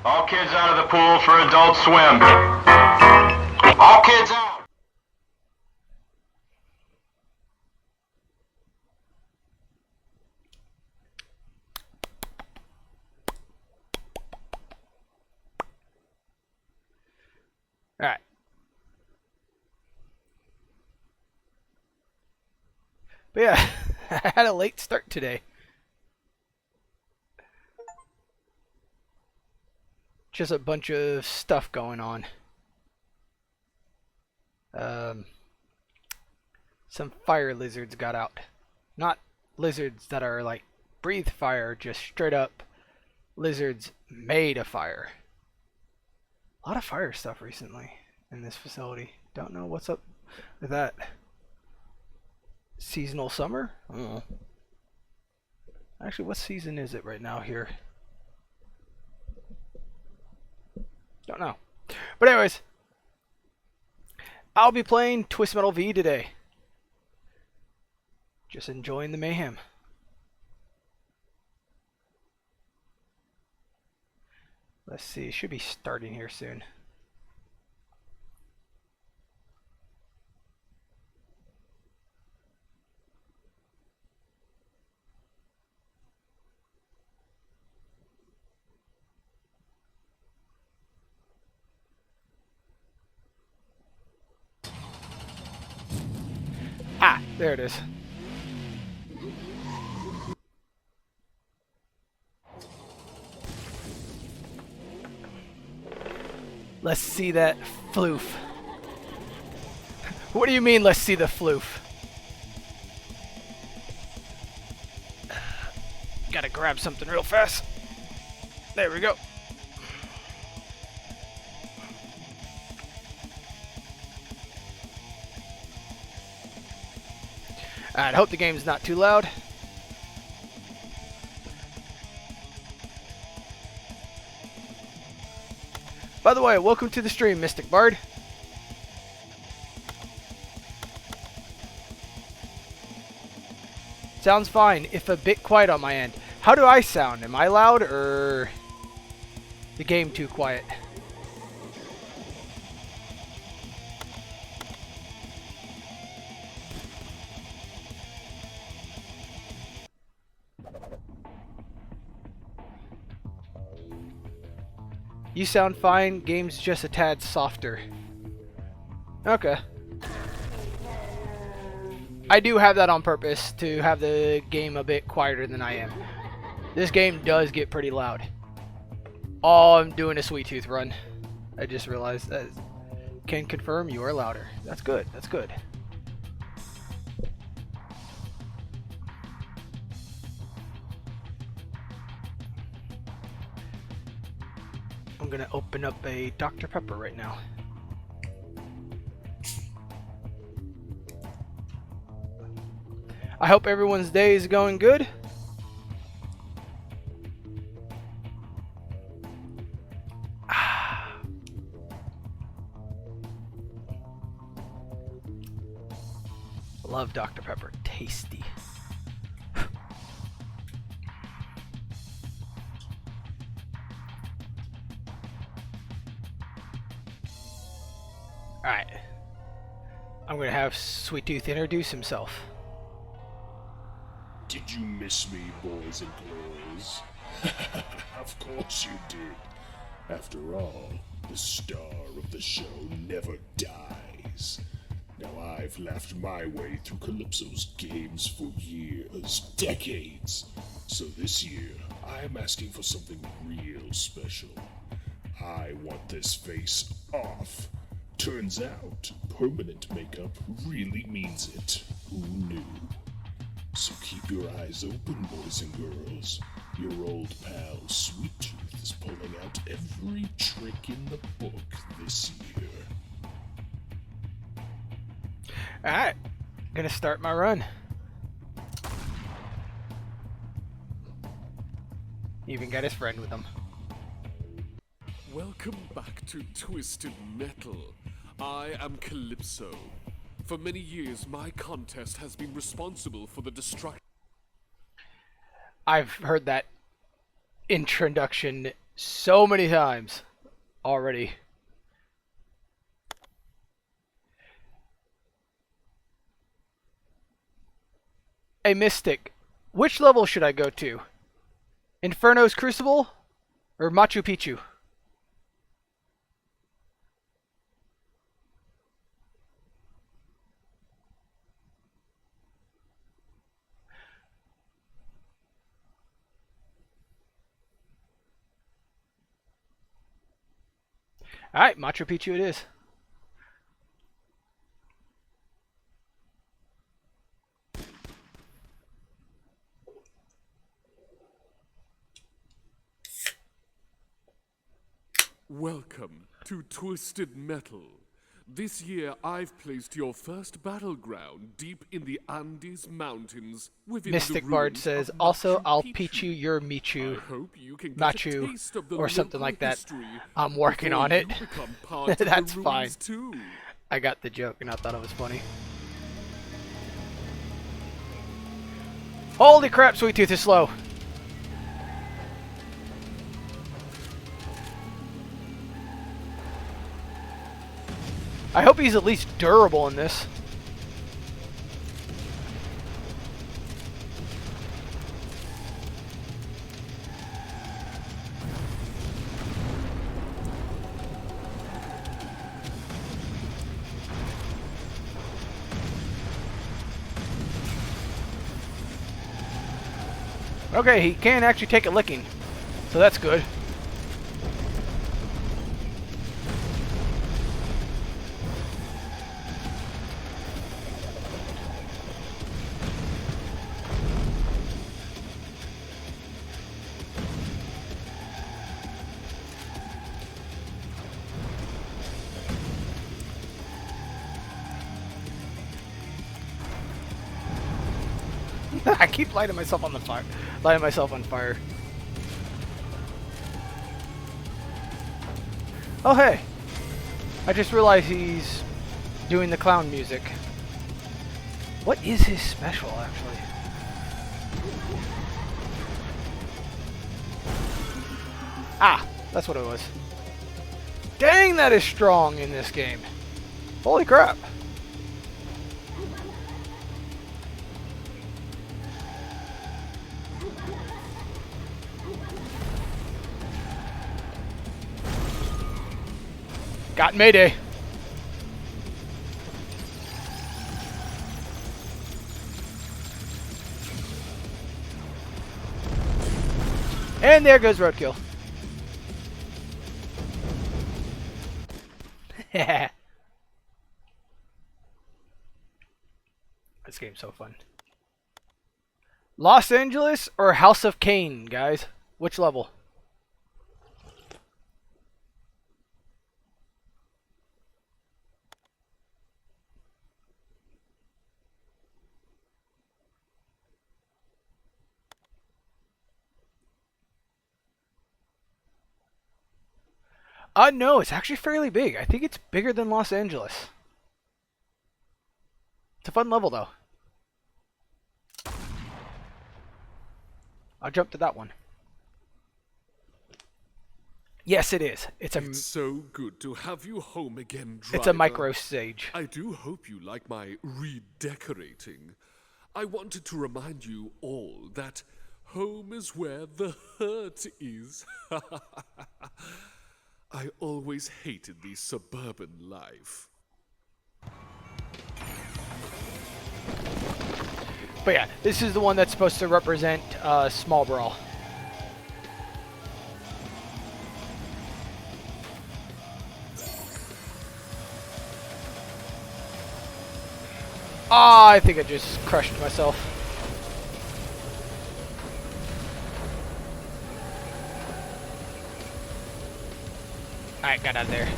All kids out of the pool for Adult Swim. All kids out. All right. But yeah, I had a late start today. Just a bunch of stuff going on. Some fire lizards got out. Not lizards that are like breathe fire, just straight up lizards made of fire. A lot of fire stuff recently in this facility. Don't know what's up with that. Seasonal summer? I don't know. Actually, what season is it right now here? Don't know. But anyways, I'll be playing Twist Metal V today. Just enjoying the mayhem. Let's see, should be starting here soon. Ah, there it is. Let's see that floof. What do you mean, let's see the floof? Gotta grab something real fast. There we go. Alright, I hope the game's not too loud. By the way, welcome to the stream, Mystic Bard. Sounds fine, if a bit quiet on my end. How do I sound? Am I loud or the game too quiet? You sound fine, game's just a tad softer. Okay. I do have that on purpose, to have the game a bit quieter than I am. This game does get pretty loud. Oh, I'm doing a Sweet Tooth run. I just realized that. Can confirm you are louder. That's good, that's good. I'm gonna open up a Dr. Pepper right now. I hope everyone's day is going good. Love Dr. Pepper, tasty. Alright. I'm gonna have Sweet Tooth introduce himself. Did you miss me, boys and girls? Of course you did. After all, the star of the show never dies. Now I've laughed my way through Calypso's games for years, decades. So this year, I'm asking for something real special. I want this face off. Turns out, permanent makeup really means it. Who knew? So keep your eyes open, boys and girls. Your old pal Sweet Tooth is pulling out every trick in the book this year. Alright, gonna start my run. Even got his friend with him. Welcome back to Twisted Metal. I am Calypso. For many years, my contest has been responsible for the destruction. I've heard that introduction so many times already. Hey, Mystic, which level should I go to? Inferno's Crucible or Machu Picchu? Alright, Machu Picchu it is. Welcome to Twisted Metal. This year I've placed your first battleground deep in the Andes Mountains within Mystic the Bard ruins says, of also Machu I'll Picchu. Pichu your I Michu, hope you can get a Machu, taste of the or something local like that. history I'm working before on it. you become part of the That's fine. ruins too. I got the joke and I thought it was funny. Holy crap, Sweet Tooth is slow. I hope he's at least durable in this. Okay, he can actually take a licking, so that's good. I keep lighting myself on the fire. Lighting myself on fire. Oh hey! I just realized he's doing the clown music. What is his special, actually? Ah! That's what it was. Dang, that is strong in this game. Holy crap! Got Mayday. And there goes Roadkill. This game's so fun. Los Angeles or House of Cain, guys? Which level? No, it's actually fairly big. I think it's bigger than Los Angeles. It's a fun level, though. I'll jump to that one. Yes, it is. It's so good to have you home again, driver. It's a micro stage. I do hope you like my redecorating. I wanted to remind you all that home is where the hurt is. I always hated the suburban life. But yeah, this is the one that's supposed to represent Small Brawl. Ah, I think I just crushed myself. Alright, got out of there.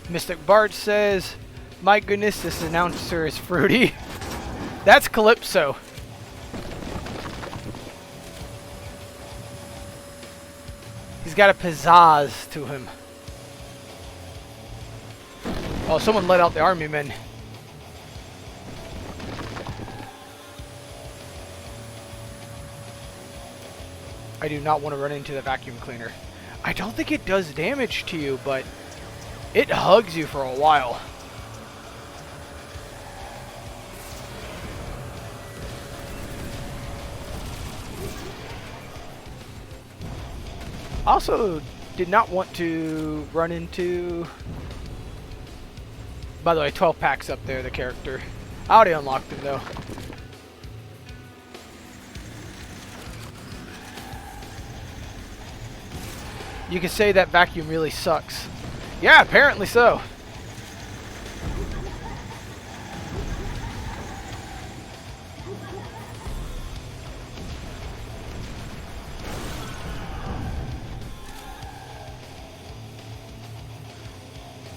Mystic Bard says, my goodness, this announcer is fruity. That's Calypso. He's got a pizzazz to him. Oh, someone let out the army men. I do not want to run into the vacuum cleaner. I don't think it does damage to you, but it hugs you for a while. Also, did not want to run into... By the way, 12 packs up there, the character. I already unlocked him, though. You can say that vacuum really sucks. Yeah, apparently so.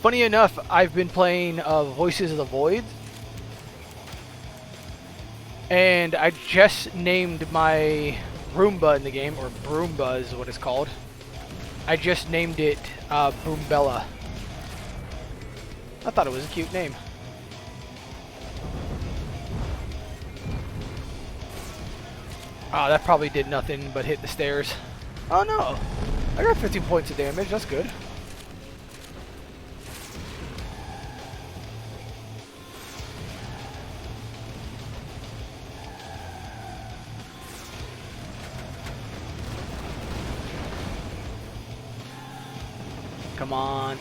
Funny enough, I've been playing Voices of the Void. And I just named my Roomba in the game, or Broomba is what it's called. I just named it Boombella. I thought it was a cute name. Oh, that probably did nothing but hit the stairs. Oh no! I got 15 points of damage, that's good. Come on.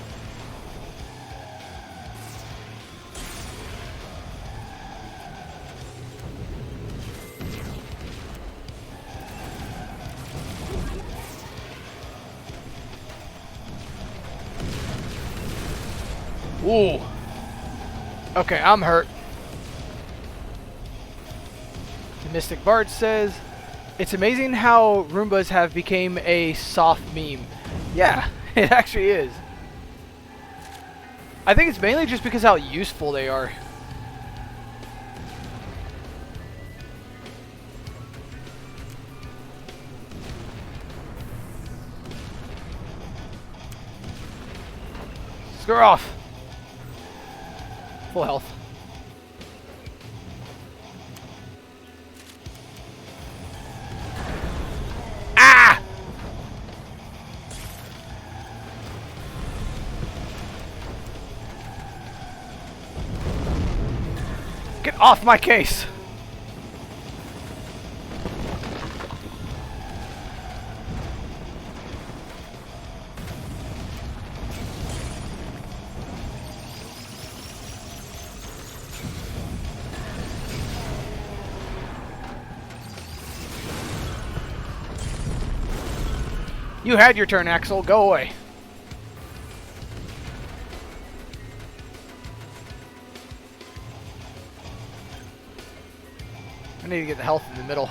Ooh. Okay, I'm hurt. The Mystic Bard says, it's amazing how Roombas have become a soft meme. Yeah. It actually is. I think it's mainly just because how useful they are. Screw off. Full health. Get off my case! You had your turn, Axel. Go away. I need to get the health in the middle.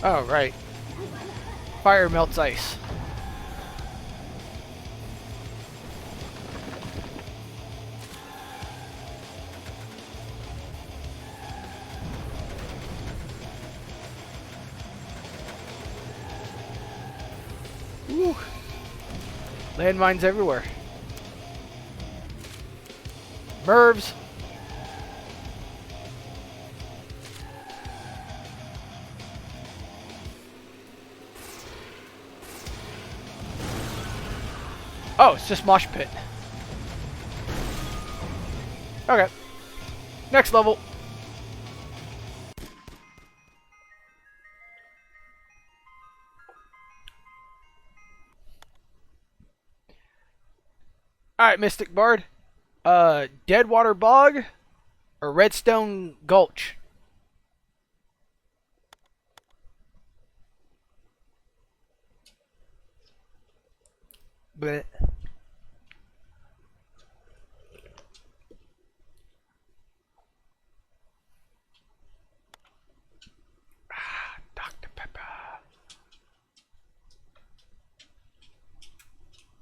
Oh, right. Fire melts ice. Woo. Landmines everywhere. Mervs. Oh, it's just mosh pit. Okay. Next level. Alright, Mystic Bard. Deadwater Bog or Redstone Gulch? Bleh. Dr. Pepper.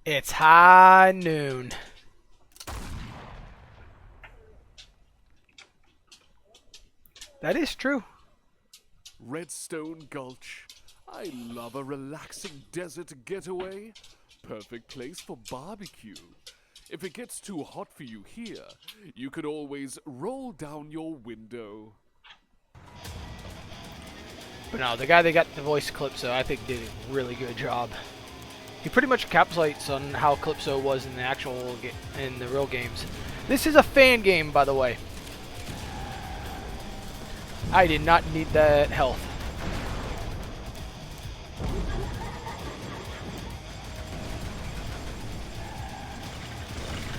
It's high noon. That is true. Redstone Gulch. I love a relaxing desert getaway. Perfect place for barbecue. If it gets too hot for you here, you could always roll down your window. But no, the guy that got the voice Calypso, I think did a really good job. He pretty much encapsulates on how Calypso was in the actual in the real games. This is a fan game, by the way. I did not need that health.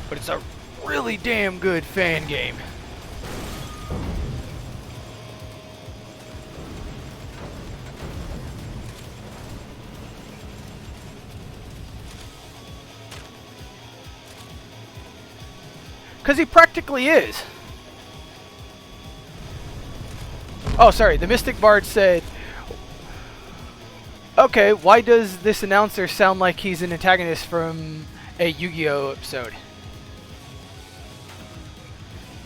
But it's a really damn good fan game. Because he practically is. Oh, sorry. The Mystic Bard said, okay, why does this announcer sound like he's an antagonist from a Yu-Gi-Oh episode?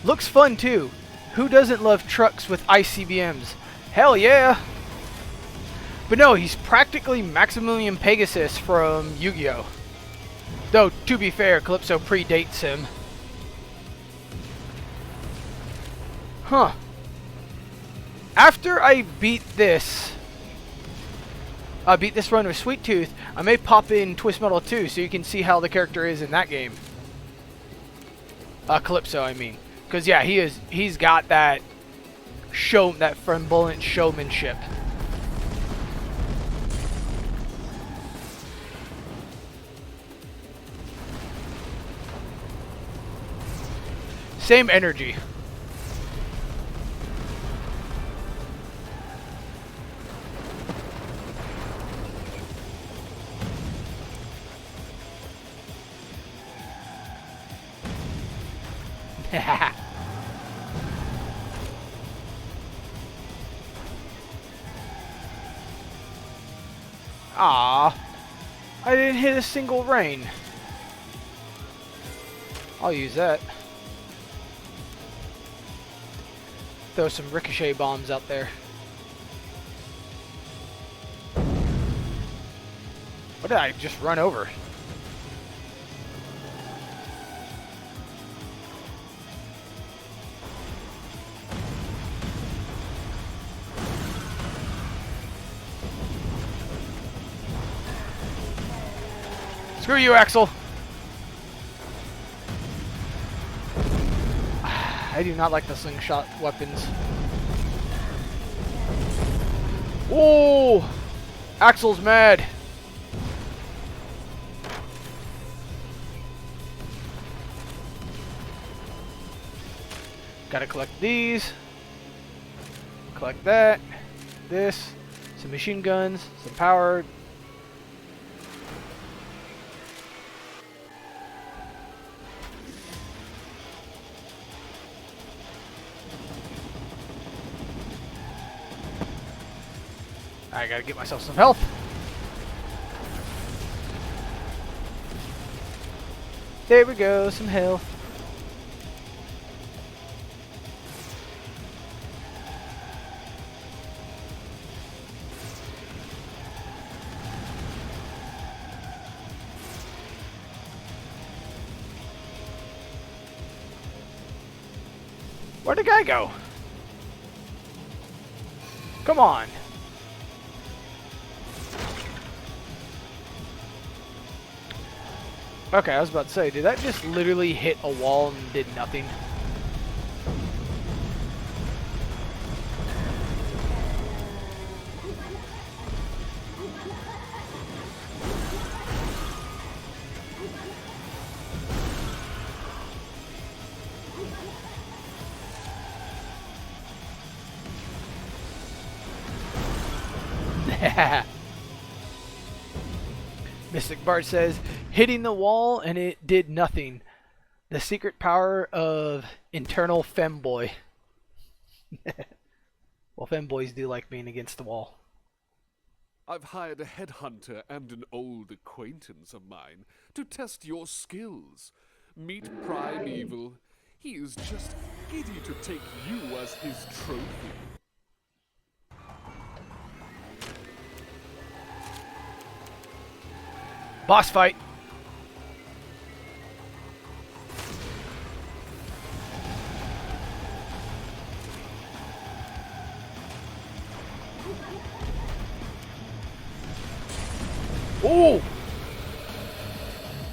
Looks fun, too. Who doesn't love trucks with ICBMs? Hell yeah! But no, he's practically Maximilian Pegasus from Yu-Gi-Oh! Though, to be fair, Calypso predates him. Huh. After I beat this run with Sweet Tooth, I may pop in Twist Metal 2 so you can see how the character is in that game. Calypso, I mean. Because, yeah, he's got that flamboyant showmanship. Same energy. Ah, I didn't hit a single rain. I'll use that. Throw some ricochet bombs out there. What did I just run over? Screw you, Axel. I do not like the slingshot weapons. Oh, Axel's mad. Gotta collect these. Collect that. This. Some machine guns. Some power. I gotta get myself some health. There we go, some health. Where'd the guy go? Come on. Okay, I was about to say, did that just literally hit a wall and did nothing? Mystic Bard says, hitting the wall and it did nothing. The secret power of internal femboy. Well, femboys do like being against the wall. I've hired a headhunter and an old acquaintance of mine to test your skills. Meet Primeval. He is just giddy to take you as his trophy. Boss fight. Ooh!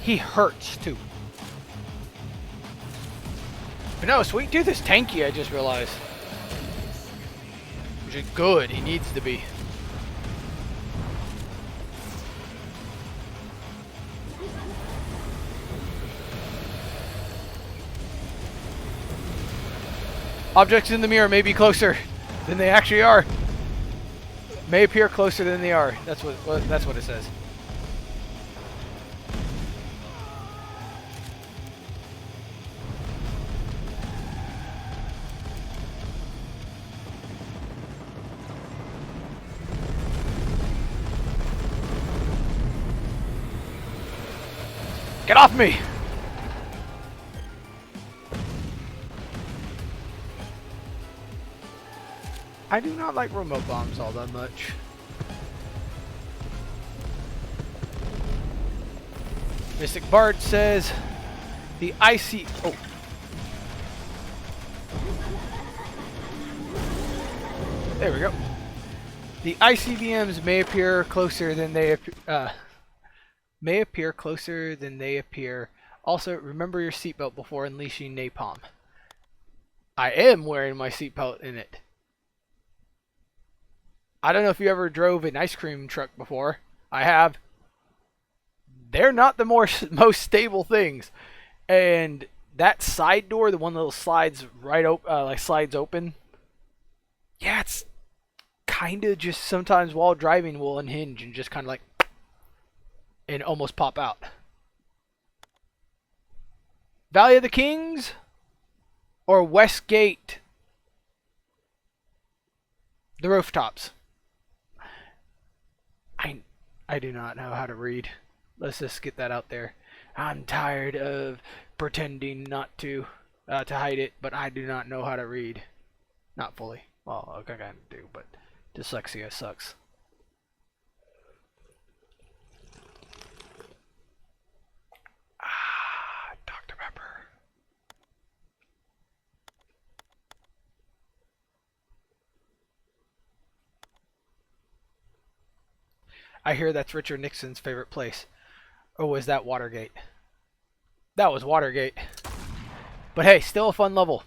He hurts too. But no, Sweet Tooth is tanky, I just realized. Which is good, he needs to be. Objects in the mirror may be closer than they actually are. May appear closer than they are. That's what it says. Get off me! I do not like remote bombs all that much. Mystic Bard says the icy... Oh. There we go. The ICBMs may appear closer than they appear. Also, remember your seatbelt before unleashing napalm. I am wearing my seatbelt in it. I don't know if you ever drove an ice cream truck before. I have. They're not the most stable things. And that side door, the one that slides right slides open. Yeah, it's kind of just sometimes while driving will unhinge and just kind of like and almost pop out. Valley of the Kings or Westgate? The rooftops. I do not know how to read. Let's just get that out there. I'm tired of pretending not to hide it, but I do not know how to read. Not fully. Well, I kind of do, but dyslexia sucks. Dr. Pepper. I hear that's Richard Nixon's favorite place. Or was that Watergate? That was Watergate. But hey, still a fun level.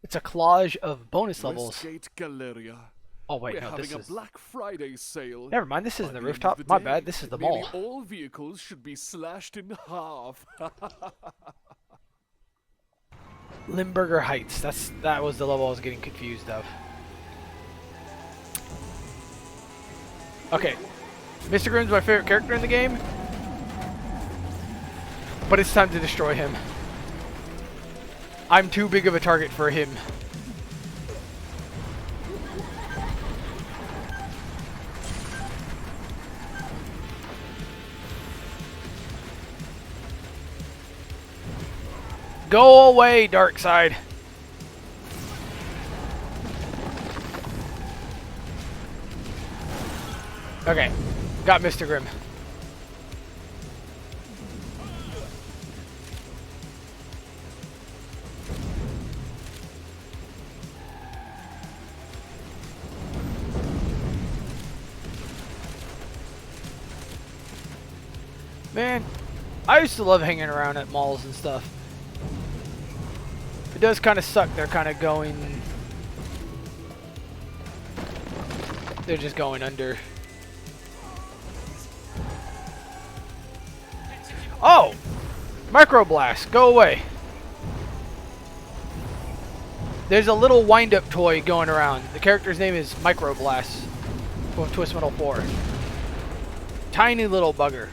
It's a collage of bonus levels. Westgate Galleria. Oh wait, We're no, this having is... a Black Friday sale. Never mind, this isn't the By end of rooftop. the My day, bad, this is the nearly mall. all vehicles should be slashed in half. Limburger Heights. That was the level I was getting confused of. Okay. Mr. Grimm's my favorite character in the game. But it's time to destroy him. I'm too big of a target for him. Go away, dark side. Okay, got Mr. Grimm. Man, I used to love hanging around at malls and stuff. It does kind of suck. They're kind of going... They're just going under. Oh! Microblast, go away. There's a little wind-up toy going around. The character's name is Microblast from Twist Metal 4. Tiny little bugger.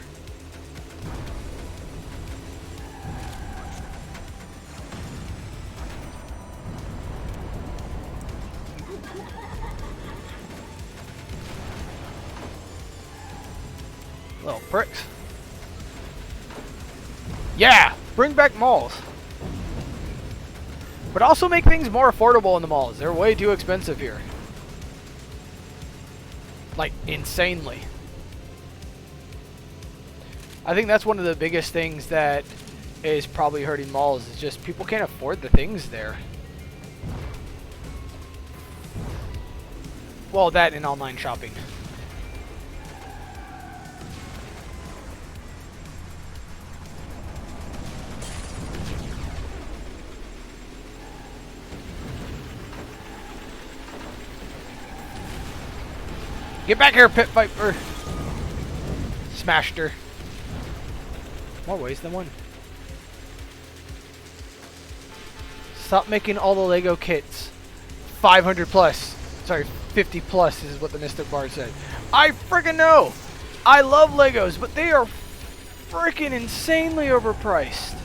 Little pricks. Yeah! Bring back malls. But also make things more affordable in the malls. They're way too expensive here. Like, insanely. I think that's one of the biggest things that is probably hurting malls, is just people can't afford the things there. Well, that and online shopping. Get back here, Pit Viper! Smashed her. More ways than one. Stop making all the Lego kits. 500 plus. Sorry, 50 plus is what the Mystic Bard said. I freaking know! I love Legos, but they are freaking insanely overpriced.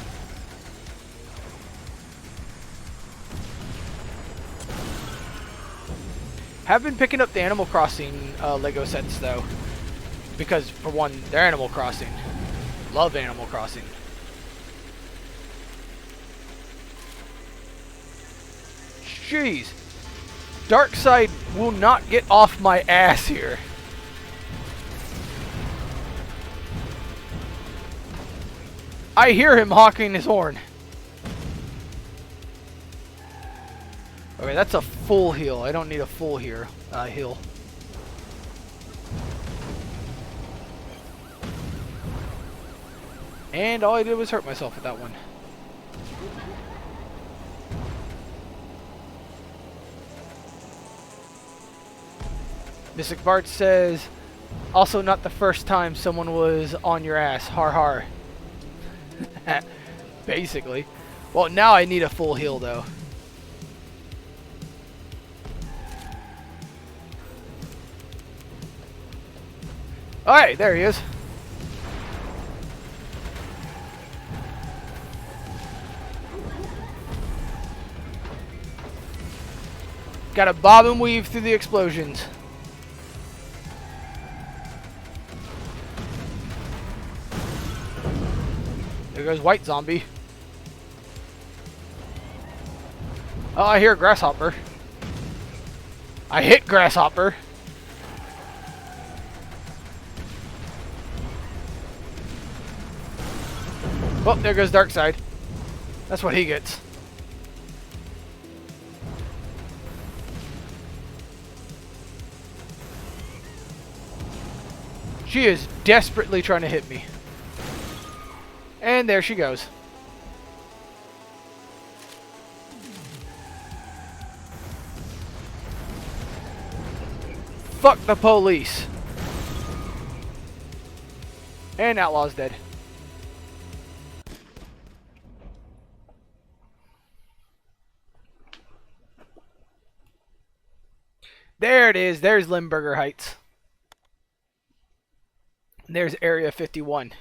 Have been picking up the Animal Crossing Lego sets though, because for one, they're Animal Crossing. Love Animal Crossing. Jeez, Darkseid will not get off my ass here. I hear him honking his horn. Okay, that's a full heal. I don't need a full heal. And all I did was hurt myself with that one. Mystic Bart says, also not the first time someone was on your ass. Har har. Basically. Well, now I need a full heal though. Alright, there he is. Gotta bob and weave through the explosions. There goes White Zombie. Oh, I hear Grasshopper. I hit Grasshopper. Oh, there goes Darkseid. That's what he gets. She is desperately trying to hit me. And there she goes. Fuck the police. And Outlaw's dead. There it is. There's Limburger Heights. And there's Area 51.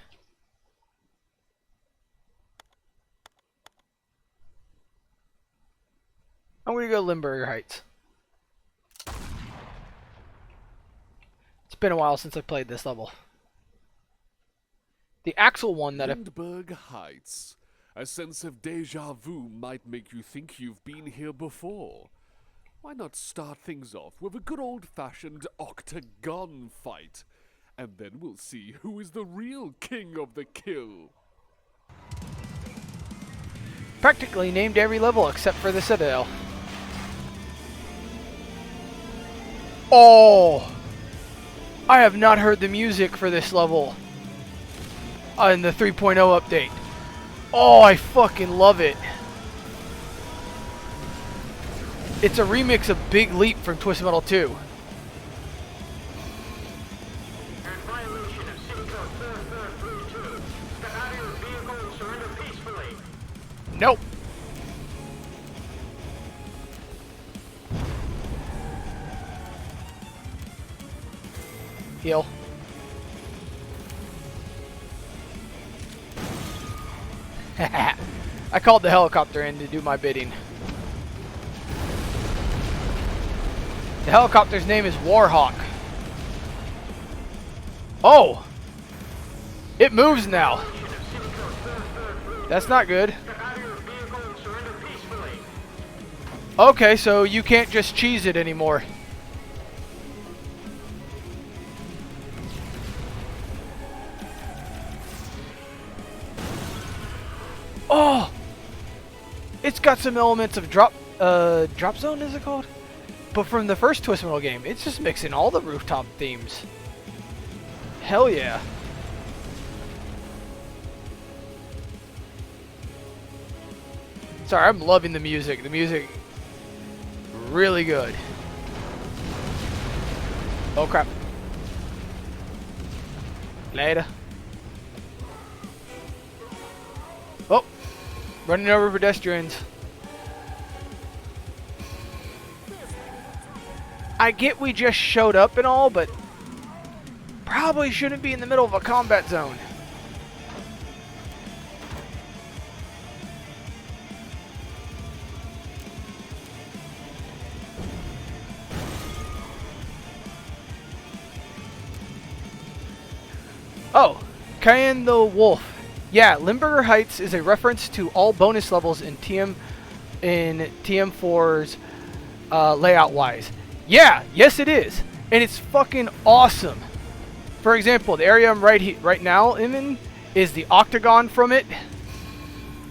I'm going to go Limburger Heights. It's been a while since I played this level. The actual one that Limburger Heights. A sense of deja vu might make you think you've been here before. Why not start things off with a good old-fashioned octagon fight? And then we'll see who is the real king of the kill. practically named every level except for the Citadel. Oh! I have not heard the music for this level in the 3.0 update. Oh, I fucking love it. It's a remix of Big Leap from Twisted Metal 2. Nope. Heal. I called the helicopter in to do my bidding. The helicopter's name is Warhawk. Oh! It moves now. That's not good. Okay, so you can't just cheese it anymore. Oh! It's got some elements of drop zone, is it called? But from the first Twist Metal game, it's just mixing all the rooftop themes. Hell yeah. Sorry, I'm loving the music. The music, really good. Oh crap. Later. Oh, running over pedestrians. I get we just showed up and all, but probably shouldn't be in the middle of a combat zone. Oh, Cayenne the Wolf. Yeah, Limburger Heights is a reference to all bonus levels in TM4's layout-wise. Yeah, yes it is, and it's fucking awesome. For example, the area I'm right now in is the Octagon from it.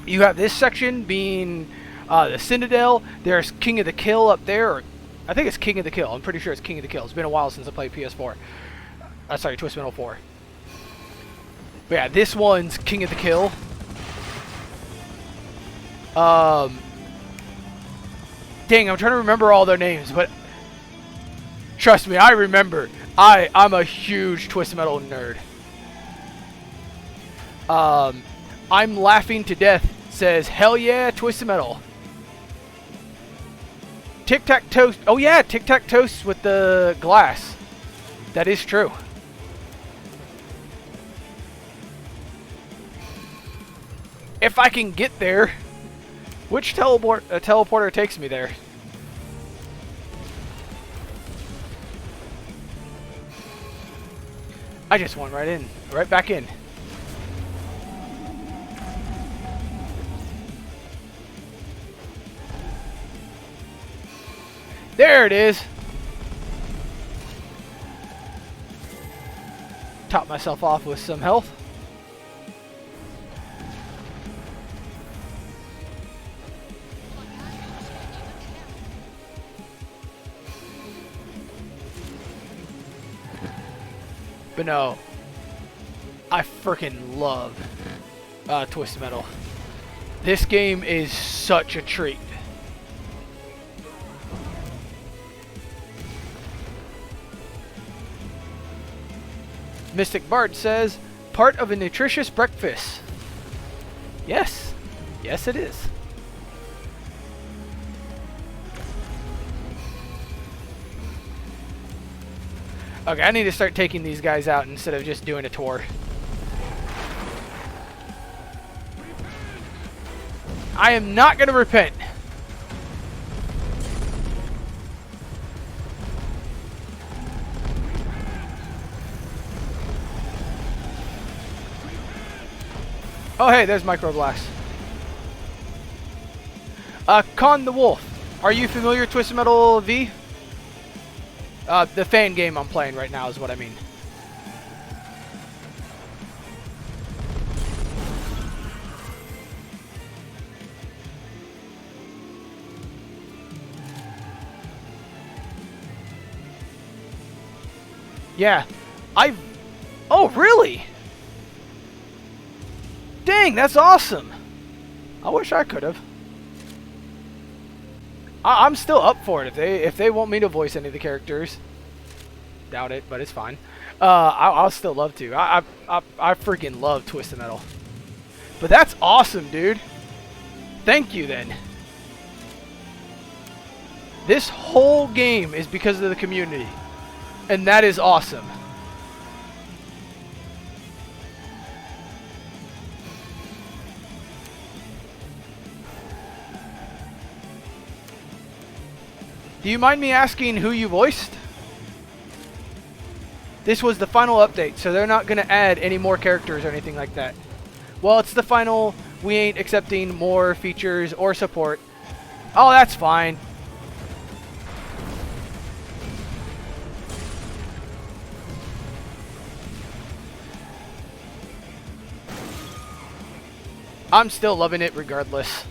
You have this section being the Citadel. There's King of the Kill up there. Or I think it's King of the Kill. I'm pretty sure it's King of the Kill. It's been a while since I played PS4. Sorry, Twist Metal 4. But yeah, this one's King of the Kill. Dang, I'm trying to remember all their names, but trust me, I remember. I'm a huge Twist Metal nerd. I'm laughing to death says, hell yeah, Twist Metal. Tic-tac-toe. Oh yeah, tic-tac-toe with the glass. That is true. If I can get there. Which teleporter takes me there? I just went right in. Right back in. There it is. Top myself off with some health. But no, I freaking love Twist Metal. This game is such a treat. Mystic Bard says, part of a nutritious breakfast. Yes. Yes, it is. Okay, I need to start taking these guys out instead of just doing a tour. I am not going to repent. Oh, hey, there's Microblast. Con the Wolf. Are you familiar with Twisted Metal V? The fan game I'm playing right now is what I mean. Yeah. Oh, really? Dang, that's awesome. I wish I could have. I'm still up for it if they want me to voice any of the characters. Doubt it, but it's fine. I'll still love to. I freaking love Twisted Metal. But that's awesome, dude. Thank you then. This whole game is because of the community, and that is awesome. Do you mind me asking who you voiced? This was the final update, so they're not going to add any more characters or anything like that. Well, it's the final. We ain't accepting more features or support. Oh, that's fine. I'm still loving it regardless.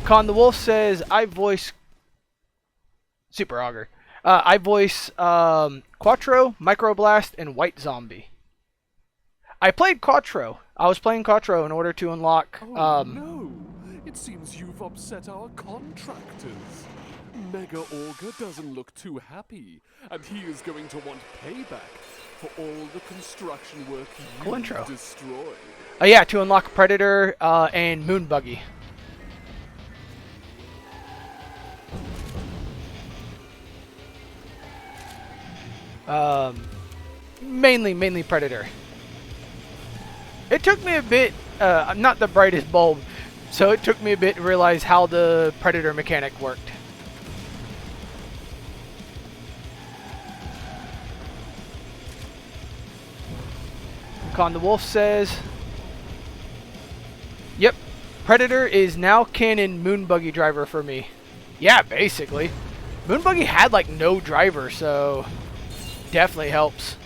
Con the Wolf says, I voice Super Augur. I voice Quattro, Microblast, and White Zombie. I played Quattro. I was playing Quattro in order to unlock... Oh no! It seems you've upset our contractors. Mega Augur doesn't look too happy, and he is going to want payback for all the construction work Cool you intro. destroyed. Yeah, to unlock Predator and Moon Buggy. Mainly Predator. It took me a bit, I'm not the brightest bulb, so it took me a bit to realize how the Predator mechanic worked. Con the Wolf says, yep, Predator is now canon Moon Buggy driver for me. Yeah, basically. Moon Buggy had like no driver, so definitely helps.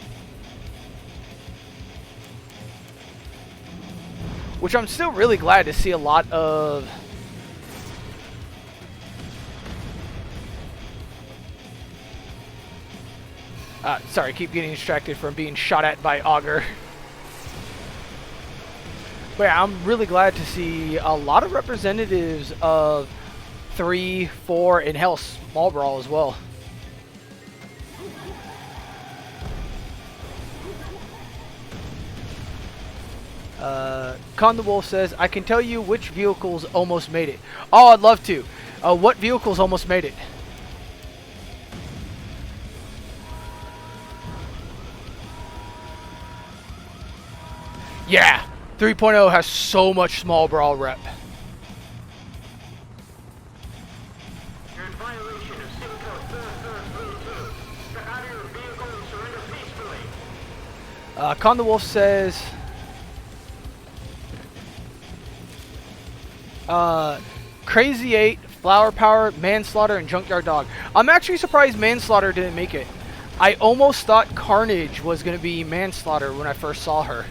Which I'm still really glad to see a lot of... sorry, I keep getting distracted from being shot at by Augur. But yeah, I'm really glad to see a lot of representatives of 3, 4, and hell, Small Brawl as well. Con the Wolf says, I can tell you which vehicles almost made it. Oh, I'd love to. What vehicles almost made it? Yeah, 3.0 has so much Small Brawl rep. You're in violation of SIM code 4432. Step out of your vehicle and surrender peacefully. Con the Wolf says, Crazy 8, Flower Power, Manslaughter, and Junkyard Dog. I'm actually surprised Manslaughter didn't make it. I almost thought Carnage was going to be Manslaughter when I first saw her.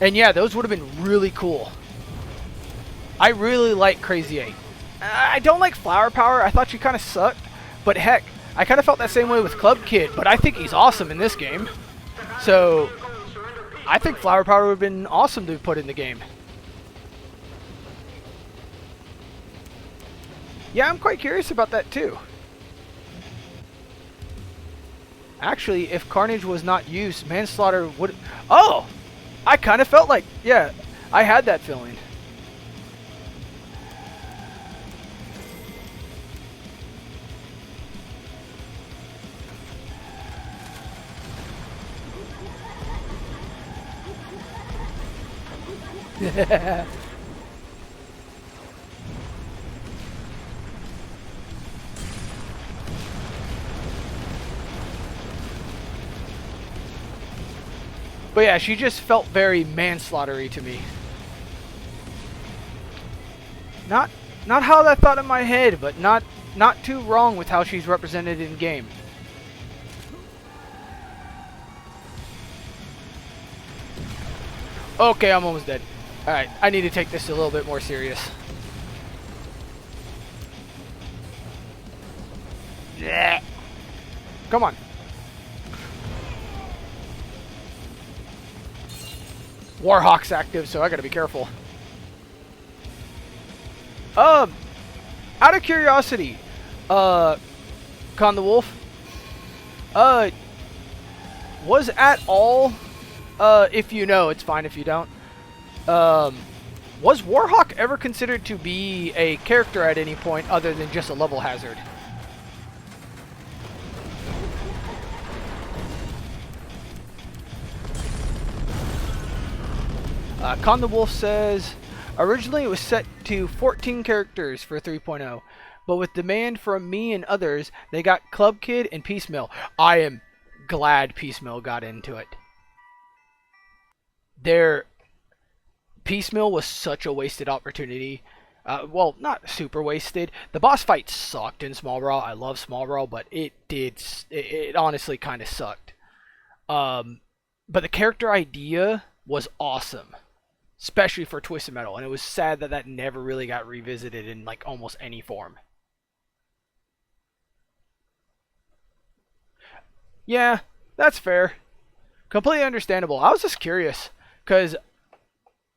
And yeah, those would have been really cool. I really like Crazy 8. I don't like Flower Power. I thought she kind of sucked. But heck, I kind of felt that same way with Club Kid, but I think he's awesome in this game. So, I think Flower Power would have been awesome to put in the game. Yeah, I'm quite curious about that too. Actually, if Carnage was not used, Manslaughter would... Oh! I kind of felt like... Yeah, I had that feeling. But yeah, she just felt very manslaughtery to me. Not how I thought in my head, but not too wrong with how she's represented in game. Okay, I'm almost dead. Alright, I need to take this a little bit more serious. Yeah. Come on. Warhawk's active, so I gotta be careful. Out of curiosity, Con the Wolf, was at all, if you know, it's fine if you don't, was Warhawk ever considered to be a character at any point other than just a level hazard? Con the Wolf says, originally it was set to 14 characters for 3.0, but with demand from me and others, they got Club Kid and Piecemeal. I am glad Piecemeal got into it. Piecemeal was such a wasted opportunity. Well, not super wasted. The boss fight sucked in Small Brawl. I love Small Brawl, but it honestly kind of sucked. But the character idea was awesome, especially for Twisted Metal, and it was sad that that never really got revisited in like almost any form. Yeah, that's fair. Completely understandable. I was just curious because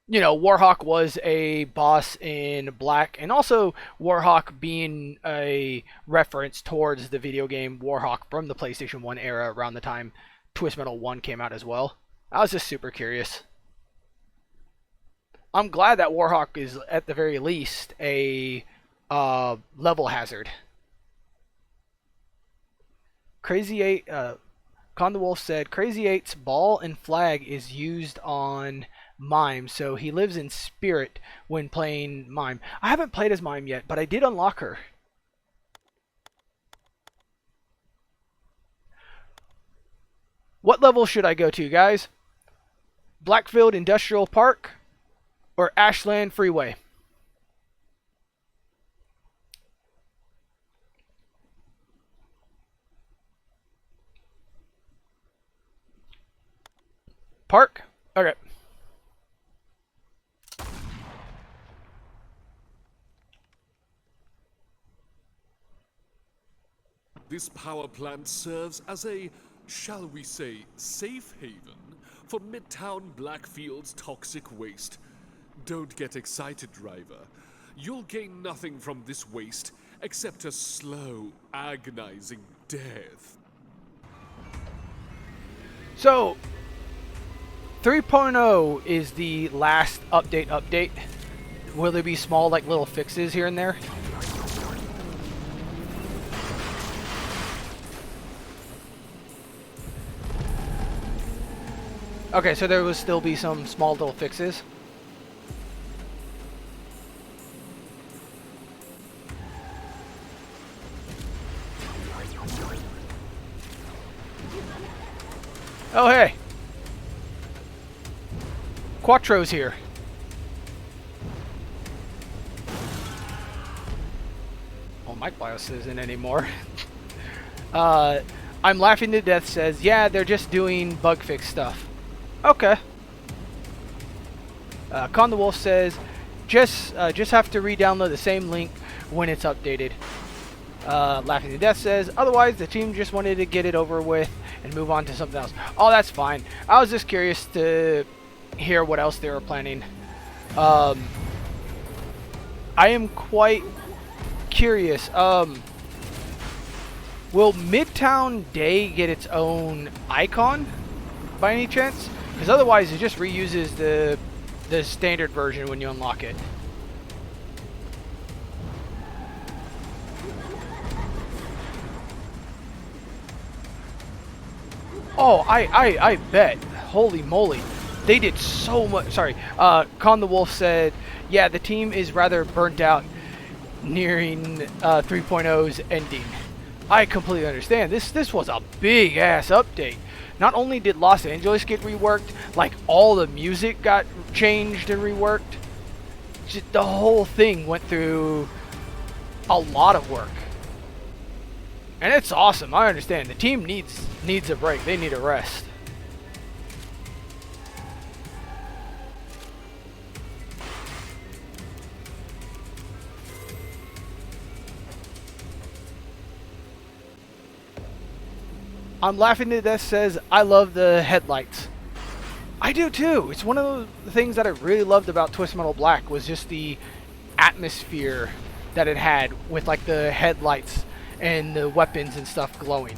Warhawk was a boss in Black, and also Warhawk being a reference towards the video game Warhawk from the PlayStation 1 era around the time Twist Metal 1 came out as well. I was just super curious. I'm glad that Warhawk is, at the very least, a level hazard. Crazy 8, Con the Wolf said, Crazy 8's ball and flag is used on Mime, so he lives in spirit when playing Mime. I haven't played as Mime yet, but I did unlock her. What level should I go to, guys? Blackfield Industrial Park or Ashland Freeway? Park? Okay. This power plant serves as a, shall we say, safe haven for Midtown Blackfield's toxic waste. Don't get excited, driver. You'll gain nothing from this waste except a slow, agonizing death. So, 3.0 is the last update. Will there be small, like, little fixes here and there? Okay, so there will still be some small little fixes. Oh, hey! Quattro's here. Oh, Mike Bios isn't anymore. I'm laughing to death says, yeah, they're just doing bug fix stuff. Okay. Con the Wolf says, just have to re-download the same link when it's updated. Laughing to Death says, otherwise the team just wanted to get it over with and move on to something else. Oh, that's fine. I was just curious to hear what else they were planning. I am quite curious. Will Midtown Day get its own icon by any chance? Because otherwise it just reuses the standard version when you unlock it. Oh, I bet. Holy moly. They did so much. Sorry. Con the Wolf said, yeah, the team is rather burnt out nearing 3.0's ending. I completely understand. This was a big ass update. Not only did Los Angeles get reworked, like all the music got changed and reworked. Just the whole thing went through a lot of work. And it's awesome. I understand. The team needs a break. They need a rest. I'm laughing to death says, I love the headlights. I do too. It's one of the things that I really loved about Twist Metal Black was just the atmosphere that it had with like the headlights and the weapons and stuff glowing.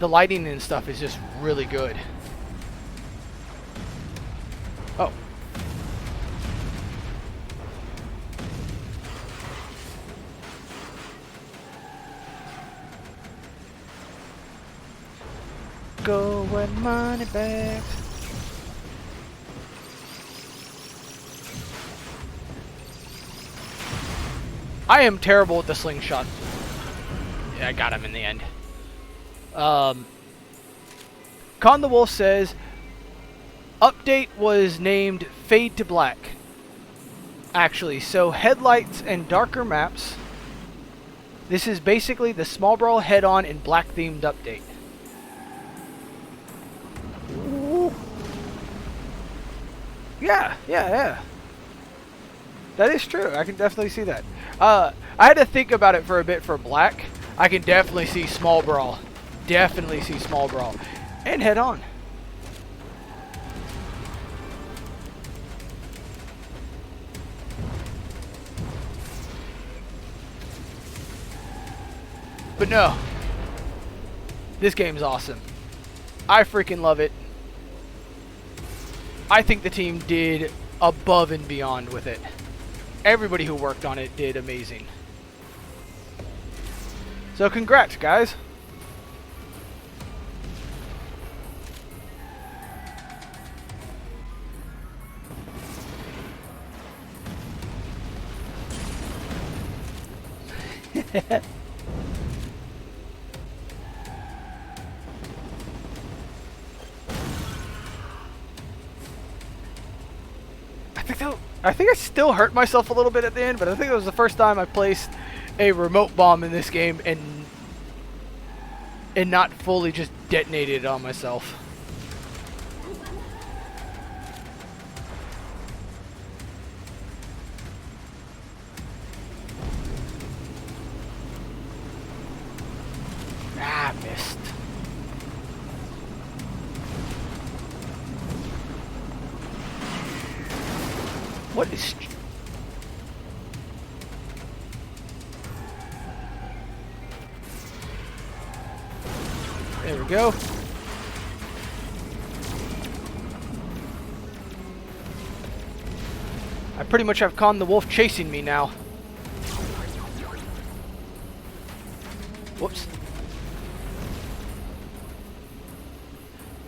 The lighting and stuff is just really good. Oh. Go with money bags. I am terrible with the slingshot. Yeah, I got him in the end. Con the Wolf says, update was named Fade to Black. Actually, so headlights and darker maps. This is basically the Small Brawl head-on and black themed update. Yeah. That is true. I can definitely see that. I had to think about it for a bit for black. I can definitely see Small Brawl. Definitely see Small Brawl. And head-on. But no, this game's awesome. I freaking love it. I think the team did above and beyond with it. Everybody who worked on it did amazing. So congrats, guys. I think I still hurt myself a little bit at the end, but I think it was the first time I placed a remote bomb in this game and not fully just detonated it on myself. Ah, missed. What is... There we go. I pretty much have Con the Wolf chasing me now. Whoops.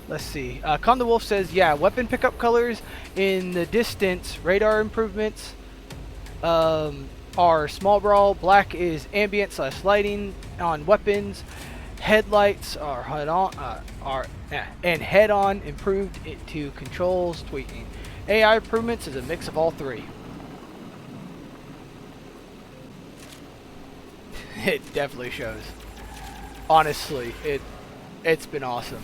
Let's see. Con the Wolf says, yeah, weapon pickup colors in the distance, radar improvements are Small Brawl. Black is ambient / lighting on weapons. Headlights are head on improved to controls tweaking. AI improvements is a mix of all three. It definitely shows. Honestly, it's been awesome.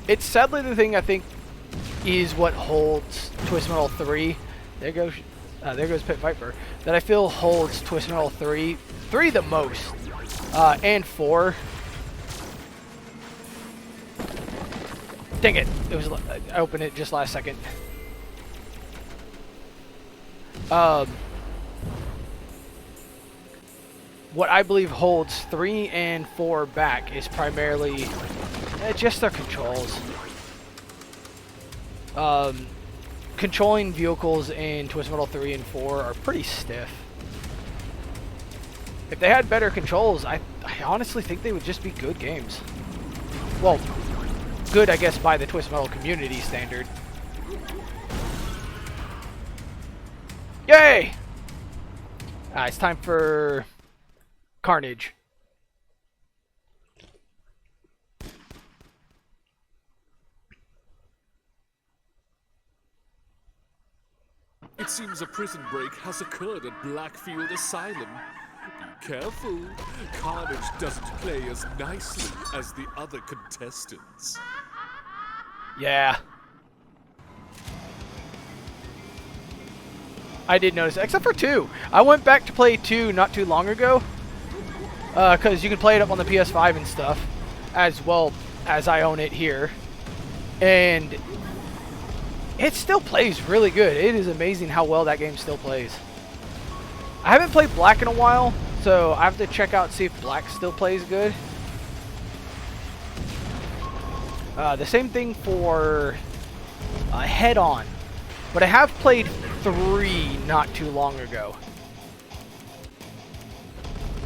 It's sadly the thing I think is what holds Twist Metal 3. There goes Pit Viper. That I feel holds Twist Metal 3 the most. And 4. Dang it! I opened it just last second. What I believe holds 3 and 4 back is primarily just their controls. Controlling vehicles in Twist Metal 3 and 4 are pretty stiff. If they had better controls, I honestly think they would just be good games. Well, good, I guess, by the Twist Metal community standard. Yay! It's time for Carnage. It seems a prison break has occurred at Blackfield Asylum. Be careful. Carnage doesn't play as nicely as the other contestants. Yeah. I did notice, except for 2. I went back to play 2 not too long ago. Because you can play it up on the PS5 and stuff. As well as I own it here. And it still plays really good. It is amazing how well that game still plays. I haven't played Black in a while, so I have to check out, see if Black still plays good. The same thing for Head On. But I have played 3 not too long ago.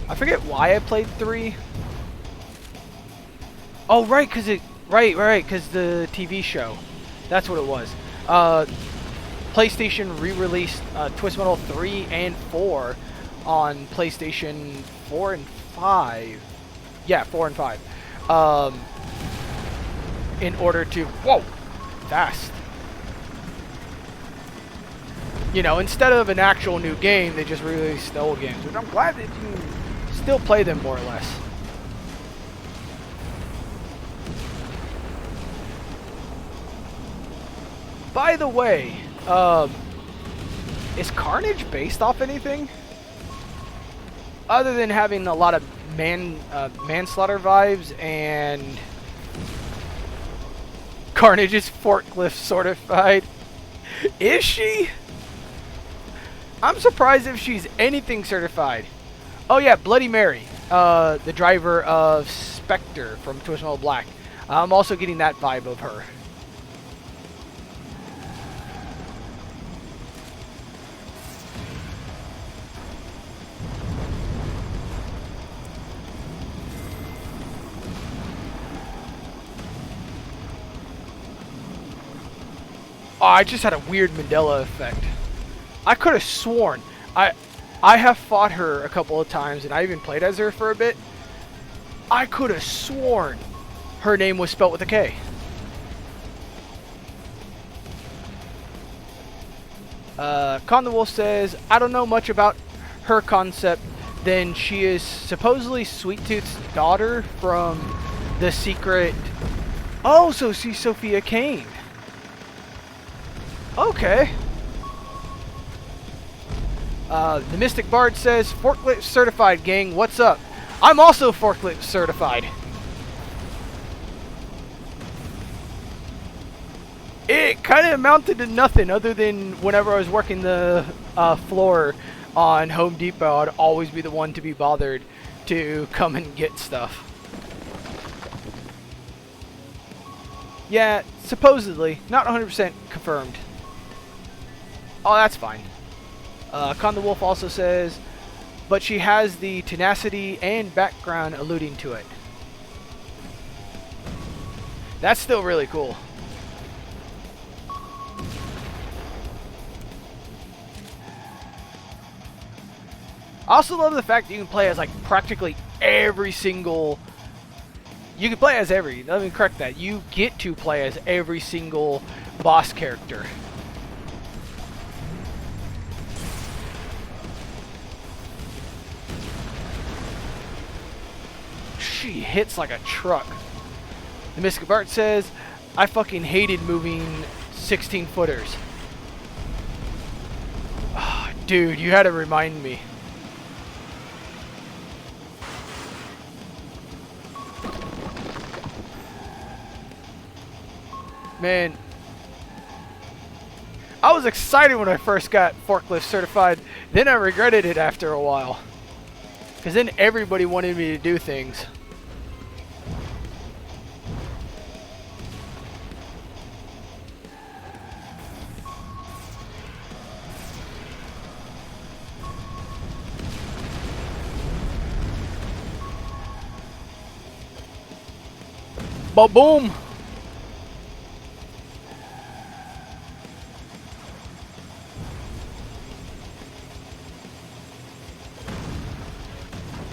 I forget why I played 3. Oh, right, because because the TV show. That's what it was. PlayStation re-released Twist Metal 3 and 4 on PlayStation 4 and 5. Yeah, 4 and 5. in order to, whoa, fast. You know, instead of an actual new game, they just released the old games, which I'm glad that you can still play them more or less. By the way, is Carnage based off anything? Other than having a lot of manslaughter vibes, and Carnage is forklift certified. Is she? I'm surprised if she's anything certified. Oh yeah, Bloody Mary, the driver of Spectre from Twist Metal Black. I'm also getting that vibe of her. Oh, I just had a weird Mandela effect. I could have sworn I have fought her a couple of times, and I even played as her for a bit. I could have sworn her name was spelt with a K. Con the Wolf says, I don't know much about her concept. Then she is supposedly Sweet Tooth's daughter from the secret. Oh, so she's Sophia Kane. Okay. The Mystic Bard says, forklift certified, gang. What's up? I'm also forklift certified. It kind of amounted to nothing other than whenever I was working the floor on Home Depot, I'd always be the one to be bothered to come and get stuff. Yeah, supposedly. Not 100% confirmed. Oh, that's fine. Con the Wolf also says, but she has the tenacity and background alluding to it. That's still really cool. I also love the fact that you can play as like practically every single... You can play as every... Let me correct that. You get to play as every single boss character. She hits like a truck. The Mystic Bart says, I fucking hated moving 16-footers. Oh, dude, you had to remind me. Man, I was excited when I first got forklift certified. Then I regretted it after a while. Because then everybody wanted me to do things. Ba-boom!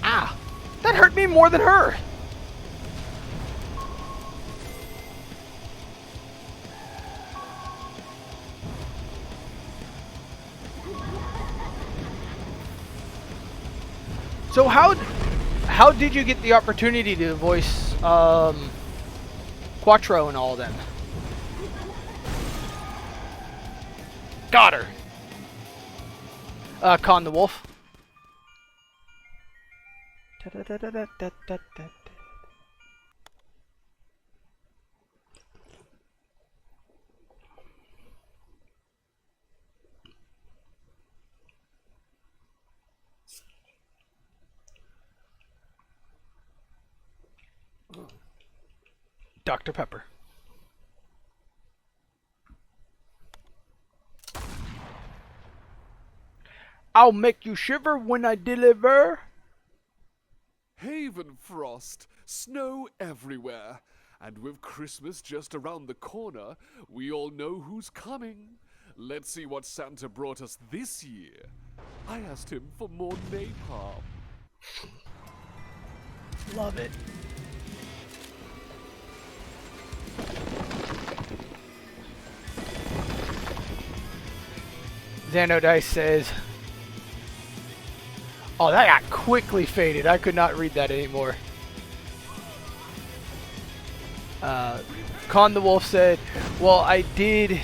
Ah! That hurt me more than her! So how did you get the opportunity to voice Quattro and all of them? Got her. Con the Wolf. Dr. Pepper. I'll make you shiver when I deliver. Haven frost, snow everywhere. And with Christmas just around the corner, we all know who's coming. Let's see what Santa brought us this year. I asked him for more napalm. Love it. XanOdice says, oh, that got quickly faded. I could not read that anymore. Con the Wolf said, well, I did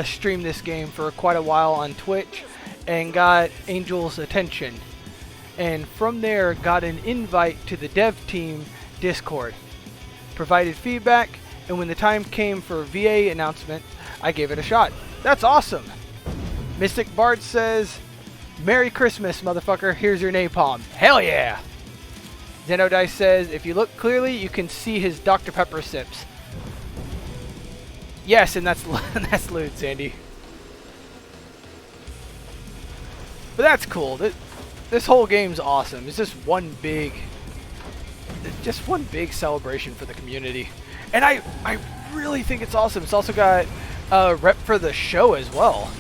stream this game for quite a while on Twitch and got Angel's attention. And from there, got an invite to the dev team Discord. Provided feedback, and when the time came for VA announcement, I gave it a shot. That's awesome. Mystic Bard says, Merry Christmas, motherfucker. Here's your napalm. Hell yeah. XanOdice says, if you look clearly, you can see his Dr. Pepper sips. Yes, and that's that's lewd, Sandy. But that's cool. This whole game's awesome. It's just one big celebration for the community. And I really think it's awesome. It's also got rep for the show as well.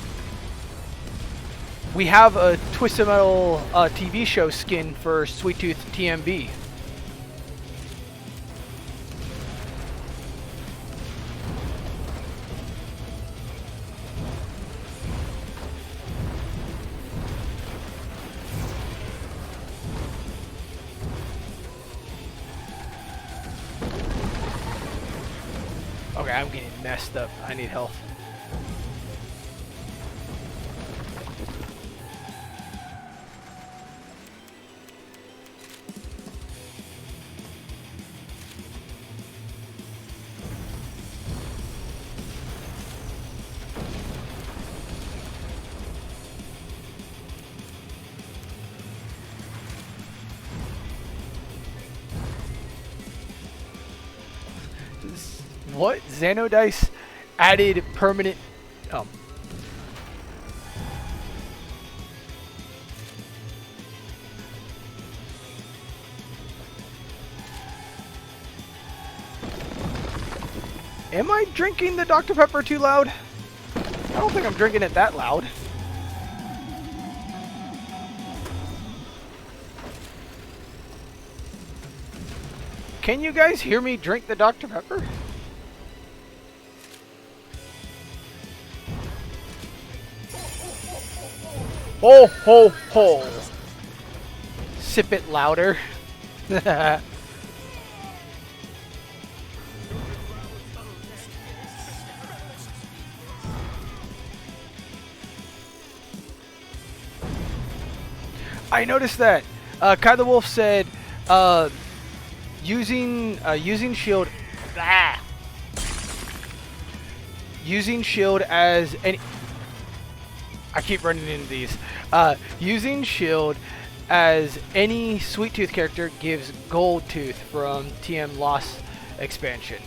We have a Twisted Metal TV show skin for Sweet Tooth TMB. Okay, I'm getting messed up. I need health. What? XanOdice added permanent... Am I drinking the Dr. Pepper too loud? I don't think I'm drinking it that loud. Can you guys hear me drink the Dr. Pepper? Ho ho ho! Sip it louder. I noticed that. Kai the Wolf said, using shield, using shield as any. I keep running into these. Using shield as any Sweet Tooth character gives Gold Tooth from TM Lost expansion.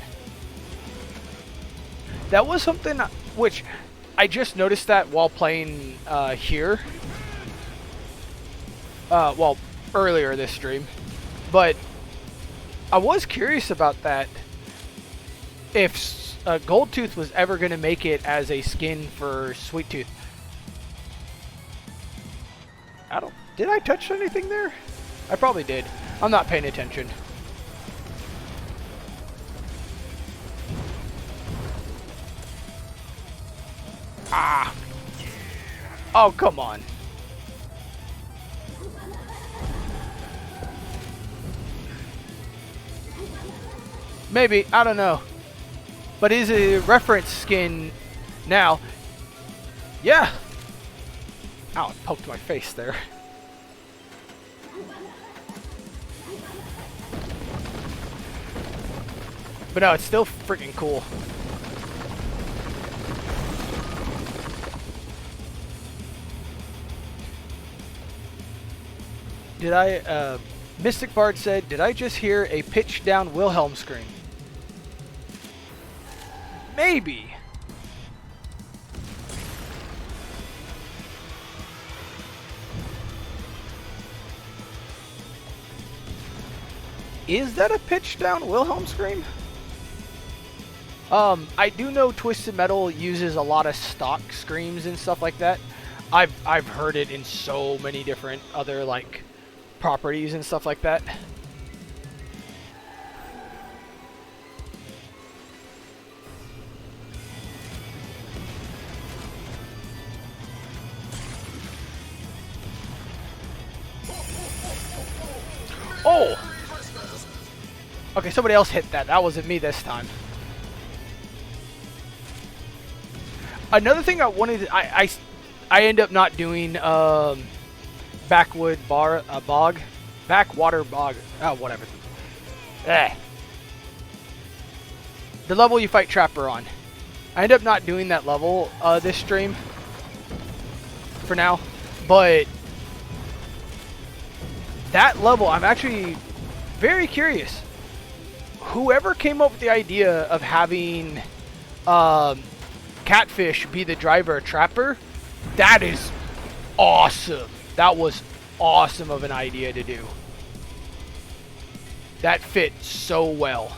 That was something which I just noticed that while playing here. Well, earlier this stream, but I was curious about that. If Gold Tooth was ever going to make it as a skin for Sweet Tooth. Did I touch anything there? I probably did. I'm not paying attention. Ah! Oh, come on. Maybe, I don't know. But is a reference skin now. Yeah. Ow, it poked my face there. But no, it's still freaking cool. Did I, Mystic Bard said, did I just hear a pitch down Wilhelm scream? Maybe. Is that a pitch down Wilhelm scream? I do know Twisted Metal uses a lot of stock screams and stuff like that. I've heard it in so many different other like properties and stuff like that. Okay, somebody else hit that. That wasn't me this time. Another thing I wanted to, I end up not doing backwater bog, oh whatever. The level you fight Trapper on. I end up not doing that level this stream for now, but that level I'm actually very curious. Whoever came up with the idea of having Catfish be the driver of Trapper, that is awesome. That was awesome of an idea to do. That fit so well.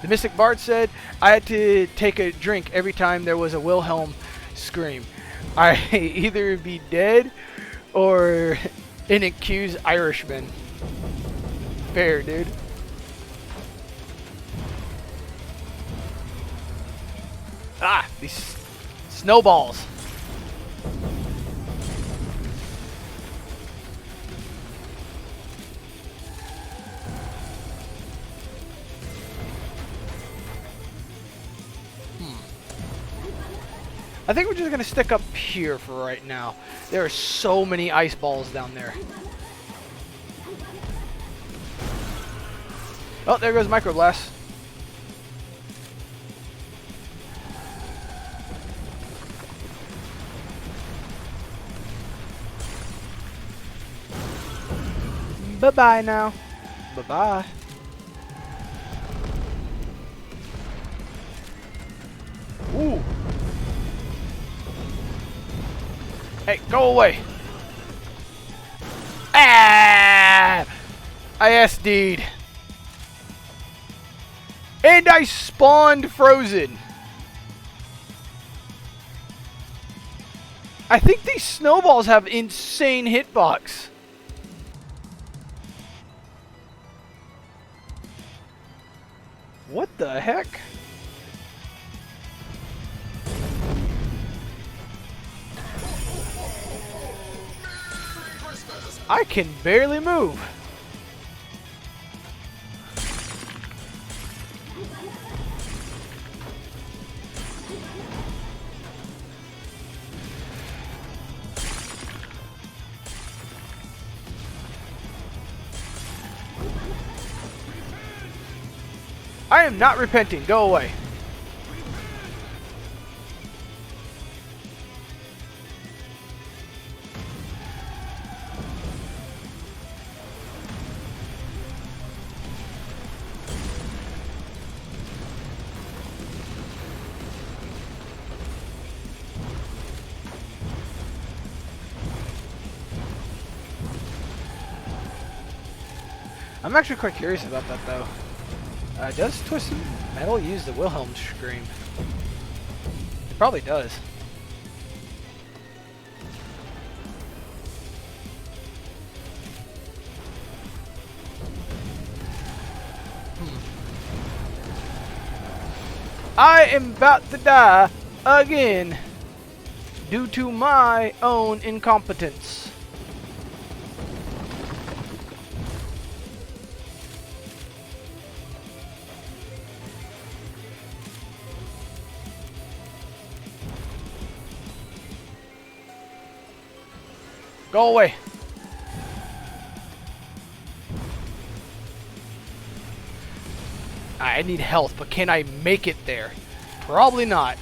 The Mystic Bard said, I had to take a drink every time there was a Wilhelm scream. I either be dead or an accused Irishman. Fair, dude. Ah, these snowballs. I think we're just gonna stick up here for right now. There are so many ice balls down there. Oh, there goes Microblast. Bye-bye now. Bye-bye. Ooh. Hey, go away. Ah! I SD'd. And I spawned frozen. I think these snowballs have insane hitbox. What the heck? I can barely move. I am not repenting. Go away. I'm actually quite curious about that, though. Does Twisted Metal use the Wilhelm scream? It probably does. I am about to die again due to my own incompetence. Go away. I need health, but can I make it there? Probably not.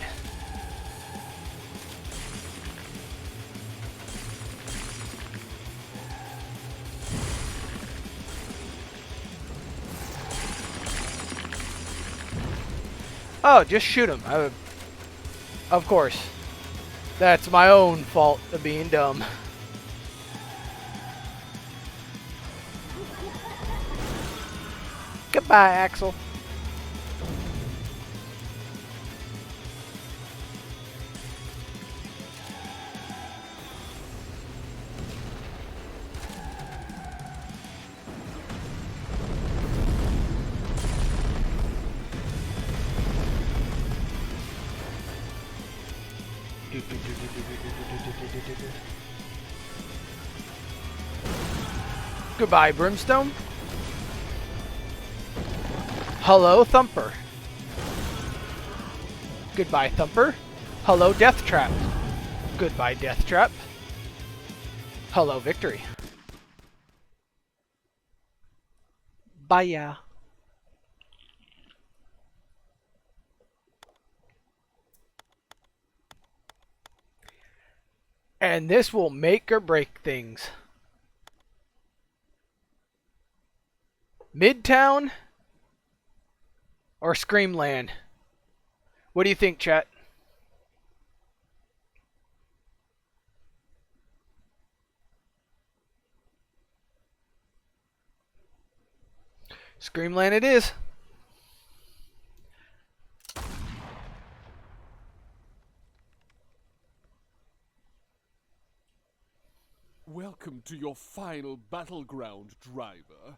Oh, just shoot him. Of course. That's my own fault of being dumb. Goodbye, Axel. Goodbye, Brimstone. Hello, Thumper. Goodbye, Thumper. Hello, Death Trap. Goodbye, Death Trap. Hello, Victory. Bye. And this will make or break things. Midtown or Screamland? What do you think, chat? Screamland it is. Welcome to your final battleground, driver.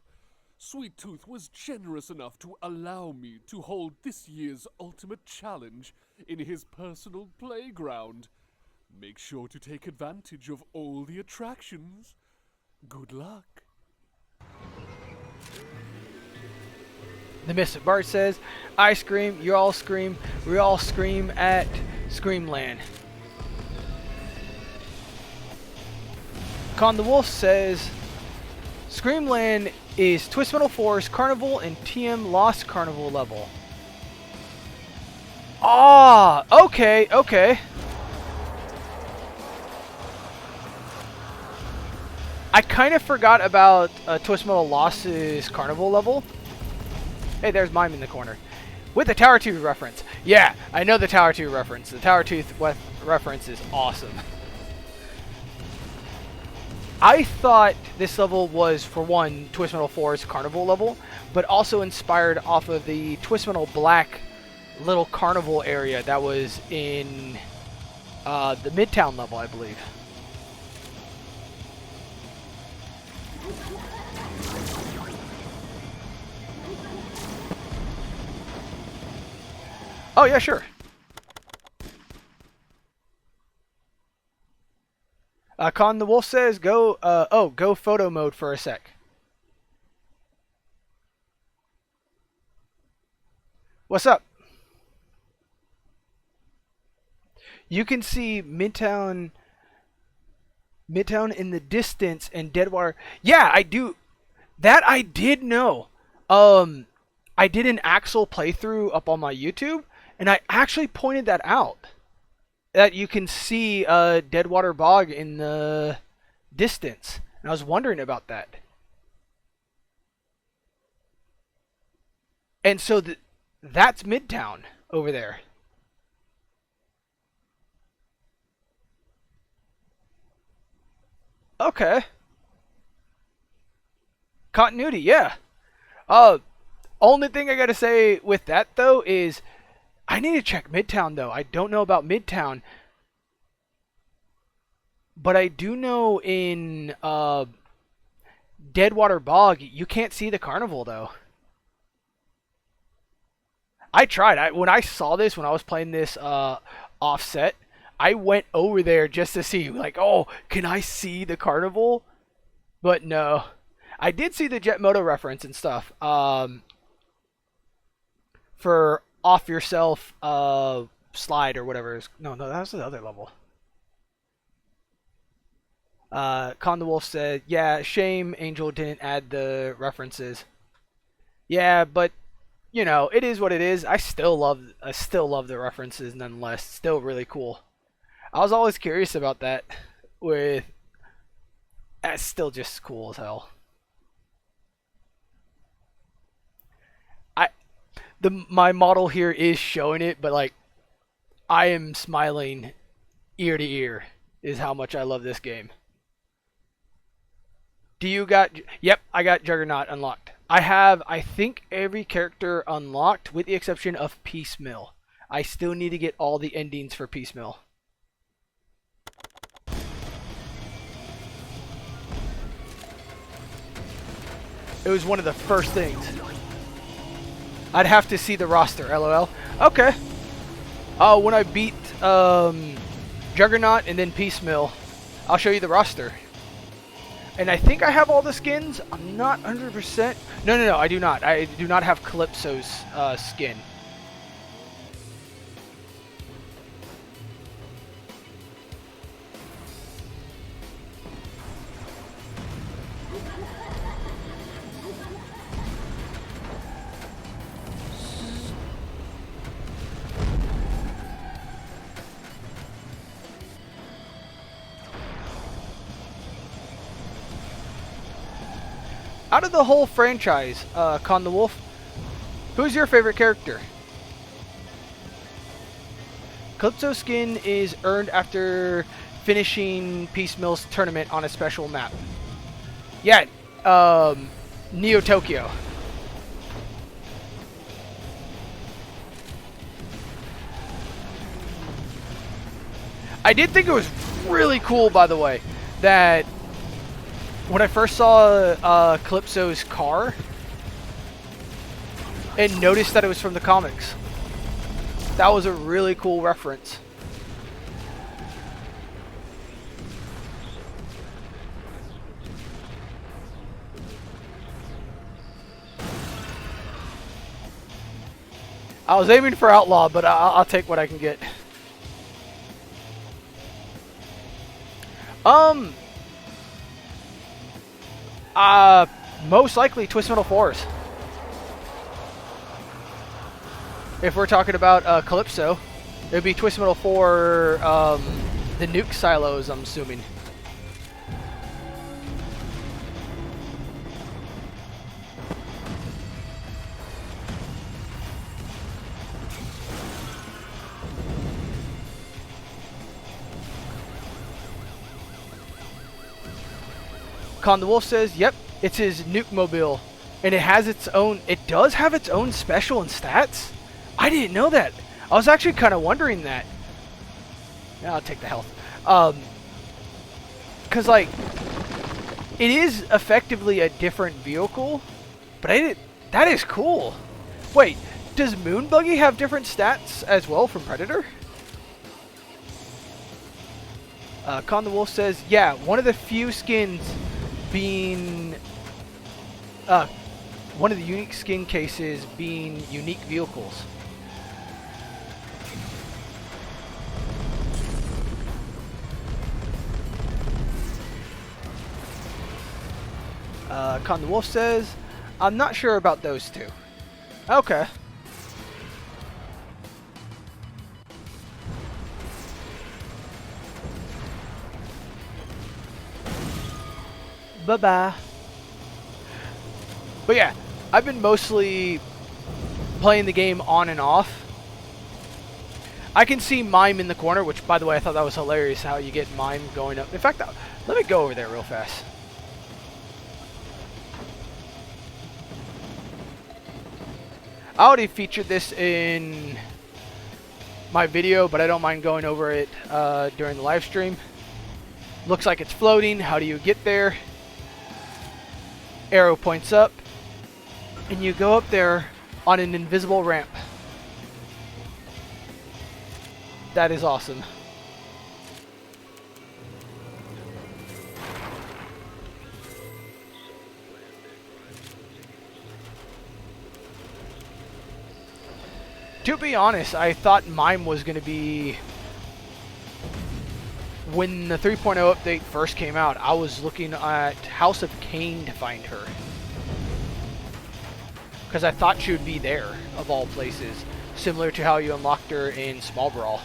Sweet Tooth was generous enough to allow me to hold this year's ultimate challenge in his personal playground. Make sure to take advantage of all the attractions. Good luck. The Mystic Bard says, I scream, you all scream, we all scream at Screamland. Con the Wolf says, Screamland is Twist Metal 4's Carnival and TM Lost Carnival level. Ah, okay. I kind of forgot about Twist Metal Lost's Carnival level. Hey, there's Mime in the corner. With the Tower 2 reference. Yeah, I know the Tower 2 reference. The Tower 2 reference is awesome. I thought this level was, for one, Twist Metal 4's Carnival level, but also inspired off of the Twist Metal Black little carnival area that was in the Midtown level, I believe. Oh, yeah, sure. Con the Wolf says, go photo mode for a sec. What's up? You can see Midtown in the distance and Deadwater. Yeah, I do. That I did know. I did an Axel playthrough up on my YouTube, and I actually pointed that out. That you can see Deadwater Bog in the distance. And I was wondering about that. And so that's Midtown over there. Okay. Continuity, yeah. Only thing I gotta say with that though is I need to check Midtown though. I don't know about Midtown. But I do know in Deadwater Bog you can't see the carnival though. I tried. When I saw this, when I was playing this offset, I went over there just to see, like, oh, can I see the carnival? But no. I did see the Jet Moto reference and stuff. For off yourself slide or whatever. No, that was the other level. Con the Wolf said, yeah, shame Angel didn't add the references. Yeah, but you know, it is what it is. I still love the references nonetheless. Still really cool. I was always curious about that. That's still just cool as hell. My model here is showing it, but like, I am smiling ear to ear is how much I love this game. Yep, I got Juggernaut unlocked. I have, I think, every character unlocked with the exception of Piecemeal. I still need to get all the endings for Piecemeal. It was one of the first things. I'd have to see the roster, LOL. Okay. When I beat Juggernaut and then Piecemeal, I'll show you the roster. And I think I have all the skins. I'm not 100%. No, I do not. I do not have Calypso's skin. Out of the whole franchise, Con the Wolf, who's your favorite character? Calypso skin is earned after finishing Piecemeal's tournament on a special map. Yeah, Neo Tokyo. I did think it was really cool, by the way, that when I first saw Calypso's car and noticed that it was from the comics. That was a really cool reference. I was aiming for Outlaw, but I'll take what I can get. Most likely Twist Metal 4s. If we're talking about Calypso, it would be Twist Metal 4, the nuke silos, I'm assuming. Con the Wolf says, yep, it's his nuke mobile. And it has its own, it does have its own special and stats? I didn't know that. I was actually kind of wondering that. Yeah, I'll take the health. Cause like, it is effectively a different vehicle, but that is cool. Wait, does Moon Buggy have different stats as well from Predator? Con the Wolf says, yeah, one of the few skins being, one of the unique skin cases being unique vehicles. Con the Wolf says, I'm not sure about those two. Okay. Bye-bye. But yeah, I've been mostly playing the game on and off. I can see Mime in the corner, which, by the way, I thought that was hilarious how you get Mime going up. In fact, let me go over there real fast. I already featured this in my video, but I don't mind going over it during the live stream. Looks like it's floating. How do you get there? Arrow points up, and you go up there on an invisible ramp. That is awesome. To be honest, I thought Mime was going to be... When the 3.0 update first came out, I was looking at House of Cain to find her. Because I thought she would be there, of all places. Similar to how you unlocked her in Small Brawl.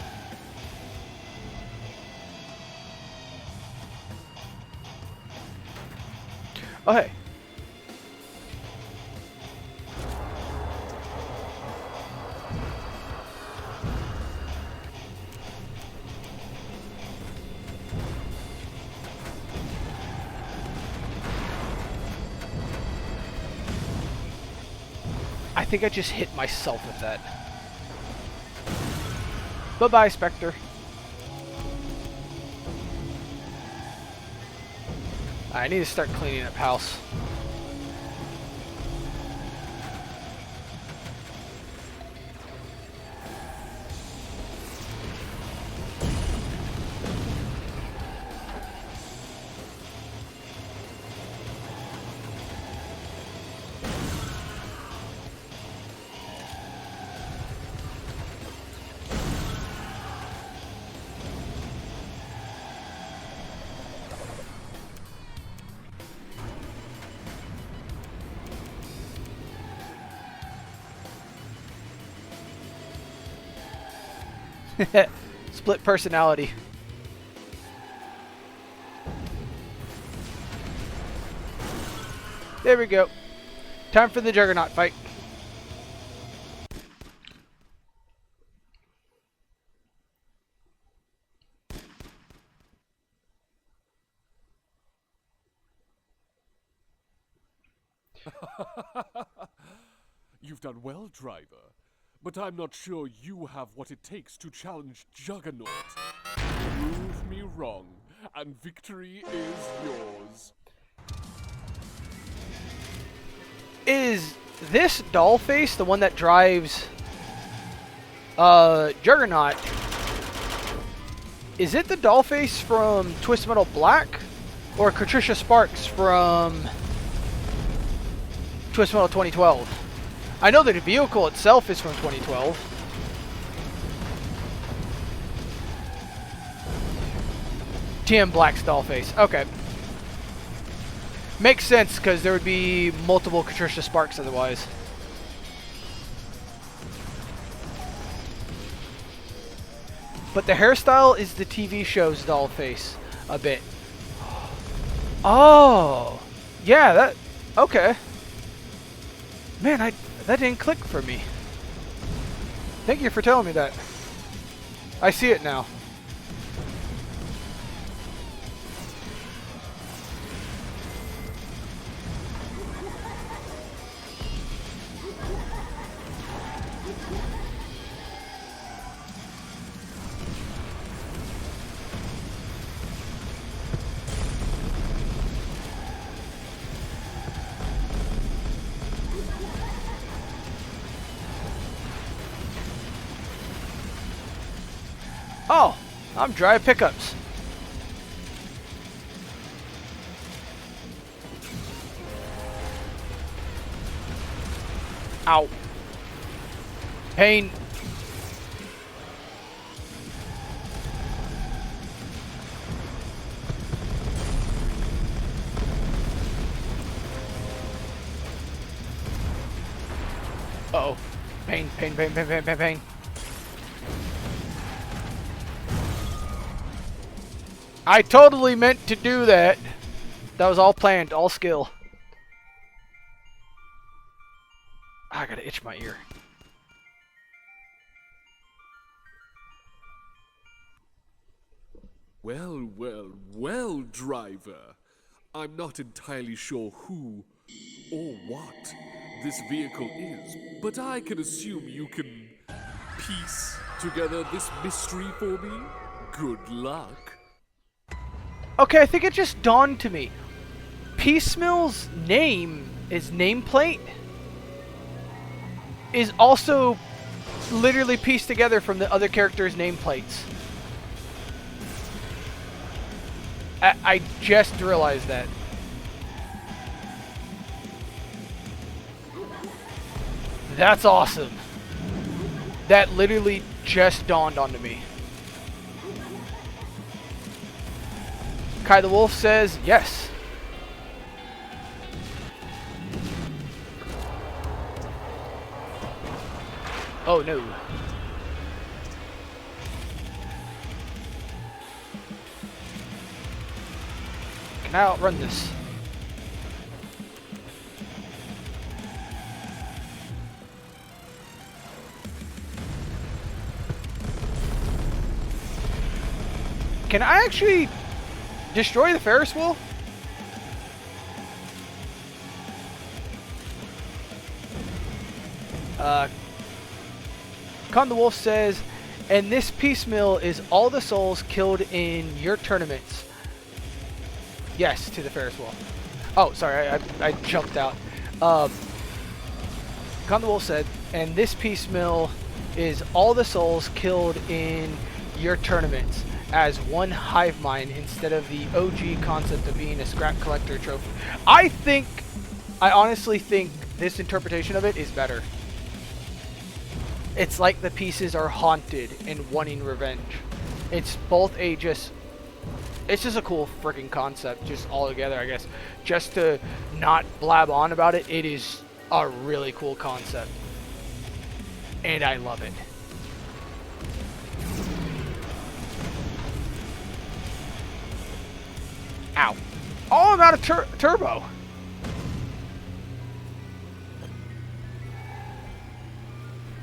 Oh, hey. I think I just hit myself with that. Bye-bye, Spectre. I need to start cleaning up house. Split personality. There we go. Time for the Juggernaut fight. You've done well, driver. But I'm not sure you have what it takes to challenge Juggernaut. Prove me wrong, and victory is yours. Is this Dollface the one that drives Juggernaut? Is it the Dollface from Twist Metal Black? Or Patricia Sparks from Twist Metal 2012? I know that the vehicle itself is from 2012. TM Black's Dollface. Okay. Makes sense, because there would be multiple Patricia Sparks otherwise. But the hairstyle is the TV show's Dollface a bit. Oh! Yeah, that... Okay. Man, that didn't click for me. Thank you for telling me that. I see it now. Oh, I'm dry pickups. Ow. Pain. Uh-oh. Pain, pain, pain, pain, pain, pain, pain. I totally meant to do that. That was all planned, all skill. I gotta itch my ear. Well, well, well, driver. I'm not entirely sure who or what this vehicle is, but I can assume you can piece together this mystery for me. Good luck. Okay, I think it just dawned to me. Piecemeal's name, his nameplate, is also literally pieced together from the other characters' nameplates. I just realized that. That's awesome. That literally just dawned onto me. Kai the Wolf says yes. Oh no. Can I outrun this? Can I actually destroy the Ferris wheel? Con the Wolf says, and this piecemeal is all the souls killed in your tournaments. Yes, to the Ferris wheel. Oh, sorry, I jumped out. Con the Wolf said, and this piecemeal is all the souls killed in your tournaments as one hive mind instead of the OG concept of being a scrap collector trophy. I honestly think this interpretation of it is better. It's like the pieces are haunted and wanting revenge. It's both it's just a cool freaking concept, just all together, I guess. Just to not blab on about it, it is a really cool concept. And I love it. Ow. Oh, I'm out of turbo.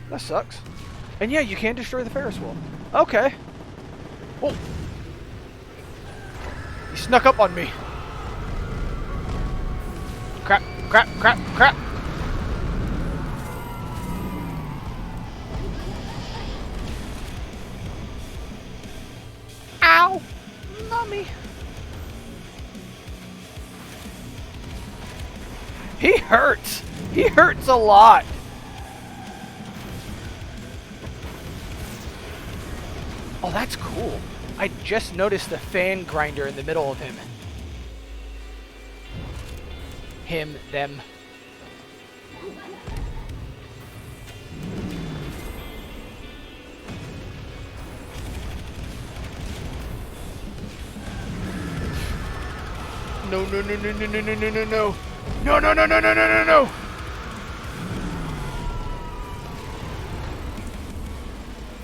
That sucks. And yeah, you can destroy the Ferris wheel. Okay. Oh. He snuck up on me. Crap, crap, crap, crap. Ow. Not me. He hurts. He hurts a lot. Oh, that's cool. I just noticed the fan grinder in the middle of him. Him, them. No, no, no, no, no, no, no, no, no, no. No, no, no, no, no, no, no, no.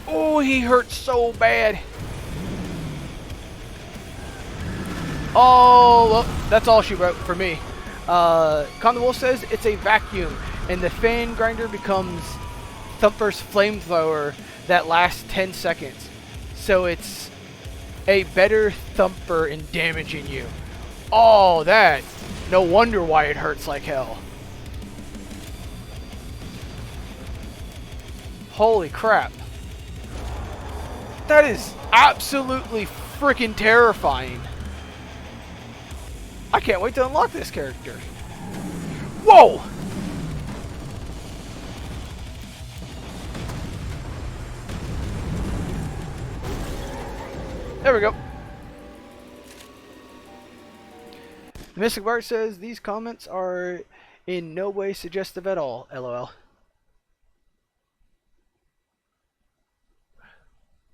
Oh, he hurts so bad. Oh, well, that's all she wrote for me. Con the Wolf says it's a vacuum, and the fan grinder becomes Thumper's flamethrower that lasts 10 seconds. So it's a better Thumper in damaging you. Oh, that. No wonder why it hurts like hell. Holy crap. That is absolutely freaking terrifying. I can't wait to unlock this character. Whoa! There we go. The Mystic Bart says these comments are in no way suggestive at all. LOL.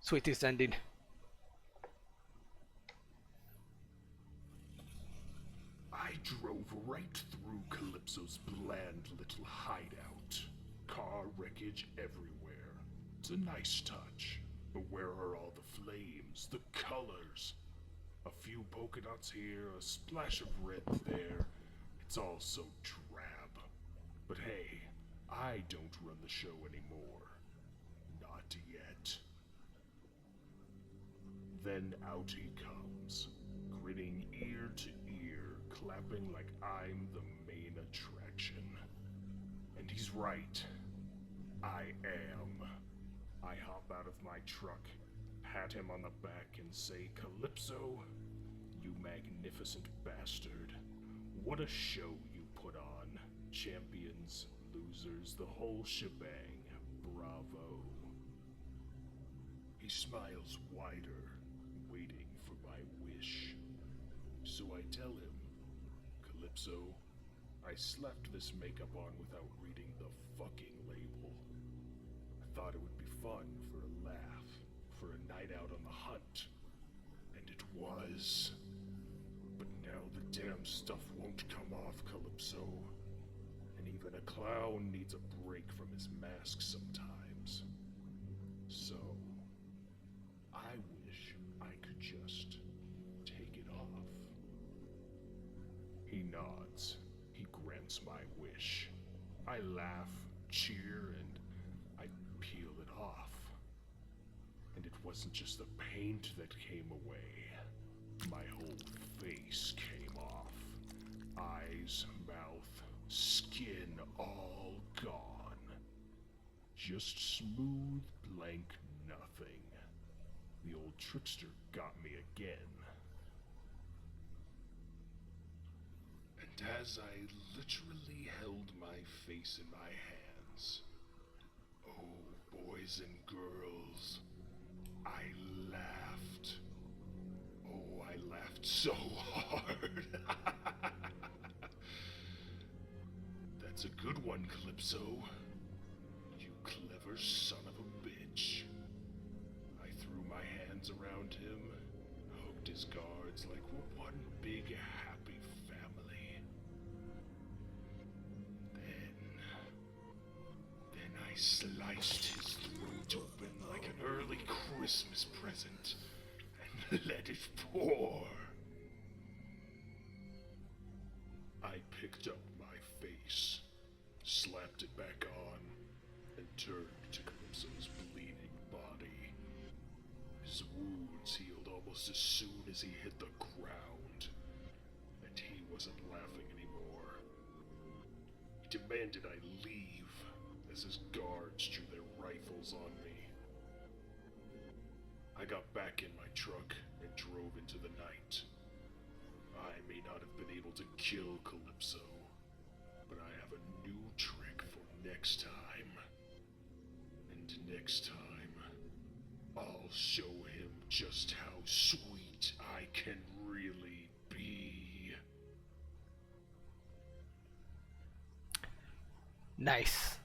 Sweet Tooth ending. I drove right through Calypso's bland little hideout. Car wreckage everywhere. It's a nice touch, but where are all the flames, the colors? A few polka dots here, a splash of red there. It's all so drab. But hey, I don't run the show anymore. Not yet. Then out he comes, grinning ear to ear, clapping like I'm the main attraction. And he's right. I am. I hop out of my truck, pat him on the back and say, Calypso, you magnificent bastard. What a show you put on. Champions, losers, the whole shebang. Bravo. He smiles wider, waiting for my wish. So I tell him, Calypso, I slapped this makeup on without reading the fucking label. I thought it would be fun for a laugh, for a night out on the hunt. And it was. But now the damn stuff won't come off, Calypso. And even a clown needs a break from his mask sometimes. So, I wish I could just take it off. He nods. He grants my wish. I laugh, cheer, and I peel it off. And it wasn't just the paint that came away. My whole face came off. Eyes, mouth, skin all gone. Just smooth, blank nothing. The old trickster got me again. And as I literally held my face in my hands, oh, boys and girls, I laughed. Oh, I laughed so hard. That's a good one, Calypso. You clever son of a bitch. I threw my hands around him, hugged his guards like we're one big happy family. Then I sliced his throat open like an early Christmas present and let it pour. picked up my face, slapped it back on, and turned to Calypso's bleeding body. His wounds healed almost as soon as he hit the ground, and he wasn't laughing anymore. He demanded I leave as his guards drew their rifles on me. I got back in my truck and drove into the night. I may not have been able to kill Calypso, but I have a new trick for next time. And next time, I'll show him just how sweet I can really be. Nice.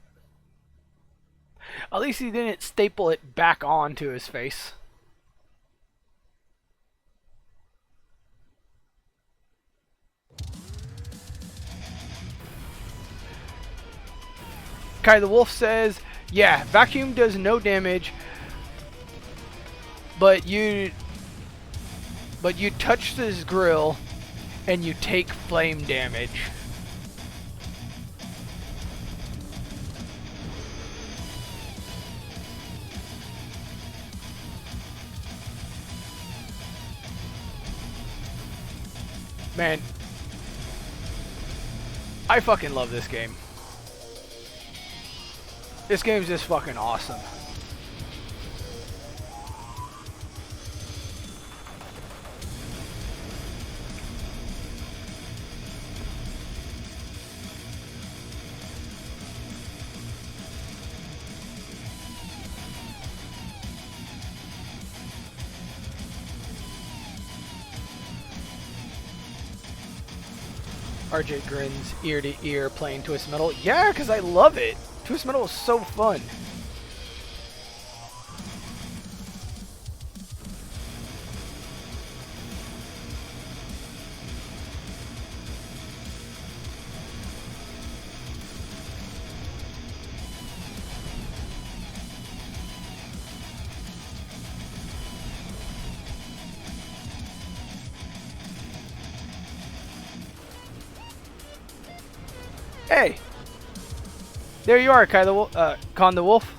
At least he didn't staple it back onto his face. Kai the Wolf says, yeah, vacuum does no damage, but you touch this grill and you take flame damage. Man, I fucking love this game. This game's just fucking awesome. RJ grins ear to ear playing Twisted Metal. Yeah, because I love it. Twisted Metal is so fun. Hey! There you are, Kai the Wolf, Con the Wolf.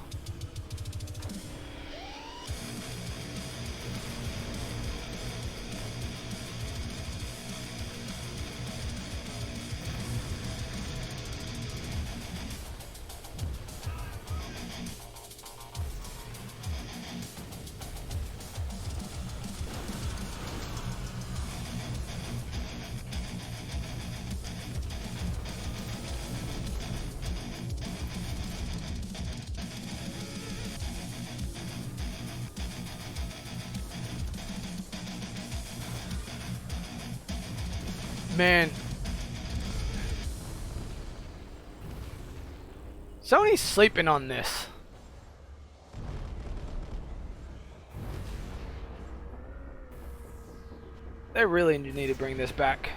Man, Sony's sleeping on this. They really need to bring this back.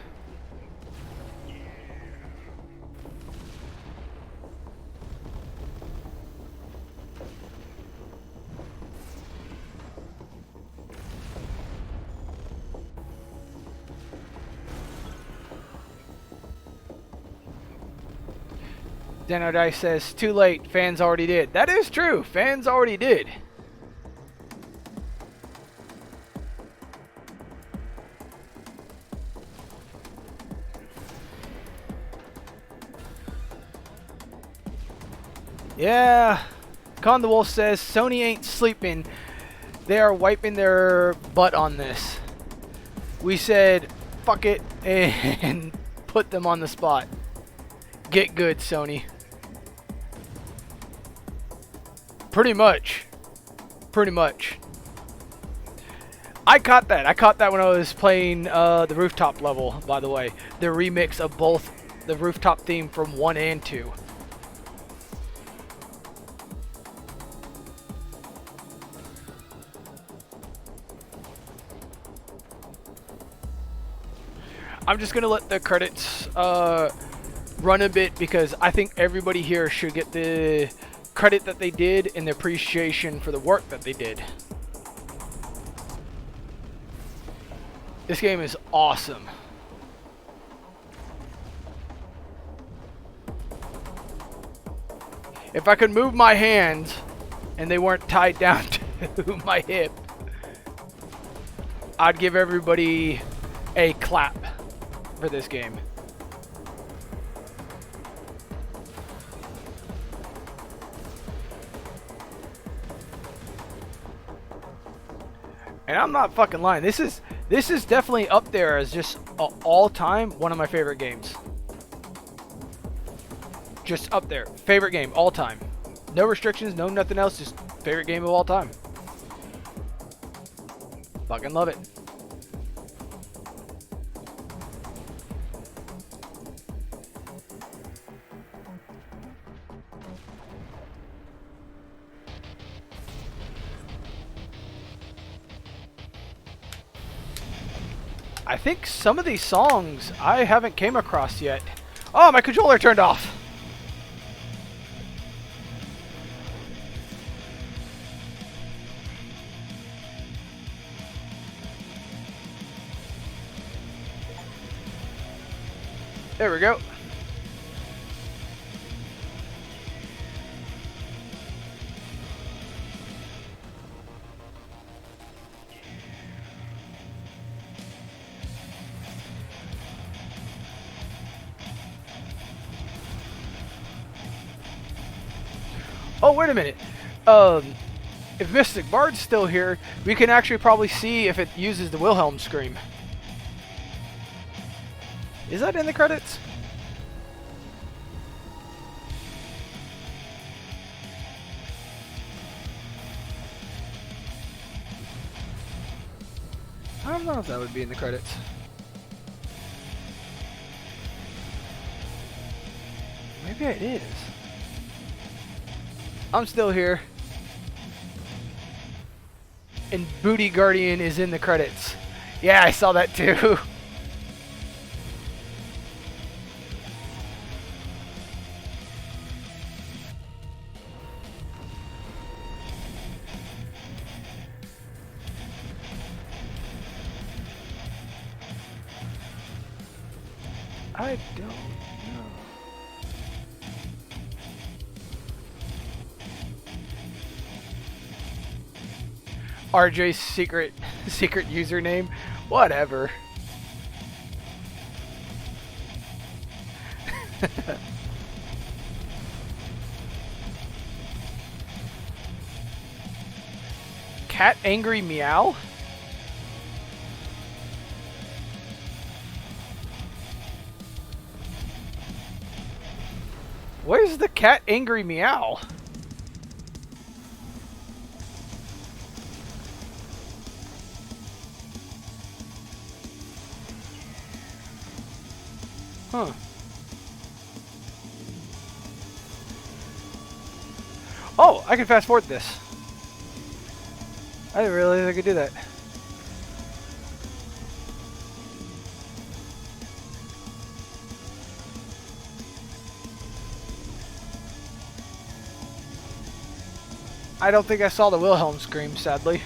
XanOdice says, too late, fans already did. That is true, fans already did. Yeah, Con the Wolf says, Sony ain't sleeping. They are wiping their butt on this. We said, fuck it, and put them on the spot. Get good, Sony. Pretty much. Pretty much. I caught that. I caught that when I was playing the rooftop level, by the way. The remix of both the rooftop theme from 1 and 2. I'm just gonna let the credits run a bit because I think everybody here should get the credit that they did and the appreciation for the work that they did. This game is awesome. If I could move my hands and they weren't tied down to my hip, I'd give everybody a clap for this game. And I'm not fucking lying. This is definitely up there as just all time one of my favorite games. Just up there. Favorite game all time. No restrictions, no nothing else, just favorite game of all time. Fucking love it. I think some of these songs I haven't came across yet. Oh, my controller turned off. There we go. Oh, wait a minute. If Mystic Bard's still here, we can actually probably see if it uses the Wilhelm scream. Is that in the credits? I don't know if that would be in the credits. Maybe it is. I'm still here. And Booty Guardian is in the credits. Yeah, I saw that too. I don't know. RJ's secret username? Whatever. Cat Angry Meow? Where's the Cat Angry Meow? Huh. Oh, I can fast forward this. I didn't realize I could do that. I don't think I saw the Wilhelm scream, sadly.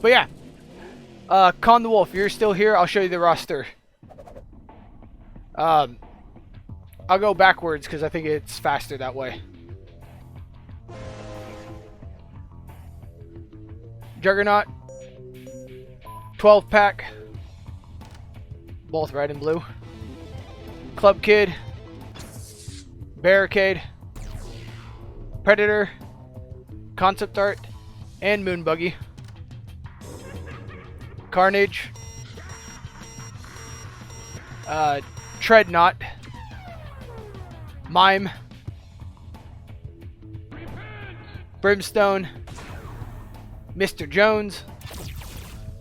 But yeah, Con the Wolf, you're still here. I'll show you the roster. I'll go backwards because I think it's faster that way. Juggernaut, 12 pack, both red and blue. Club Kid, Barricade, Predator, Concept Art, and Moon Buggy. Carnage, Treadnought, Mime, Brimstone, Mr. Jones,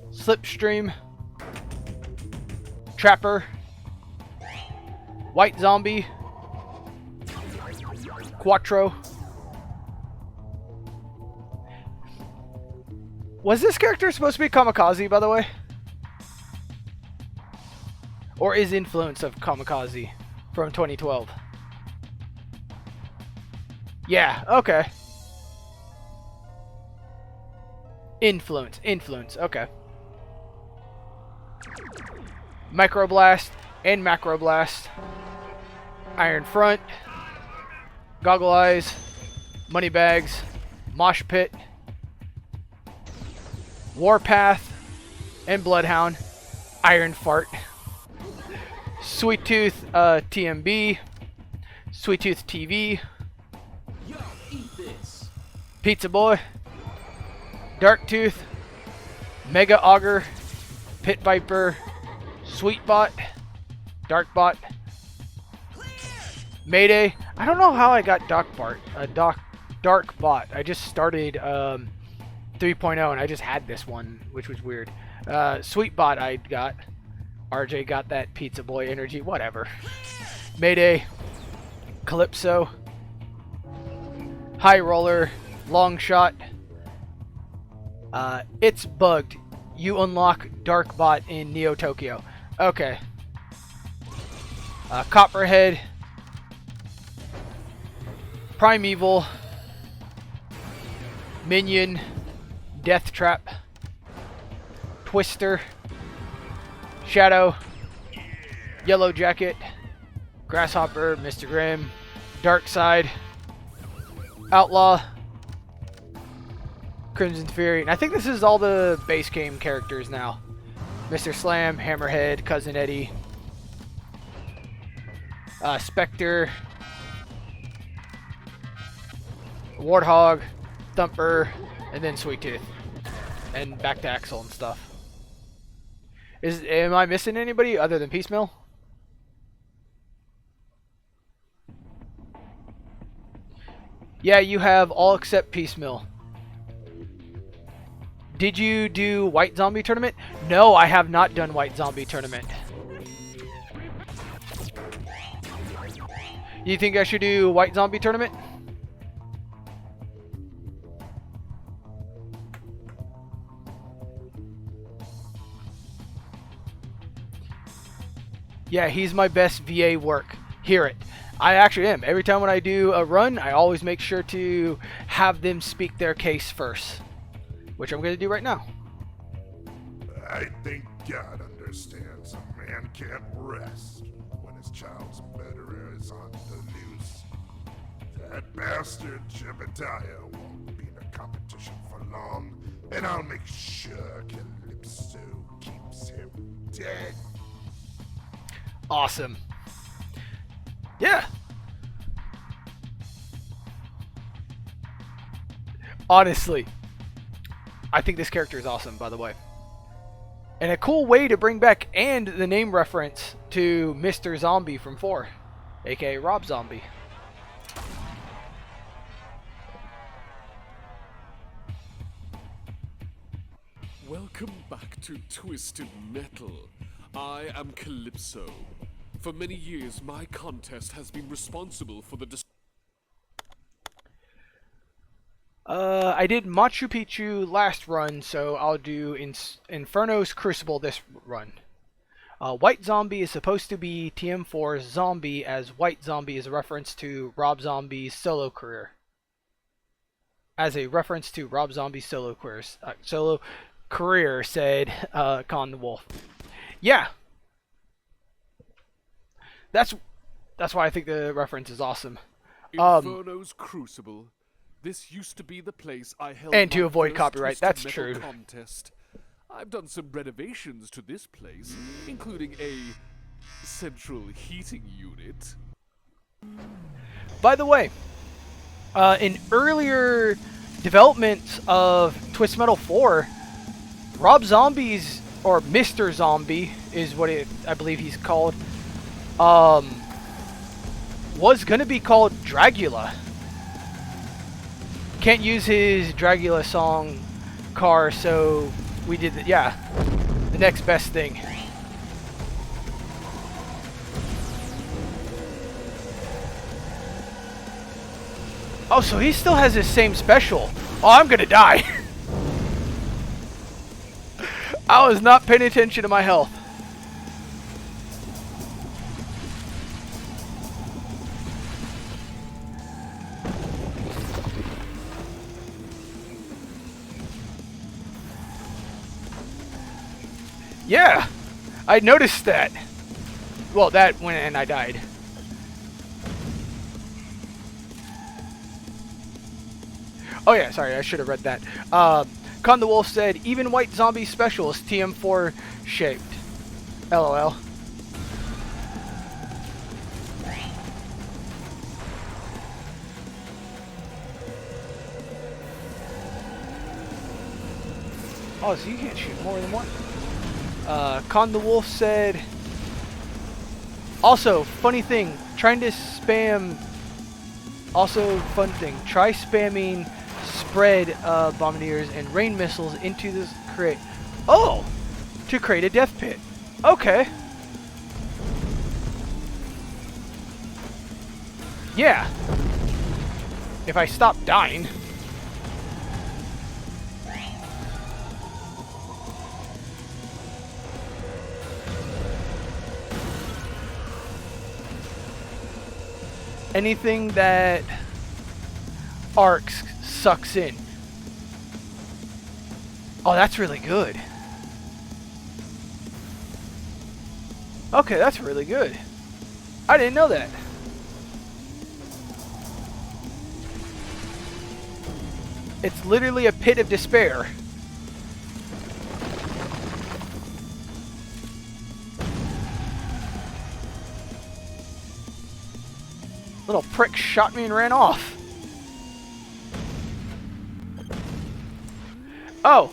Slipstream, Trapper, White Zombie, Quattro. Was this character supposed to be Kamikaze, by the way? Or is influence of Kamikaze from 2012? Yeah, okay. Influence, okay. Microblast and Macroblast. Iron Front. Goggle Eyes. Moneybags. Mosh Pit. Warpath and Bloodhound. Iron Fart. Sweet Tooth TMB. Sweet Tooth TV. Yo, eat this. Pizza Boy. Dark Tooth. Mega Augur. Pit Viper. Sweetbot. Darkbot. Mayday. I don't know how I got Darkbot. I just started 3.0 and I just had this one, which was weird. Sweetbot I got. RJ got that Pizza Boy energy. Whatever. Mayday. Calypso. High Roller. Long Shot. It's bugged. You unlock Darkbot in Neo Tokyo. Okay. Copperhead. Primeval. Minion. Death Trap. Twister. Shadow. Yellow Jacket. Grasshopper. Mr. Grimm. Dark Side. Outlaw. Crimson Fury. And I think this is all the base game characters now. Mr. Slam. Hammerhead. Cousin Eddie. Spectre. Warthog. Thumper. And then Sweet Tooth. And back to Axel and stuff. Am I missing anybody other than Piecemeal? Yeah, you have all except Piecemeal. Did you do White Zombie Tournament? No, I have not done White Zombie Tournament. You think I should do White Zombie Tournament? Yeah, he's my best VA work. Hear it. I actually am. Every time when I do a run, I always make sure to have them speak their case first. Which I'm going to do right now. I think God understands a man can't rest when his child's murderer is on the loose. That bastard Jebediah won't be in a competition for long, and I'll make sure Calypso keeps him dead. Awesome. Yeah. Honestly, I think this character is awesome, by the way. And a cool way to bring back and the name reference to Mr. Zombie from 4, aka Rob Zombie. Welcome back to Twisted Metal. I am Calypso. For many years, my contest has been responsible for the I did Machu Picchu last run, so I'll do Inferno's Crucible this run. White Zombie is supposed to be TM4's Zombie, as White Zombie is a reference to Rob Zombie's solo career. As a reference to Rob Zombie's solo career, said Con the Wolf. Yeah. That's why I think the reference is awesome. Inferno's Crucible. This used to be the place I held And to my avoid first copyright, Twisted that's Metal true. contest. I've done some renovations to this place, including a central heating unit. By the way, in earlier developments of Twisted Metal 4, Rob Zombie's, or Mr. Zombie is what I believe he's called, was going to be called Dragula. Can't use his Dragula song car, so we did the next best thing. Oh, so he still has his same special. Oh, I'm gonna die. I was not paying attention to my health. Yeah, I noticed that. Well, that went and I died. Oh yeah, sorry, I should have read that. Con the Wolf said, even White Zombie Special is TM4 shaped. LOL. Oh, so you can't shoot more than one. Con the Wolf said, also, funny thing, trying to spam, also fun thing, try spamming spread bombardiers and rain missiles into this crate. Oh! To create a death pit. Okay. Yeah. If I stop dying. Anything that arcs sucks in. Oh, that's really good. Okay, that's really good. I didn't know that. It's literally a pit of despair. Little prick shot me and ran off. Oh,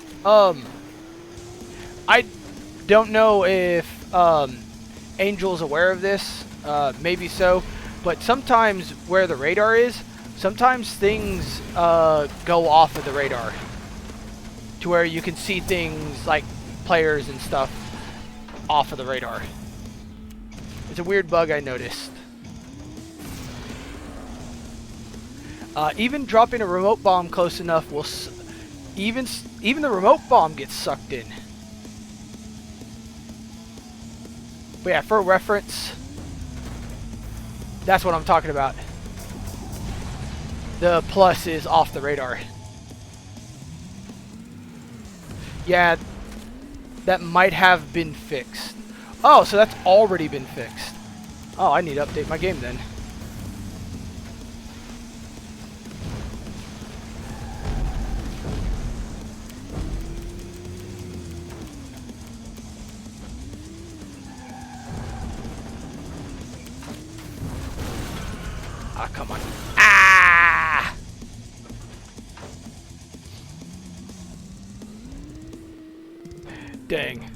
I don't know if Angel's aware of this. Maybe so, but sometimes where the radar is, sometimes things go off of the radar to where you can see things like players and stuff off of the radar. It's a weird bug I noticed. Even dropping a remote bomb close enough will even the remote bomb gets sucked in. But yeah, for reference, that's what I'm talking about. The plus is off the radar. Yeah, that might have been fixed. Oh, so that's already been fixed. Oh, I need to update my game then. Ah, come on. Ah! Dang.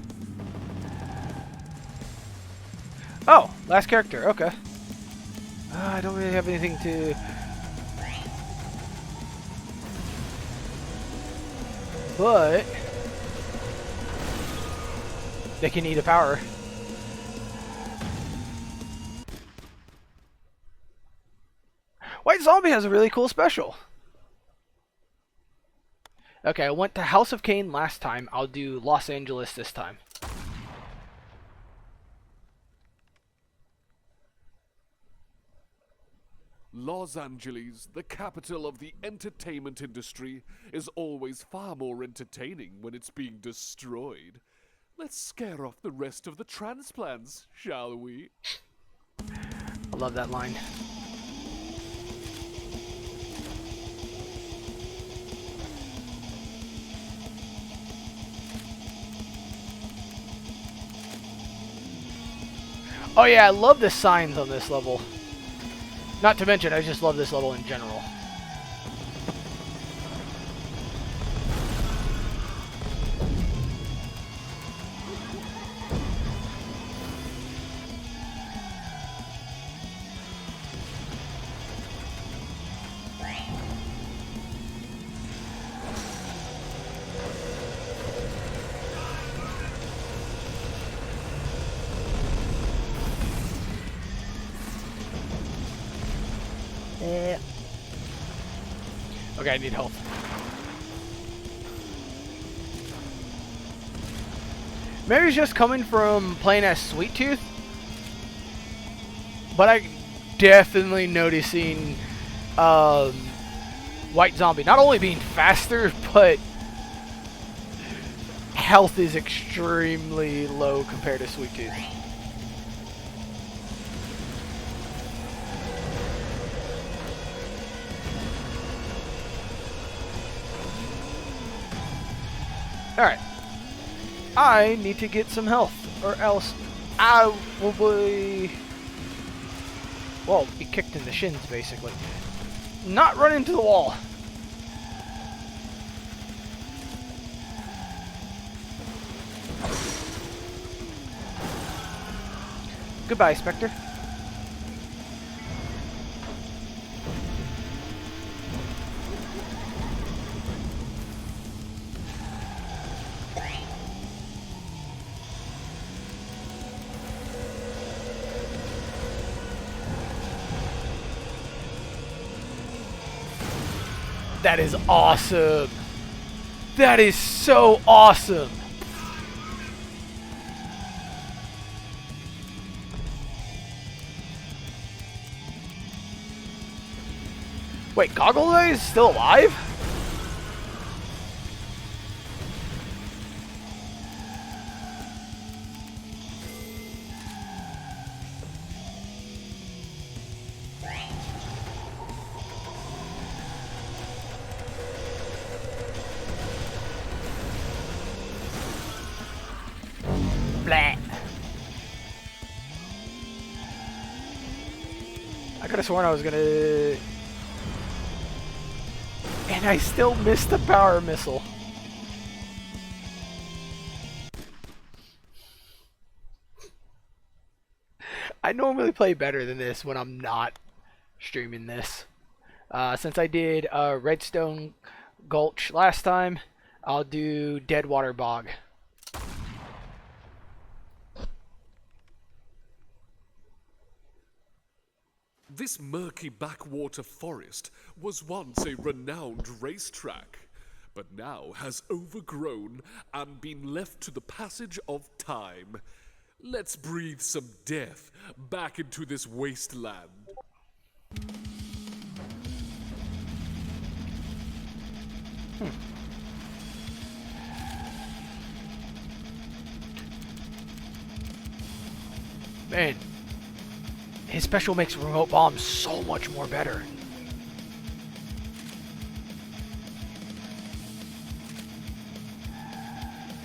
Oh, last character. Okay. I don't really have anything to... But... they can eat a power. White Zombie has a really cool special. Okay, I went to House of Cain last time. I'll do Los Angeles this time. Los Angeles, the capital of the entertainment industry, is always far more entertaining when it's being destroyed. Let's scare off the rest of the transplants, shall we? I love that line. Oh yeah, I love the signs on this level. Not to mention, I just love this level in general. Okay, I need help. Maybe it's just coming from playing as Sweet Tooth, but I definitely noticing White Zombie not only being faster, but health is extremely low compared to Sweet Tooth. Alright. I need to get some health, or else I will be... well, be kicked in the shins, basically. Not run into the wall. Goodbye, Spectre. That is awesome. That is so awesome. Wait, Goggle Eye is still alive? Blah. I could have sworn I was gonna... and I still missed the power missile. I normally play better than this when I'm not streaming this. Since I did Redstone Gulch last time, I'll do Deadwater Bog. This murky backwater forest was once a renowned racetrack, but now has overgrown and been left to the passage of time. Let's breathe some death back into this wasteland. Man, his special makes remote bombs so much more better.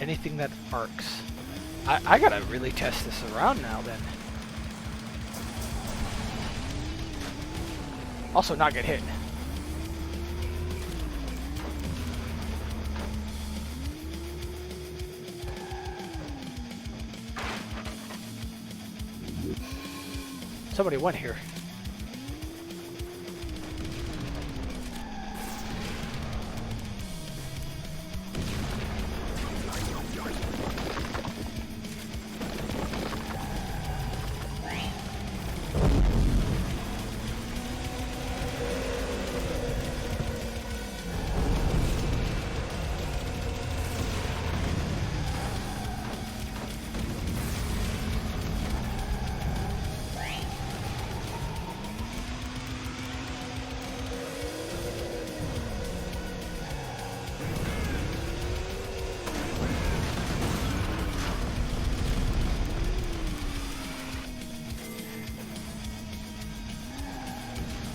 Anything that arcs. I gotta really test this around now then. Also not get hit. Somebody went here.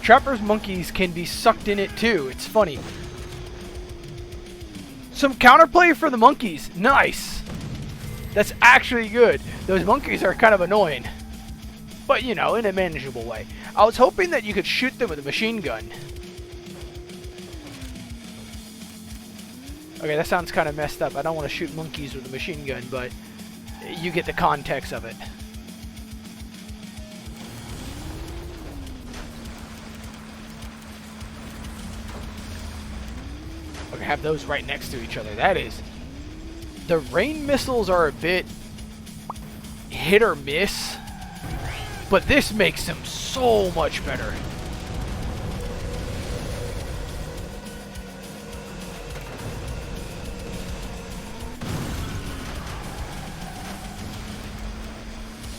Trapper's monkeys can be sucked in it too. It's funny. Some counterplay for the monkeys. Nice. That's actually good. Those monkeys are kind of annoying. But, you know, in a manageable way. I was hoping that you could shoot them with a machine gun. Okay, that sounds kind of messed up. I don't want to shoot monkeys with a machine gun, but you get the context of it. Okay, have those right next to each other. That is... the rain missiles are a bit hit or miss, but this makes them so much better.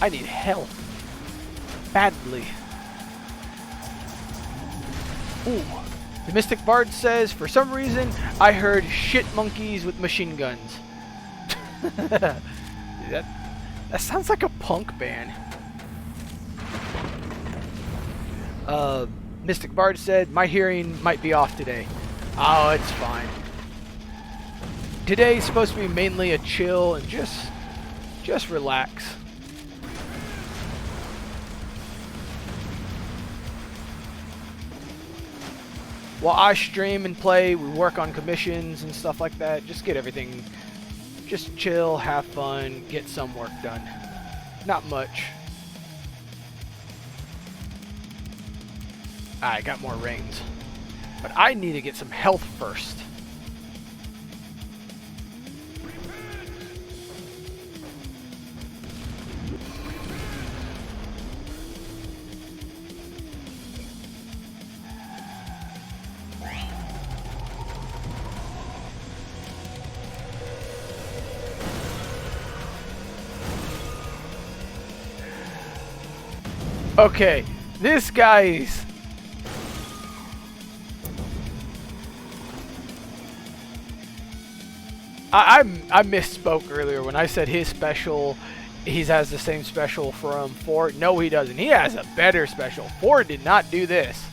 I need help. Badly. Ooh. The Mystic Bard says, for some reason, I heard shit monkeys with machine guns. that sounds like a punk band. Mystic Bard said, my hearing might be off today. Oh, it's fine. Today's supposed to be mainly a chill and just relax. While I stream and play, we work on commissions and stuff like that. Just get everything, just chill, have fun, get some work done. Not much. I got more rings. But I need to get some health first. Okay, this guy's... I misspoke earlier when I said his special, he has the same special from 4. No, he doesn't. He has a better special. 4 did not do this.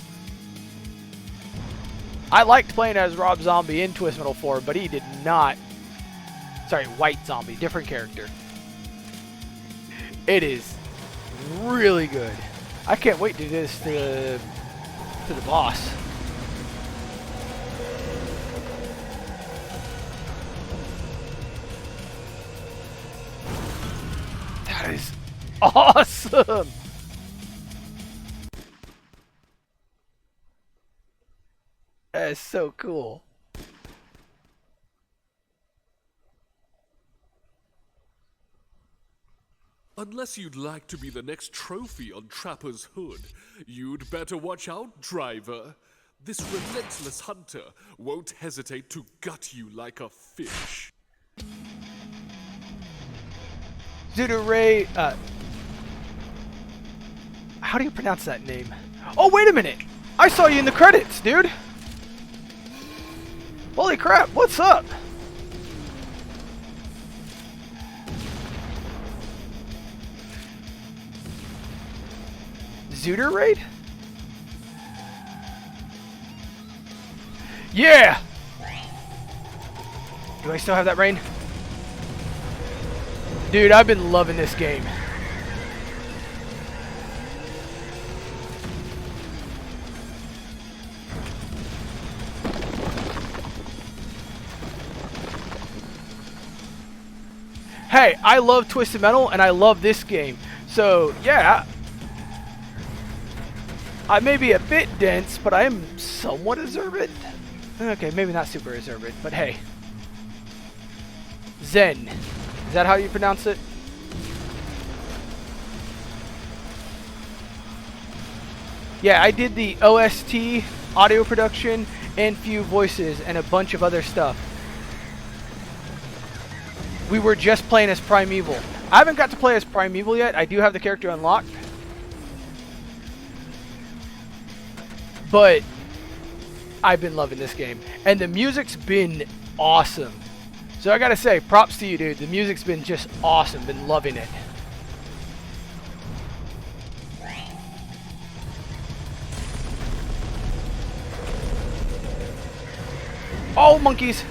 I liked playing as Rob Zombie in Twist Metal 4, but he did not. Sorry, White Zombie, different character. It is really good. I can't wait to do this to the boss. That is awesome. That is so cool. Unless you'd like to be the next trophy on Trapper's hood, you'd better watch out, driver. This relentless hunter won't hesitate to gut you like a fish. Zuduray, how do you pronounce that name? Oh, wait a minute! I saw you in the credits, dude! Holy crap, what's up? Zooter raid? Yeah! Do I still have that rain? Dude, I've been loving this game. Hey, I love Twisted Metal and I love this game. So, yeah. I may be a bit dense, but I am somewhat observant. Okay, maybe not super observant, but hey. Zen. Is that how you pronounce it? Yeah, I did the OST, audio production, and few voices, and a bunch of other stuff. We were just playing as Primeval. I haven't got to play as Primeval yet. I do have the character unlocked. But I've been loving this game. And the music's been awesome. So I gotta say, props to you, dude. The music's been just awesome. Been loving it. Oh, monkeys!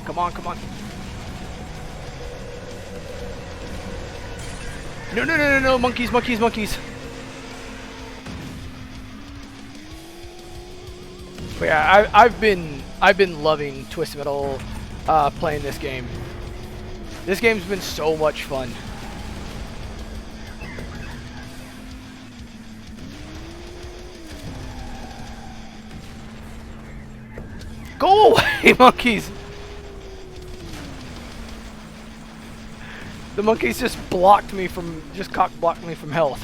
Come on, come on. No, no, no, no, no, monkeys, monkeys, monkeys. But yeah, I've been loving Twisted Metal playing this game. This game's been so much fun. Go away, monkeys! The monkeys just blocked me from, cock-blocked me from health.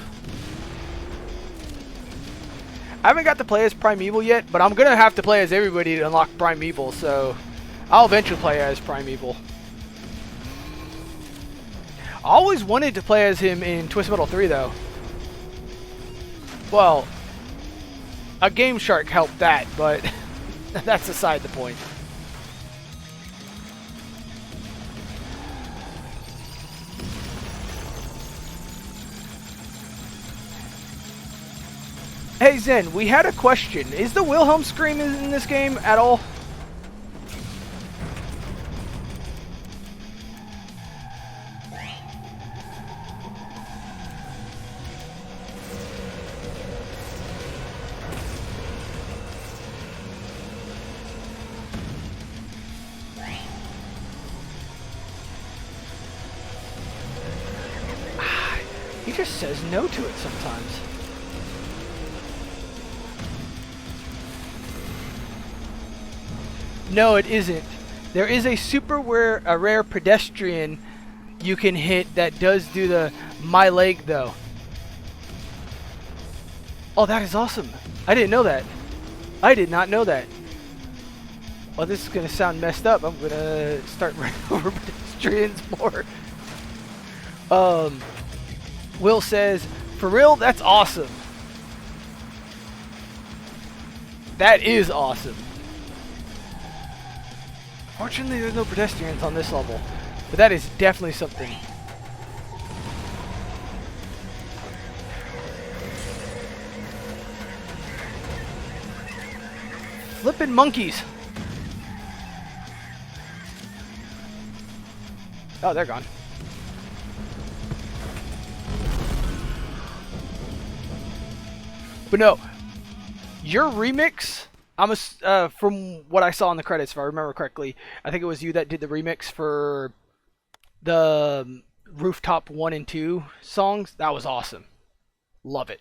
I haven't got to play as Primeval yet, but I'm gonna have to play as everybody to unlock Primeval, so I'll eventually play as Primeval. I always wanted to play as him in Twisted Metal 3, though. Well, a Game Shark helped that, but that's aside the point. Hey Zen, we had a question. Is the Wilhelm scream in this game at all? He just says no to it sometimes. No, it isn't. There is a rare pedestrian you can hit that does do the my leg though. Oh, that is awesome. I didn't know that. I did not know that. Oh, this is gonna sound messed up. I'm gonna start running over pedestrians more. Will says, for real, that's awesome. That is awesome. Fortunately, there's no pedestrians on this level, but that is definitely something. Flippin' monkeys. Oh, they're gone. But no, your remix, from what I saw in the credits, if I remember correctly, I think it was you that did the remix for the Rooftop 1 and 2 songs. That was awesome. Love it.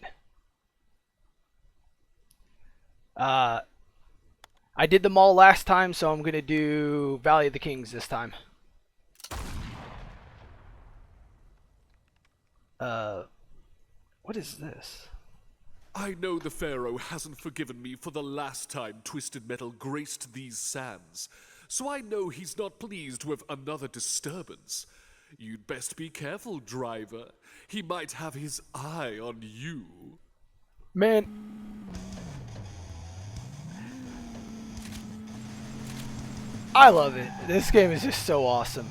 I did them all last time, so I'm going to do Valley of the Kings this time. What is this? I know the Pharaoh hasn't forgiven me for the last time Twisted Metal graced these sands, so I know he's not pleased with another disturbance. You'd best be careful, driver. He might have his eye on you. Man. I love it. This game is just so awesome.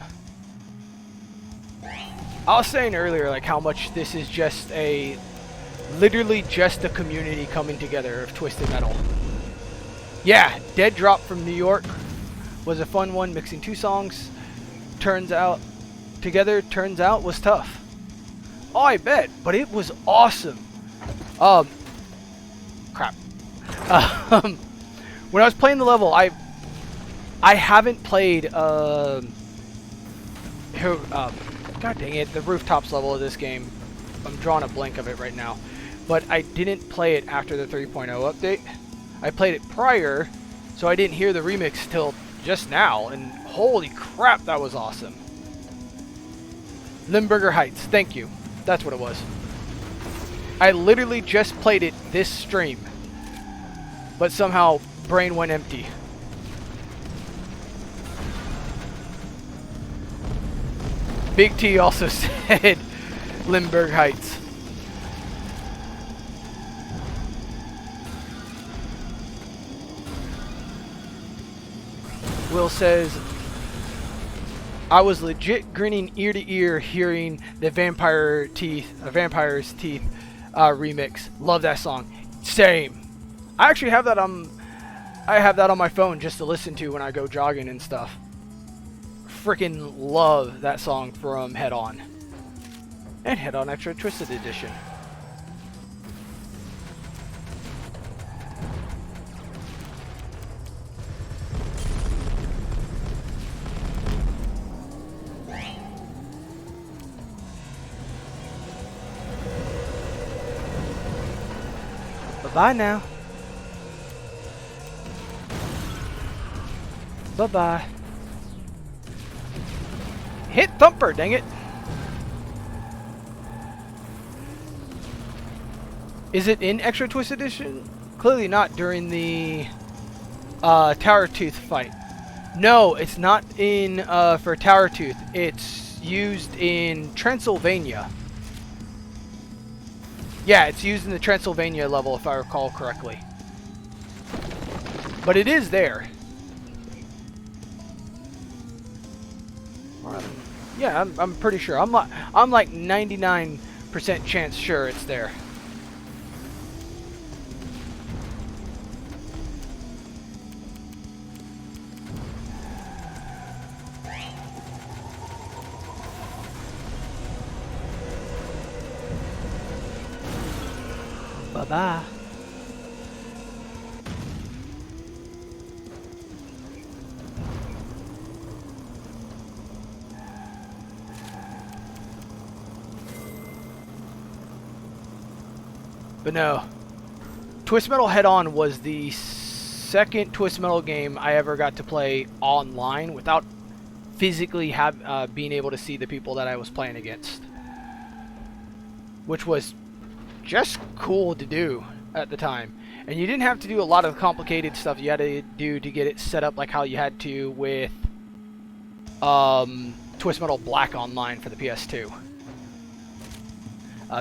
I was saying earlier, like, how much this is just literally just a community coming together of Twisted Metal. Yeah, Dead Drop from New York was a fun one, mixing two songs. Turns out was tough. Oh, I bet, but it was awesome. Crap. When I was playing the level, I haven't played god dang it, the rooftops level of this game. I'm drawing a blank of it right now. But I didn't play it after the 3.0 update. I played it prior, so I didn't hear the remix till just now, and holy crap, that was awesome. Limburger Heights, thank you. That's what it was. I literally just played it this stream, but somehow brain went empty. Big T also said Limburg Heights. Will says, I was legit grinning ear to ear hearing the Vampire's Teeth remix. Love that song. Same. I actually have that on my phone just to listen to when I go jogging and stuff. Freaking love that song from Head On. And Head On Extra Twisted Edition. Bye-bye now. Bye-bye. Hit Thumper, dang it. Is it in Extra Twist Edition? Clearly not during the Tower Tooth fight. No, it's not in for Tower Tooth. It's it's used in Transylvania. Yeah, it's used in the Transylvania level, if I recall correctly. But it is there. Yeah, I'm pretty sure. I'm like 99% chance sure it's there. Bye-bye. But no, Twist Metal Head On was the second Twist Metal game I ever got to play online without physically being able to see the people that I was playing against, which was just cool to do at the time. And you didn't have to do a lot of complicated stuff you had to do to get it set up like how you had to with Twist Metal Black Online for the PS2.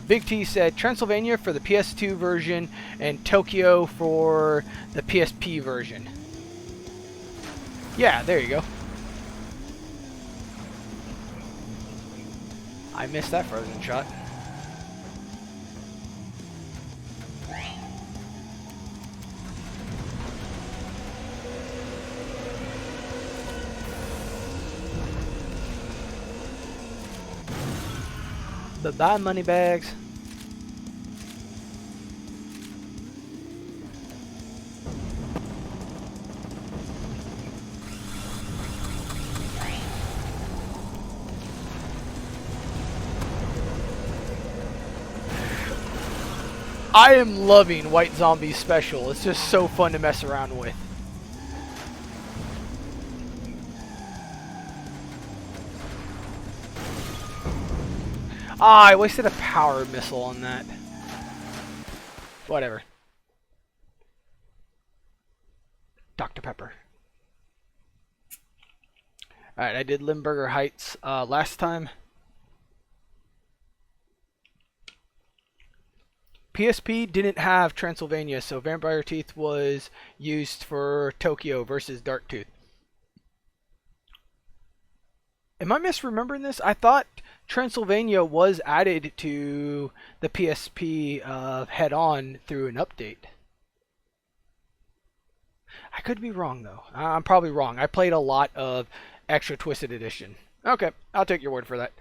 Big T said Transylvania for the PS2 version and Tokyo for the PSP version. Yeah, there you go. I missed that frozen shot. Bye-bye, money bags. I am loving White Zombie Special. It's just so fun to mess around with. Ah, I wasted a power missile on that. Whatever. Dr. Pepper. Alright, I did Limburger Heights last time. PSP didn't have Transylvania, so Vampire Teeth was used for Tokyo versus Darktooth. Am I misremembering this? I thought Transylvania was added to the PSP head-on through an update. I could be wrong, though. I'm probably wrong. I played a lot of Extra Twisted Edition. Okay, I'll take your word for that.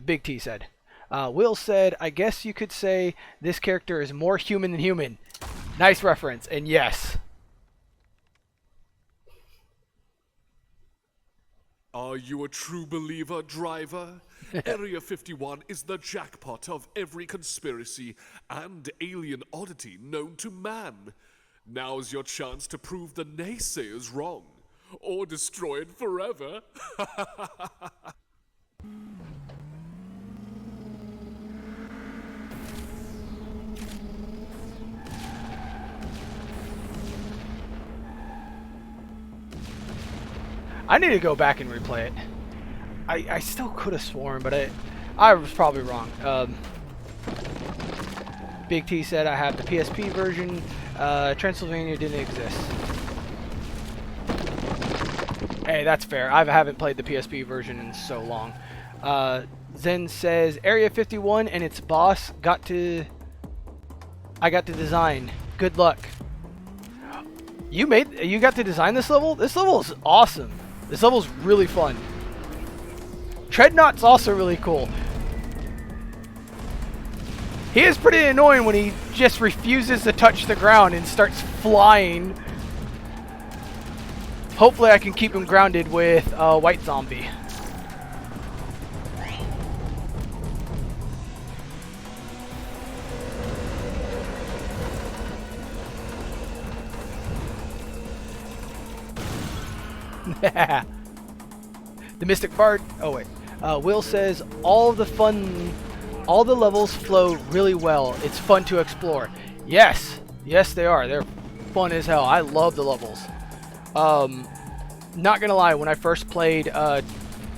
Big T said. Will said, I guess you could say this character is more human than human. Nice reference, and yes. Are you a true believer, driver? Area 51 is the jackpot of every conspiracy and alien oddity known to man. Now's your chance to prove the naysayers wrong, or destroy it forever. I need to go back and replay it. I still could have sworn, but I was probably wrong. Big T said I have the PSP version. Transylvania didn't exist. Hey, that's fair. I haven't played the PSP version in so long. Zen says Area 51 and its boss I got to design. Good luck. You got to design this level? This level is awesome. This level's really fun. Treadnough's also really cool. He is pretty annoying when he just refuses to touch the ground and starts flying. Hopefully I can keep him grounded with White Zombie. The Mystic Bard. Oh wait. Will says all the levels flow really well. It's fun to explore. Yes, yes they are. They're fun as hell. I love the levels. Not gonna lie, when I first played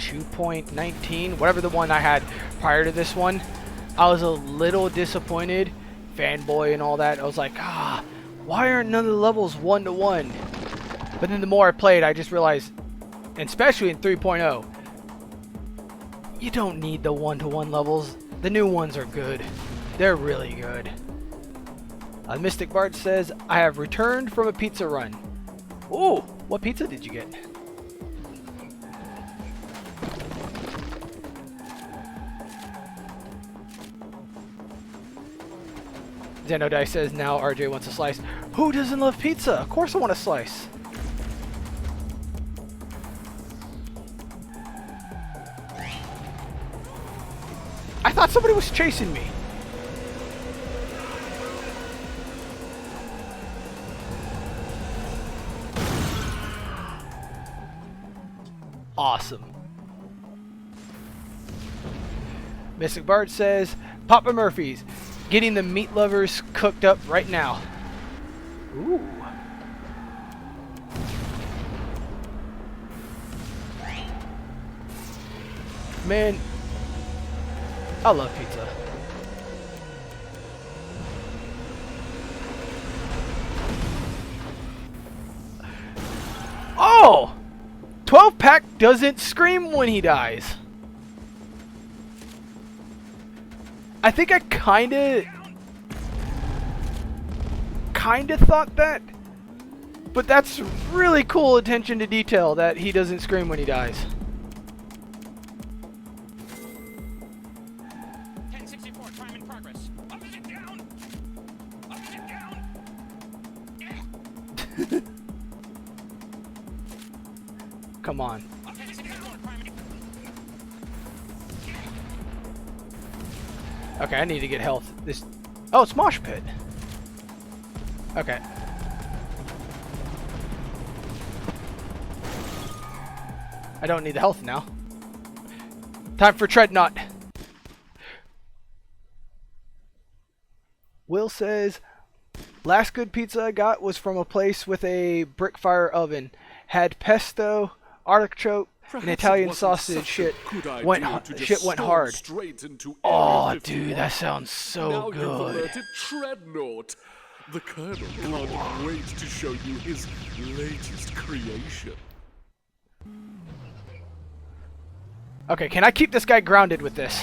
2.19, whatever the one I had prior to this one. I was a little disappointed, fanboy and all that. I was like, why aren't none of the levels 1-to-1? But then the more I played, I just realized, and especially in 3.0, you don't need the 1-to-1 levels. The new ones are good. They're really good. Mystic Bart says, I have returned from a pizza run. Ooh, what pizza did you get? XanOdice says, now RJ wants a slice. Who doesn't love pizza? Of course I want a slice. I thought somebody was chasing me. Awesome. Mystic Bart says, Papa Murphy's, getting the meat lovers cooked up right now. Ooh. Man, I love pizza. Oh! 12-pack doesn't scream when he dies. I think I kinda thought that, but that's really cool attention to detail that he doesn't scream when he dies. 1064, time in progress. Up is it down? Up is it down? Come on. Up is it down? Okay, I need to get health. This. Oh, it's Mosh Pit. Okay. I don't need the health now. Time for Treadnought. Will says, last good pizza I got was from a place with a brick fire oven. Had pesto, artichoke, and Italian sausage. Shit went hard. Oh, dude, that sounds so good. Now you've alerted Treadnought. The Colonel can't wait to show you his latest creation. Okay, can I keep this guy grounded with this?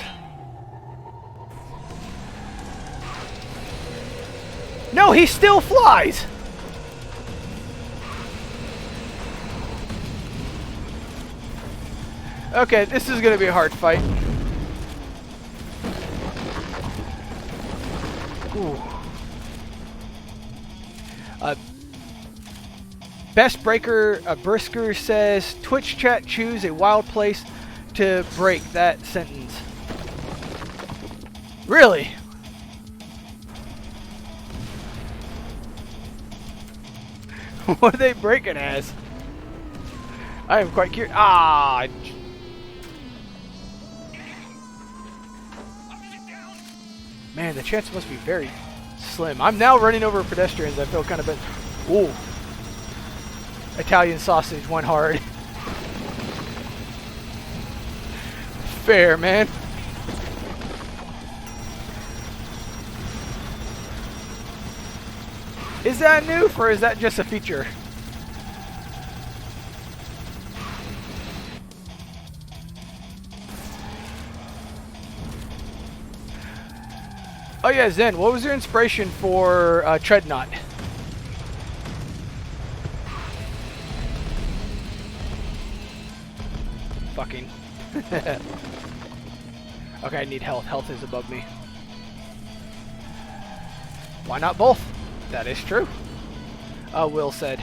No, he still flies! Okay, this is gonna be a hard fight. Ooh. Best Breaker Brisker says, Twitch chat, choose a wild place to break that sentence. Really? What are they breaking as? I am quite curious. Ah! Man, the chance must be very slim. I'm now running over pedestrians. I feel kind of bad. Ooh. Italian sausage went hard. Fair, man. Is that new, or is that just a feature? Oh yeah, Zen, what was your inspiration for Treadnought? Fucking. Okay, I need health. Health is above me. Why not both? That is true. Will said.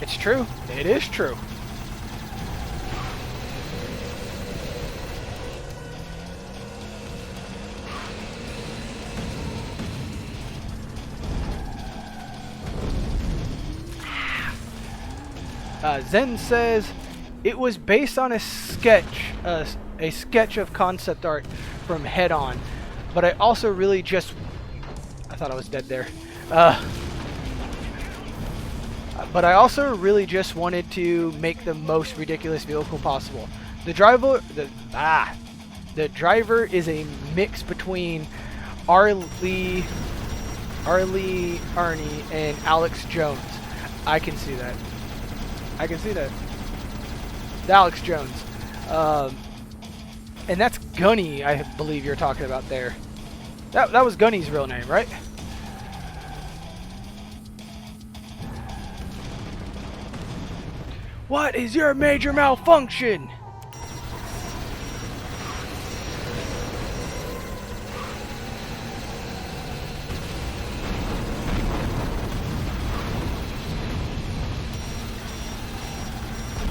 It's true. It is true. Zen says, it was based on a sketch a sketch of concept art from Head On, but I also really just... I thought I was dead there. But I also really just wanted to make the most ridiculous vehicle possible. The driver is a mix between Arnie, and Alex Jones. I can see that. I can see that. Alex Jones. And that's Gunny, I believe you're talking about there. That was Gunny's real name, right? What is your major malfunction?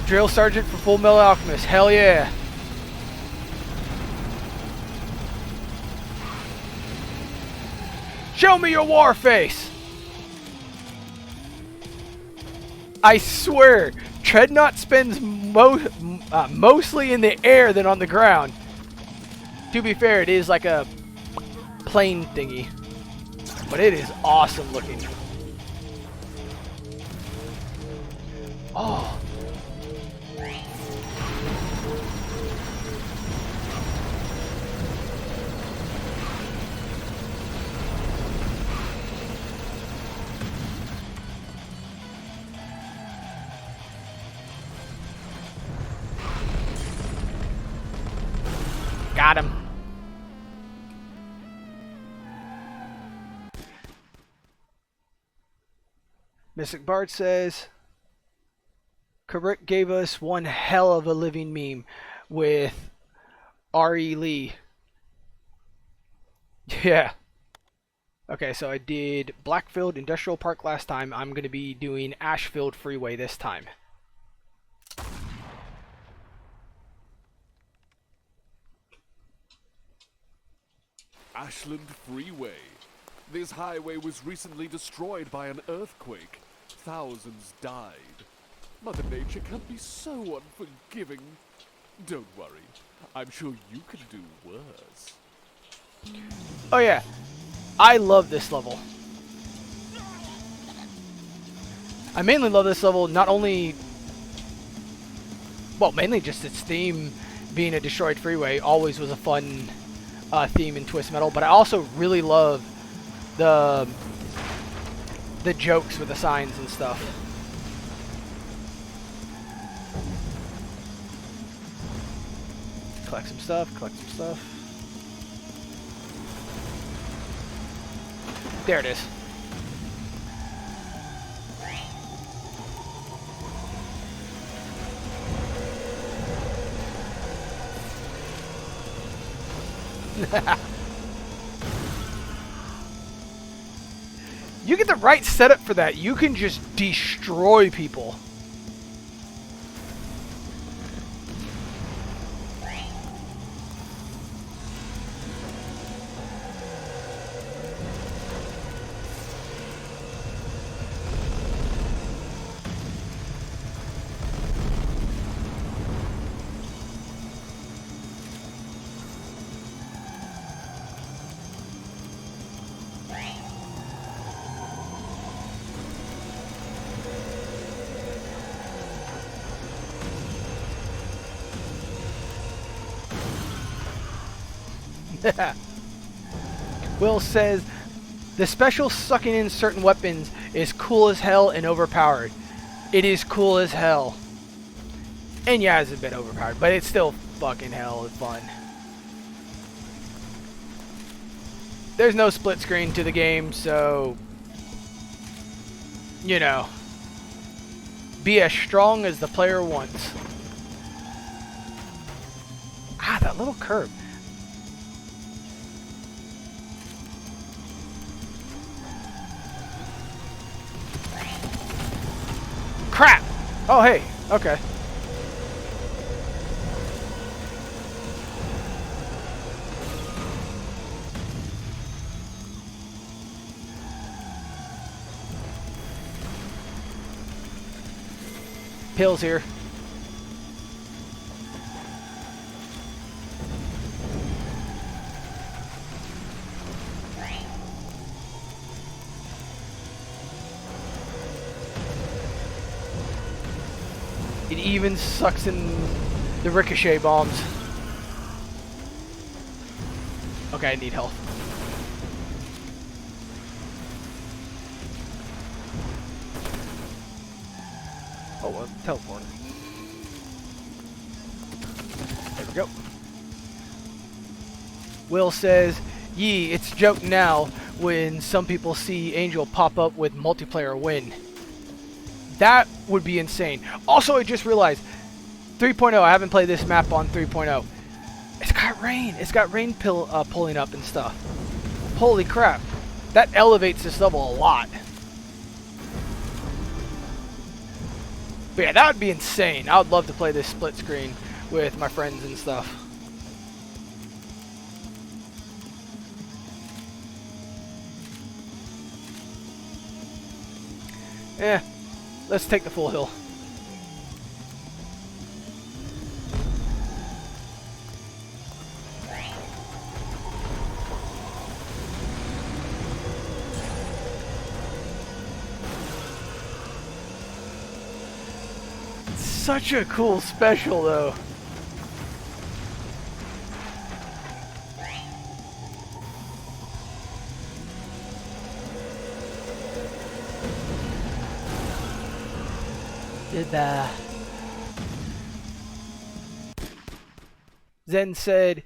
Drill Sergeant for Full Metal Alchemist. Hell yeah. Show me your war face. I swear, Treadnought spends mostly in the air than on the ground. To be fair, it is like a plane thingy, but it is awesome looking. Oh. Got him. Mystic Bard says, Karik gave us one hell of a living meme with R.E. Lee. Yeah. Okay, so I did Blackfield Industrial Park last time. I'm going to be doing Ashfield Freeway this time. Ashland Freeway. This highway was recently destroyed by an earthquake. Thousands died. Mother Nature can be so unforgiving. Don't worry. I'm sure you can do worse. Oh yeah. I love this level. I mainly love this level not only... Well, mainly just its theme being a destroyed freeway always was a fun theme in Twist Metal, but I also really love the jokes with the signs and stuff. Collect some stuff, collect some stuff. There it is. You get the right setup for that, you can just destroy people. Will says, the special sucking in certain weapons is cool as hell and overpowered. It is cool as hell. And yeah, it's a bit overpowered, but it's still fucking hell fun. There's no split screen to the game, so... You know. Be as strong as the player wants. Ah, that little curve. Crap! Oh, hey. Okay. Pills here. It even sucks in the ricochet bombs. Okay, I need health. Oh, well, teleporter. There we go. Will says, "Yee, it's a joke now when some people see Angel pop up with multiplayer win." That would be insane. Also, I just realized 3.0, I haven't played this map on 3.0. It's got rain. It's got rain pulling up and stuff. Holy crap. That elevates this level a lot. But yeah, that would be insane. I would love to play this split screen with my friends and stuff. Eh, let's take the full hill. Such a cool special though. Zen said,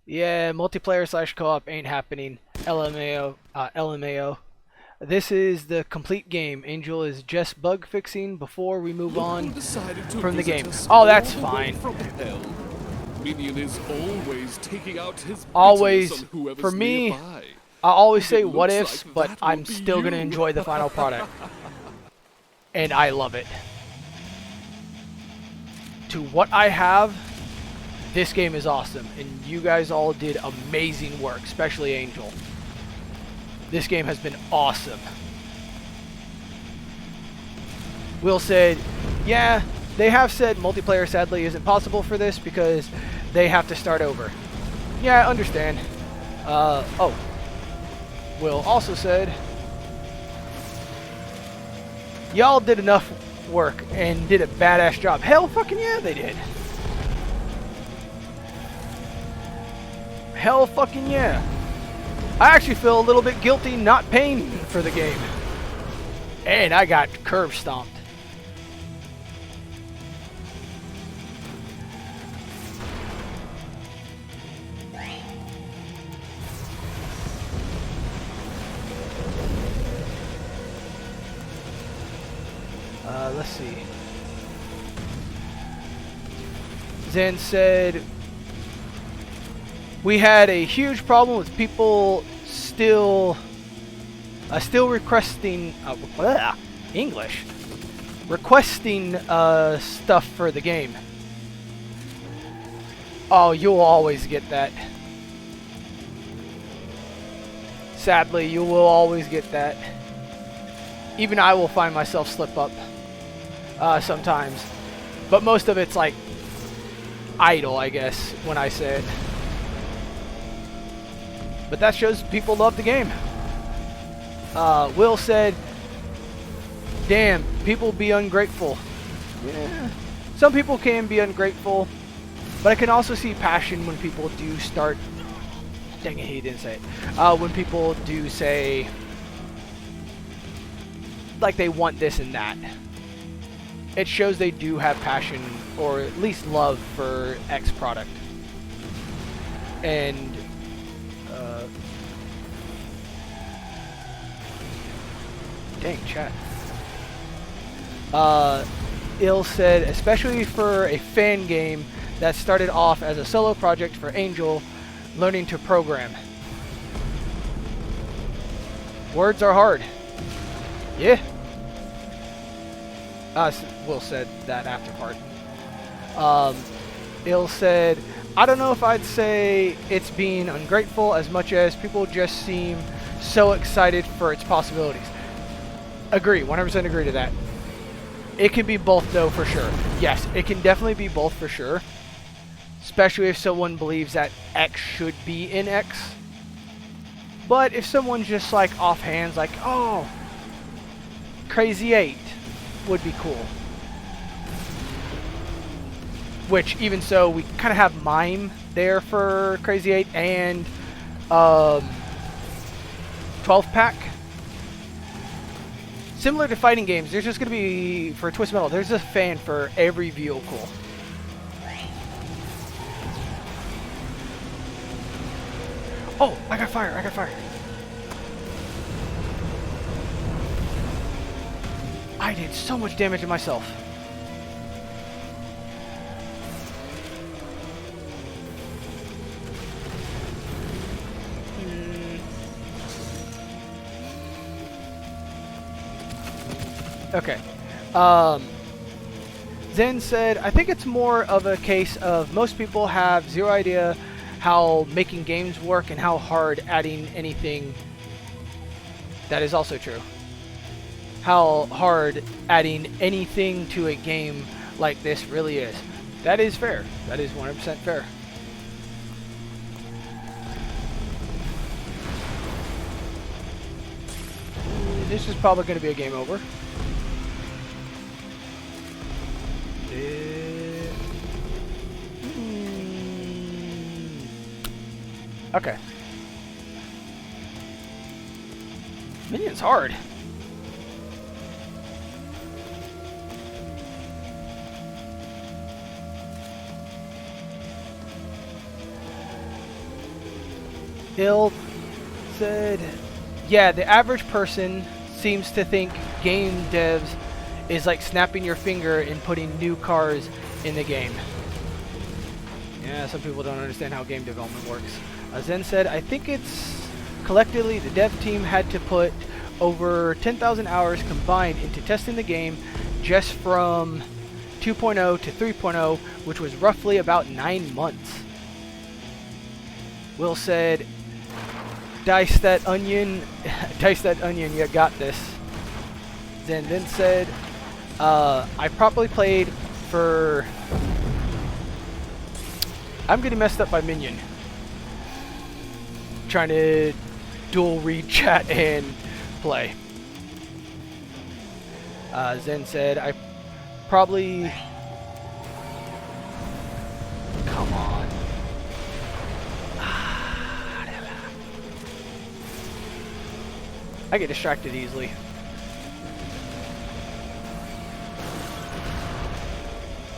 "Yeah, multiplayer / co-op ain't happening. LMAO, LMAO. This is the complete game. Angel is just bug fixing before we move on from the game." Oh, that's fine. Minion is always taking out his Always, on whoever's for me, nearby. I always say It what looks ifs, like but that will I'm be still going to you. enjoy the final product. And I love it. To what I have, this game is awesome. And you guys all did amazing work, especially Angel. This game has been awesome. Will said, "Yeah, they have said multiplayer sadly isn't possible for this because they have to start over." Yeah, I understand. Oh. Will also said, "Y'all did enough work and did a badass job." Hell fucking yeah, they did. Hell fucking yeah. I actually feel a little bit guilty not paying for the game. And I got curb stomped. Let's see. Zen said, "We had a huge problem with people still requesting English requesting stuff for the game." Oh, you'll always get that. Sadly, you will always get that. Even I will find myself slip up sometimes, but most of it's like idle, I guess, when I say it. But that shows people love the game. Will said, "Damn, people be ungrateful." Yeah, some people can be ungrateful, but I can also see passion when people do start. Dang it, he didn't say it. When people do say, like, they want this and that. It shows they do have passion, or at least love for X product. And dang, chat. Ill said, "Especially for a fan game that started off as a solo project for Angel, learning to program." Words are hard. Yeah. Will said that after part. Ill said, "I don't know if I'd say it's being ungrateful as much as people just seem so excited for its possibilities." Agree, 100% agree to that. It can be both though, for sure. Yes, it can definitely be both for sure. Especially if someone believes that X should be in X. But if someone's just like offhands, like, "Oh, Crazy 8 would be cool." which even so, we kind of have Mime there for Crazy 8 and 12 pack. Similar to fighting games, there's just going to be, for Twisted Metal, there's a fan for every vehicle. Oh, I got fire, I got fire. I did so much damage to myself. Okay. Zen said, I think it's more of a case of most people have zero idea how making games work and how hard adding anything. That is also true. How hard adding anything to a game like this really is. That is fair. That is 100% fair. This is probably going to be a game over. Okay. Minion's hard. Bill said, yeah, the average person seems to think game devs is like snapping your finger and putting new cars in the game. Yeah, some people don't understand how game development works. Zen said, I think it's collectively the dev team had to put over 10,000 hours combined into testing the game just from 2.0 to 3.0, which was roughly about 9 months. Will said, dice that onion, dice that onion, you got this. Zen then said, I probably played for... I'm getting messed up by Minion. Trying to dual read chat and play. Zen said, I probably... Come on. I get distracted easily.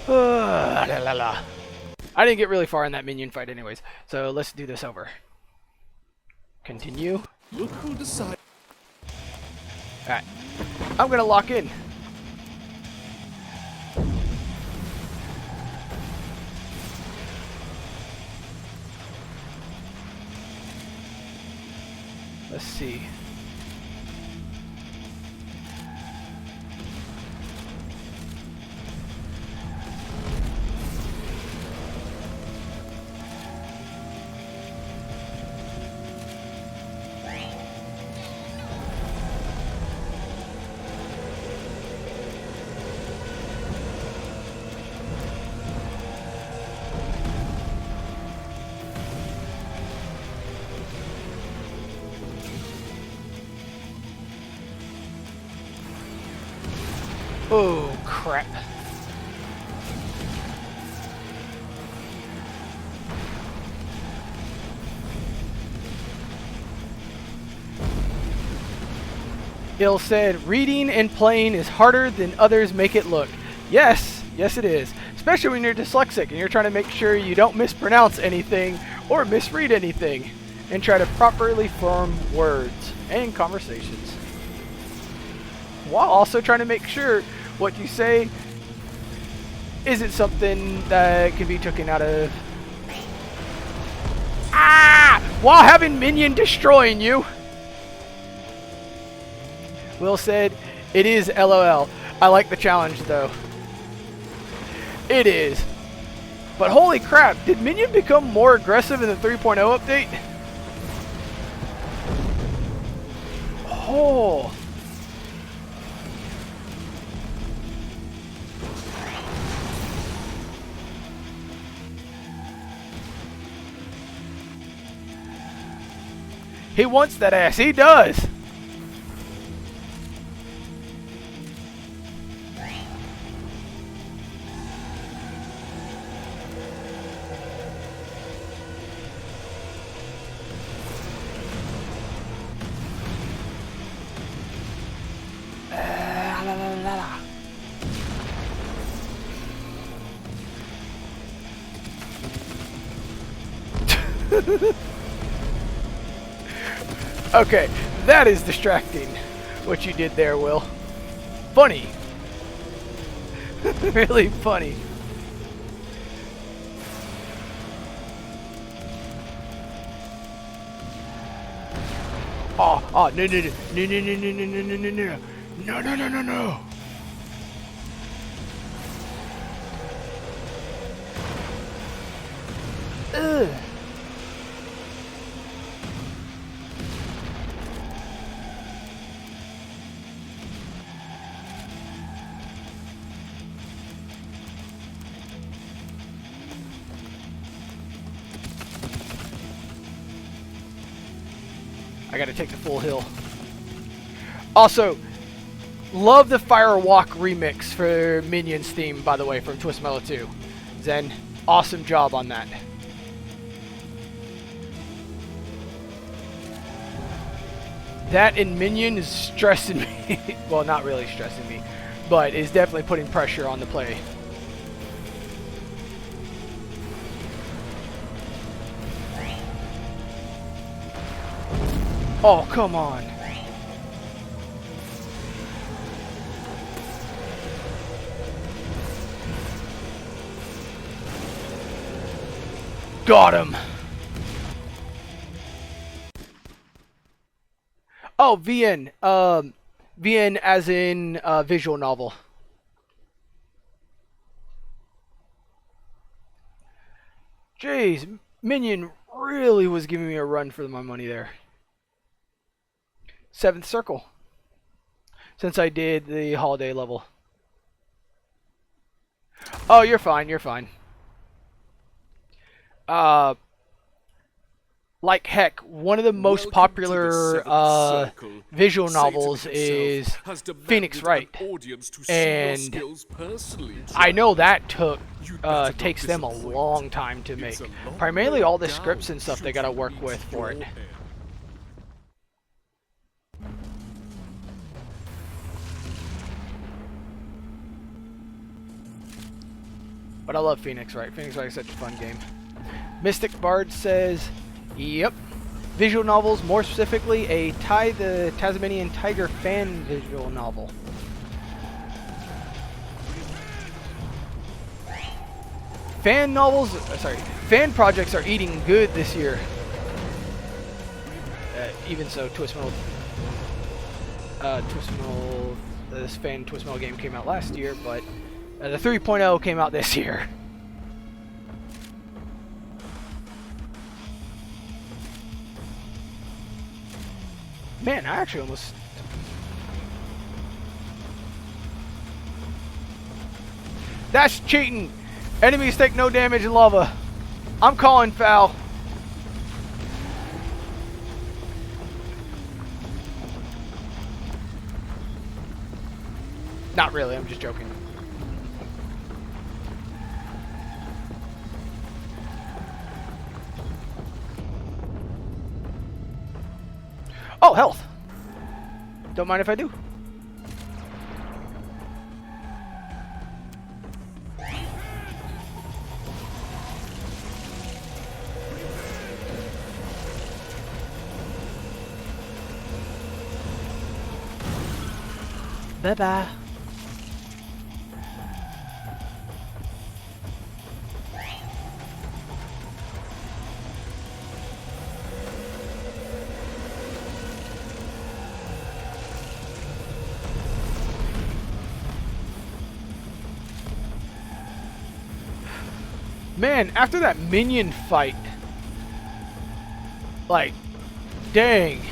I didn't get really far in that minion fight anyways, so let's do this over. Continue. Look who decided. Alright. I'm gonna lock in. Let's see. Oh, crap. Bill said, reading and playing is harder than others make it look. Yes, yes it is. Especially when you're dyslexic and you're trying to make sure you don't mispronounce anything or misread anything and try to properly form words and conversations, while also trying to make sure what you say isn't something that can be taken out of... While having Minion destroying you! Will said, it is LOL. I like the challenge though. It is. But holy crap, did Minion become more aggressive in the 3.0 update? Oh... He wants that ass. He does. Okay, that is distracting. What you did there, Will. Funny. Really funny. Oh, no, no, no, no, no, no, no, no, no, no, no, no, no, no, no, no. Ugh. I gotta take the full hill. Also, love the Firewalk remix for Minions theme, by the way, from Twist Mellow 2. Zen, awesome job on that. That and Minion is stressing me. Well, not really stressing me, but is definitely putting pressure on the play. Oh, come on. Got him. Oh, VN. VN as in visual novel. Jeez, Minion really was giving me a run for my money there. 7th circle. Since I did the holiday level. Oh, you're fine, you're fine. Like heck, one of the most popular visual novels is Phoenix Wright. And I know that takes them a long time to make. Primarily all the scripts and stuff they gotta work with for it. But I love Phoenix Wright. Phoenix Wright is such a fun game. Mystic Bard says, yep. Visual novels, more specifically a the Tasmanian Tiger fan visual novel. Fan novels, fan projects are eating good this year. Even so, Twist Mellow, this fan Twist Mellow game came out last year, but the 3.0 came out this year. Man, I actually almost... That's cheating! Enemies take no damage in lava. I'm calling foul. Not really, I'm just joking. Oh, health. Don't mind if I do. Bye-bye. Man, after that minion fight, like, dang,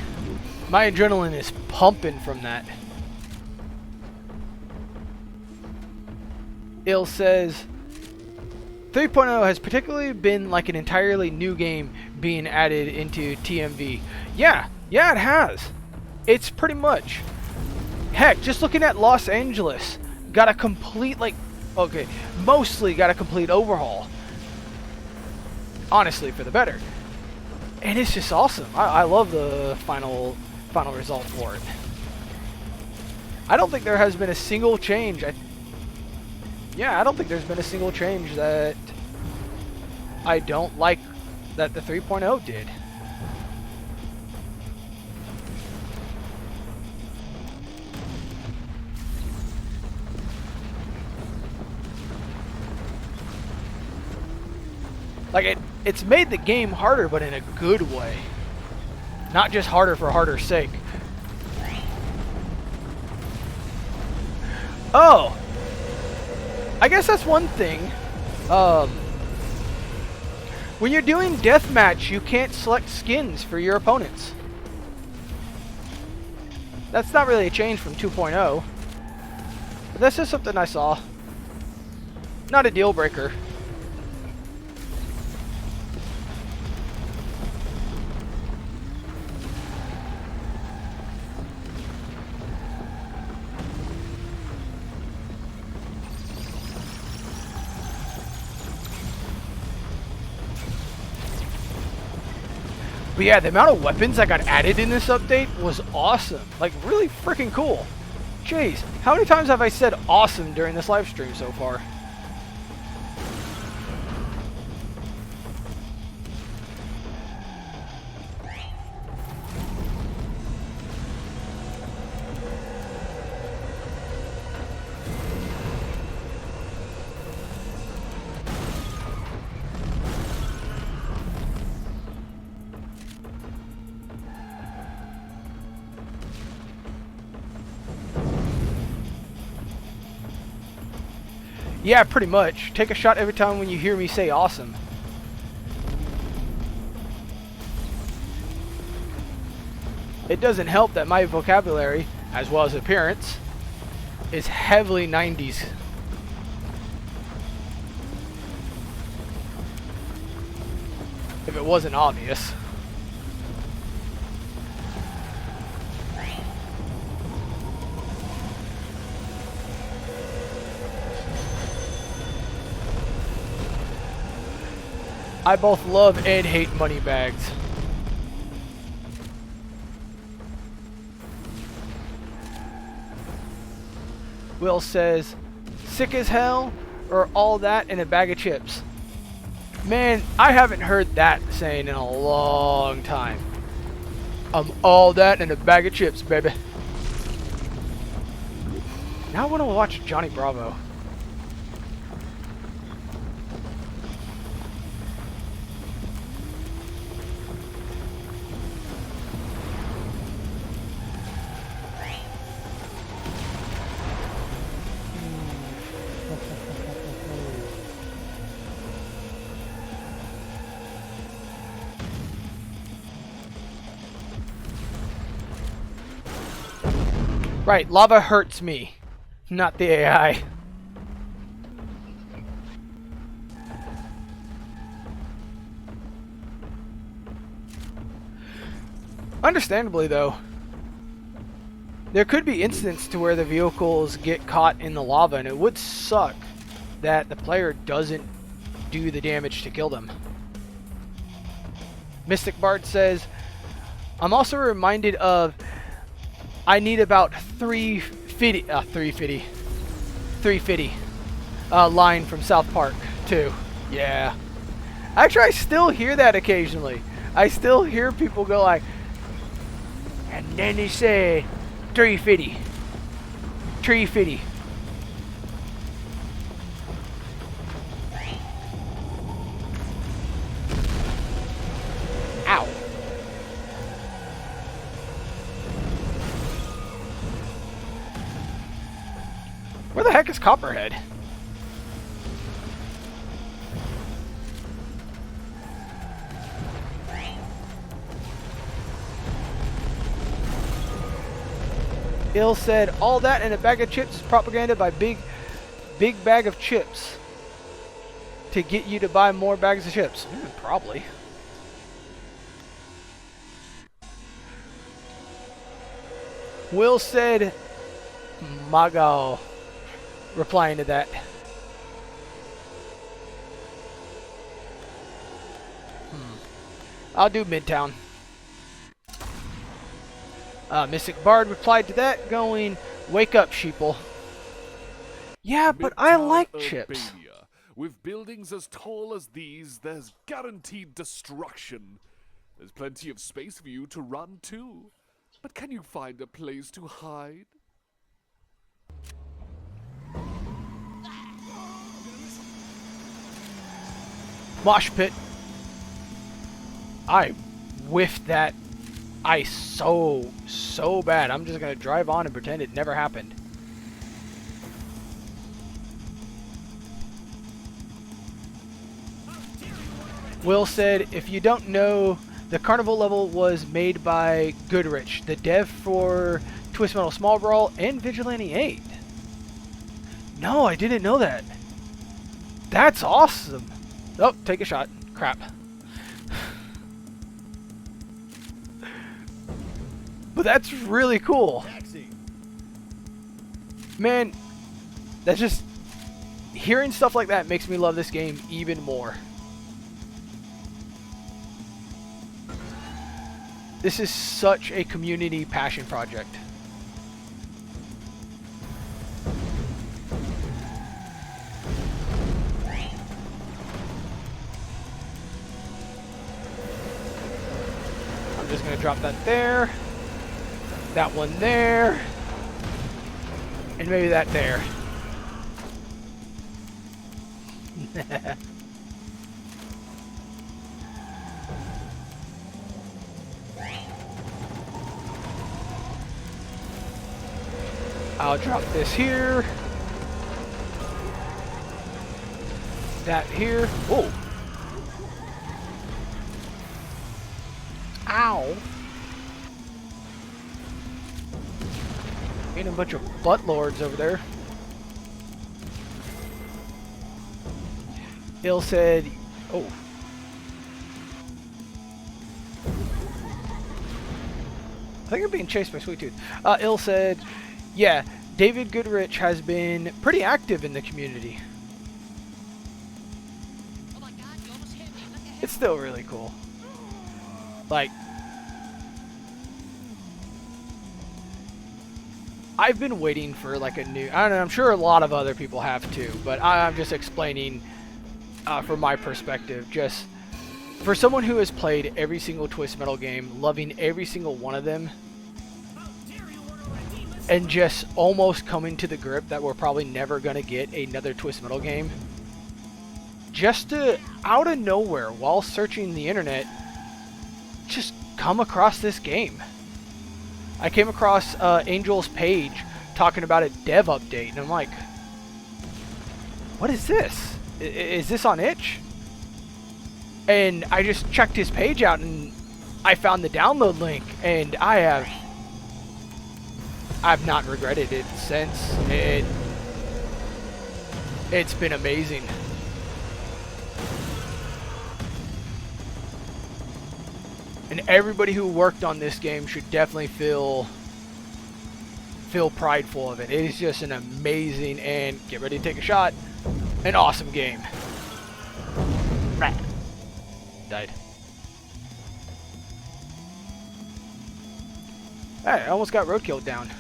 my adrenaline is pumping from that. Il says, 3.0 has particularly been like an entirely new game being added into TMV. Yeah, it has. It's pretty much. Heck, just looking at Los Angeles, got a complete, mostly got a complete overhaul. Honestly, for the better. And it's just awesome. I love the final result for it. I don't think there has been a single change. I don't think there's been a single change that I don't like that the 3.0 did. Like it's made the game harder, but in a good way. Not just harder for harder's sake. Oh! I guess that's one thing. When you're doing deathmatch, you can't select skins for your opponents. That's not really a change from 2.0. But that's just something I saw. Not a deal breaker. But yeah, the amount of weapons that got added in this update was awesome. Like, really freaking cool. Jeez, how many times have I said awesome during this live stream so far? Yeah, pretty much. Take a shot every time when you hear me say awesome. It doesn't help that my vocabulary, as well as appearance, is heavily 90s. If it wasn't obvious. I both love and hate money bags. Will says, sick as hell or all that in a bag of chips? Man, I haven't heard that saying in a long time. I'm all that in a bag of chips, baby. Now I want to watch Johnny Bravo. Right, lava hurts me, not the AI. Understandably though, there could be instances to where the vehicles get caught in the lava, and it would suck that the player doesn't do the damage to kill them. Mystic Bard says, I'm also reminded of I need about 350 line from South Park too. Yeah. Actually, I still hear that occasionally. I still hear people go like, and then they say 350. 350. Ow. Where the heck is Copperhead? Ill said, all that in a bag of chips is propaganda by big bag of chips to get you to buy more bags of chips. Probably. Will said, Mago, replying to that. I'll do Midtown. Mystic Bard replied to that going, wake up, sheeple. Yeah, but I like chips. With buildings as tall as these, there's guaranteed destruction. There's plenty of space for you to run too. But can you find a place to hide? Mosh pit. I whiffed that ice so bad. I'm just gonna drive on and pretend it never happened. Will said, if you don't know, the carnival level was made by Goodrich, the dev for Twist Metal Small Brawl and Vigilante 8. No, I didn't know that. That's awesome. Oh, take a shot. Crap. But that's really cool. Man, that's just... hearing stuff like that makes me love this game even more. This is such a community passion project. I'm just going to drop that there. That one there. And maybe that there. I'll drop this here. That here. Oh. Ow. Ain't a bunch of butt lords over there. Ill said, oh. I think I'm being chased by Sweet Tooth. Ill said, yeah, David Goodrich has been pretty active in the community. Oh my God, you almost hit me. Look ahead. It's still really cool. Like, I've been waiting for like a new, I don't know, I'm sure a lot of other people have too, but I'm just explaining from my perspective, just for someone who has played every single Twist Metal game, loving every single one of them, and just almost coming to the grip that we're probably never going to get another Twist Metal game. Just to, out of nowhere, while searching the internet, just come across this game. I came across Angel's page talking about a dev update, and I'm like, what is this? Is this on itch? And I just checked his page out, and I found the download link, and I've not regretted it since. It's been amazing. And everybody who worked on this game should definitely feel prideful of it. It is just an amazing, and get ready to take a shot, an awesome game. Rat. Died. Hey, I almost got roadkill down.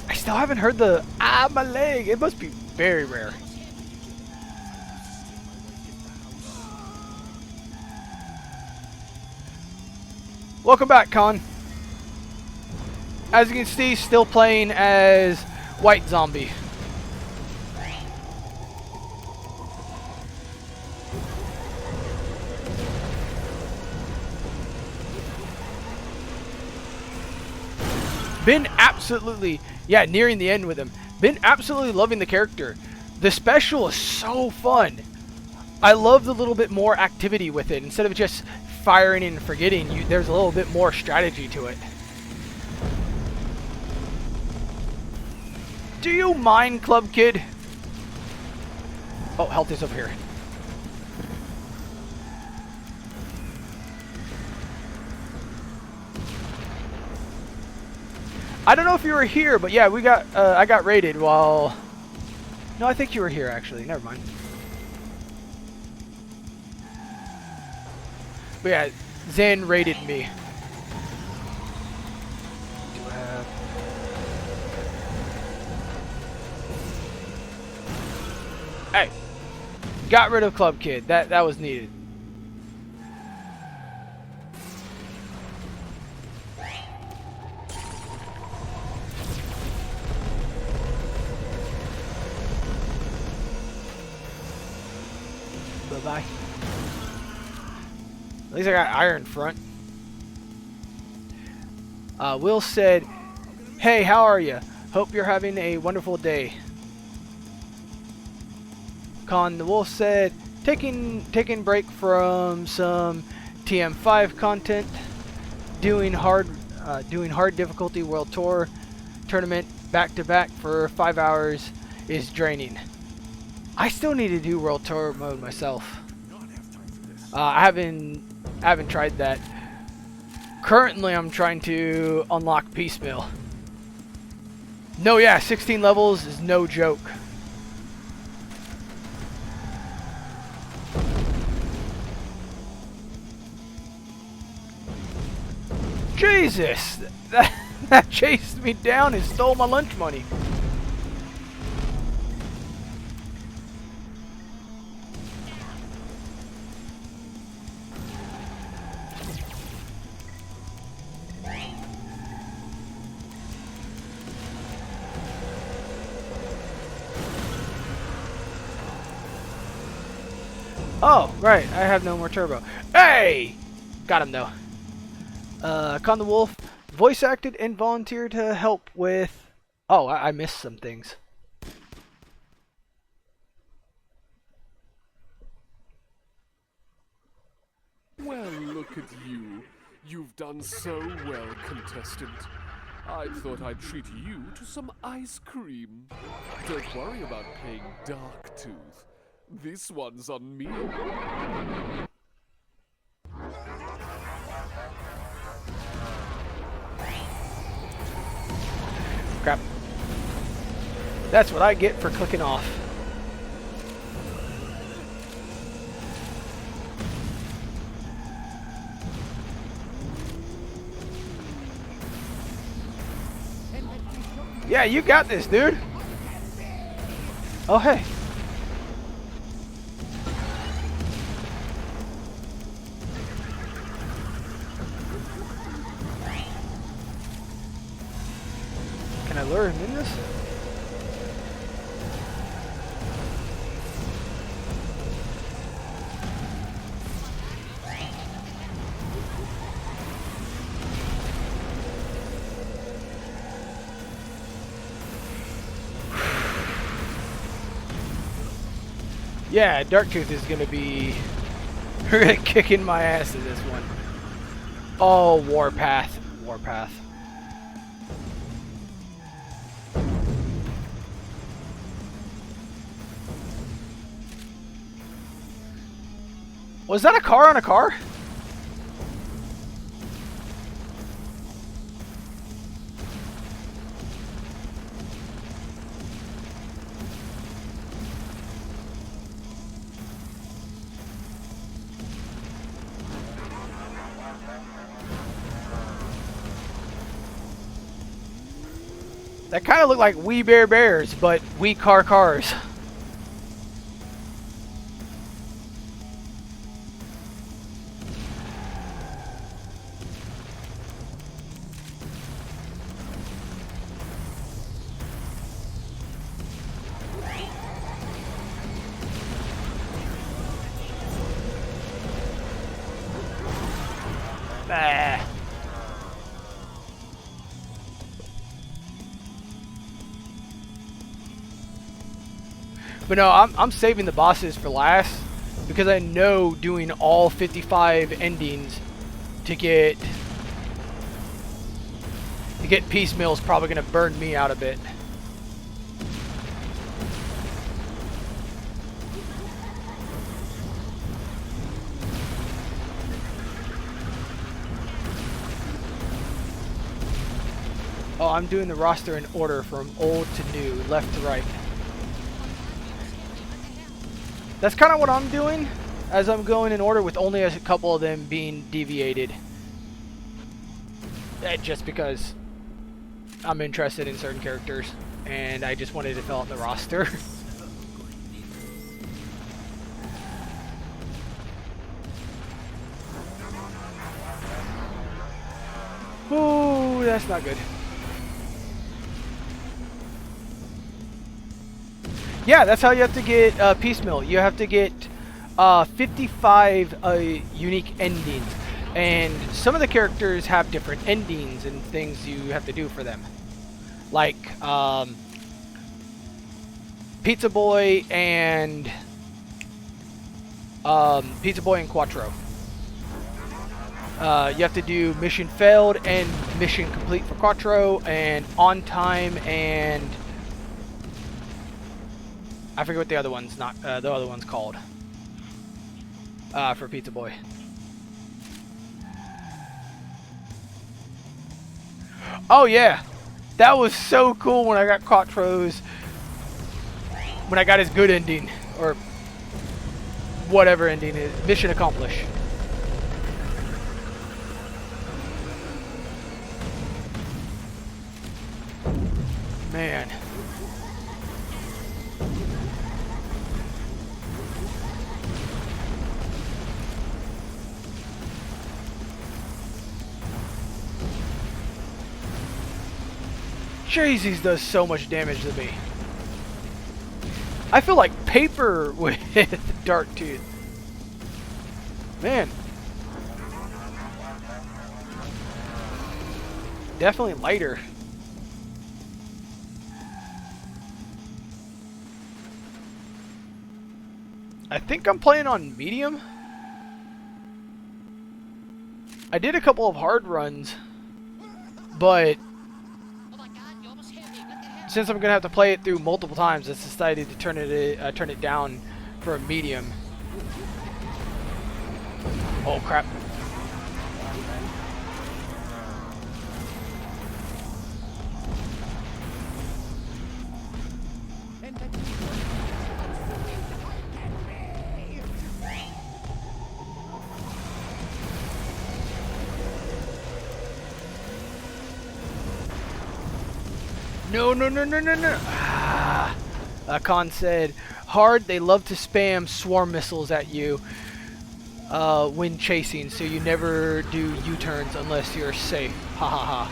I still haven't heard the my leg. It must be very rare. Welcome back, Con. As you can see, still playing as White Zombie. Been absolutely, yeah, nearing the end with him. Been absolutely loving the character. The special is so fun. I love the little bit more activity with it. Instead of just firing and forgetting, there's a little bit more strategy to it. Do you mind, Club Kid? Oh, health is over here. I don't know if you were here, but yeah, we got I got raided while... No, I think you were here, actually. Never mind. But yeah, Zen raided me. Do I have... Hey, got rid of Club Kid. That was needed. Bye-bye. At least I got Iron Front. Will said, "Hey, how are you? Hope you're having a wonderful day." Con the Wolf said, taking break from some TM5 content, doing hard difficulty world tour tournament back to back for 5 hours is draining. I still need to do world tour mode myself. I haven't tried that. Currently, I'm trying to unlock Piecemeal. No, yeah, 16 levels is no joke. Jesus! That chased me down and stole my lunch money. Oh, right. I have no more turbo. Hey! Got him, though. Con the Wolf voice acted and volunteered to help with... Oh, I missed some things. Well, look at you. You've done so well, contestant. I thought I'd treat you to some ice cream. Don't worry about paying Darktooth. This one's on me. Crap. That's what I get for clicking off. Yeah, you got this, dude. Oh, hey. Can I lure him in this? Yeah, Darktooth is gonna be kicking my ass in this one. Oh, Warpath. Warpath. Was that a car on a car? That kind of looked like We Bare Bears, but We Car Cars. Ah. But no, I'm saving the bosses for last because I know doing all 55 endings to get Piecemeal is probably going to burn me out a bit. Oh, I'm doing the roster in order from old to new, left to right. That's kind of what I'm doing as I'm going in order, with only a couple of them being deviated. Just because I'm interested in certain characters and I just wanted to fill out the roster. That's not good. Yeah, that's how you have to get piecemeal. You have to get 55 unique endings. And some of the characters have different endings and things you have to do for them. Like Pizza Boy and Quattro. You have to do mission failed and mission complete for Quattro, and on time, and I forget what the other one's called for Pizza Boy. Oh yeah, that was so cool when I got Quattro's, when I got his good ending, or whatever ending is, mission accomplished. Man. Jesus does so much damage to me. I feel like paper with Dark Tooth. Man. Definitely lighter. I think I'm playing on medium. I did a couple of hard runs, but since I'm gonna have to play it through multiple times, I decided to turn it down for a medium. Oh crap! No, no, no, no, no, no. Ah. Khan said, hard, they love to spam swarm missiles at you when chasing, so you never do U-turns unless you're safe. Ha ha ha.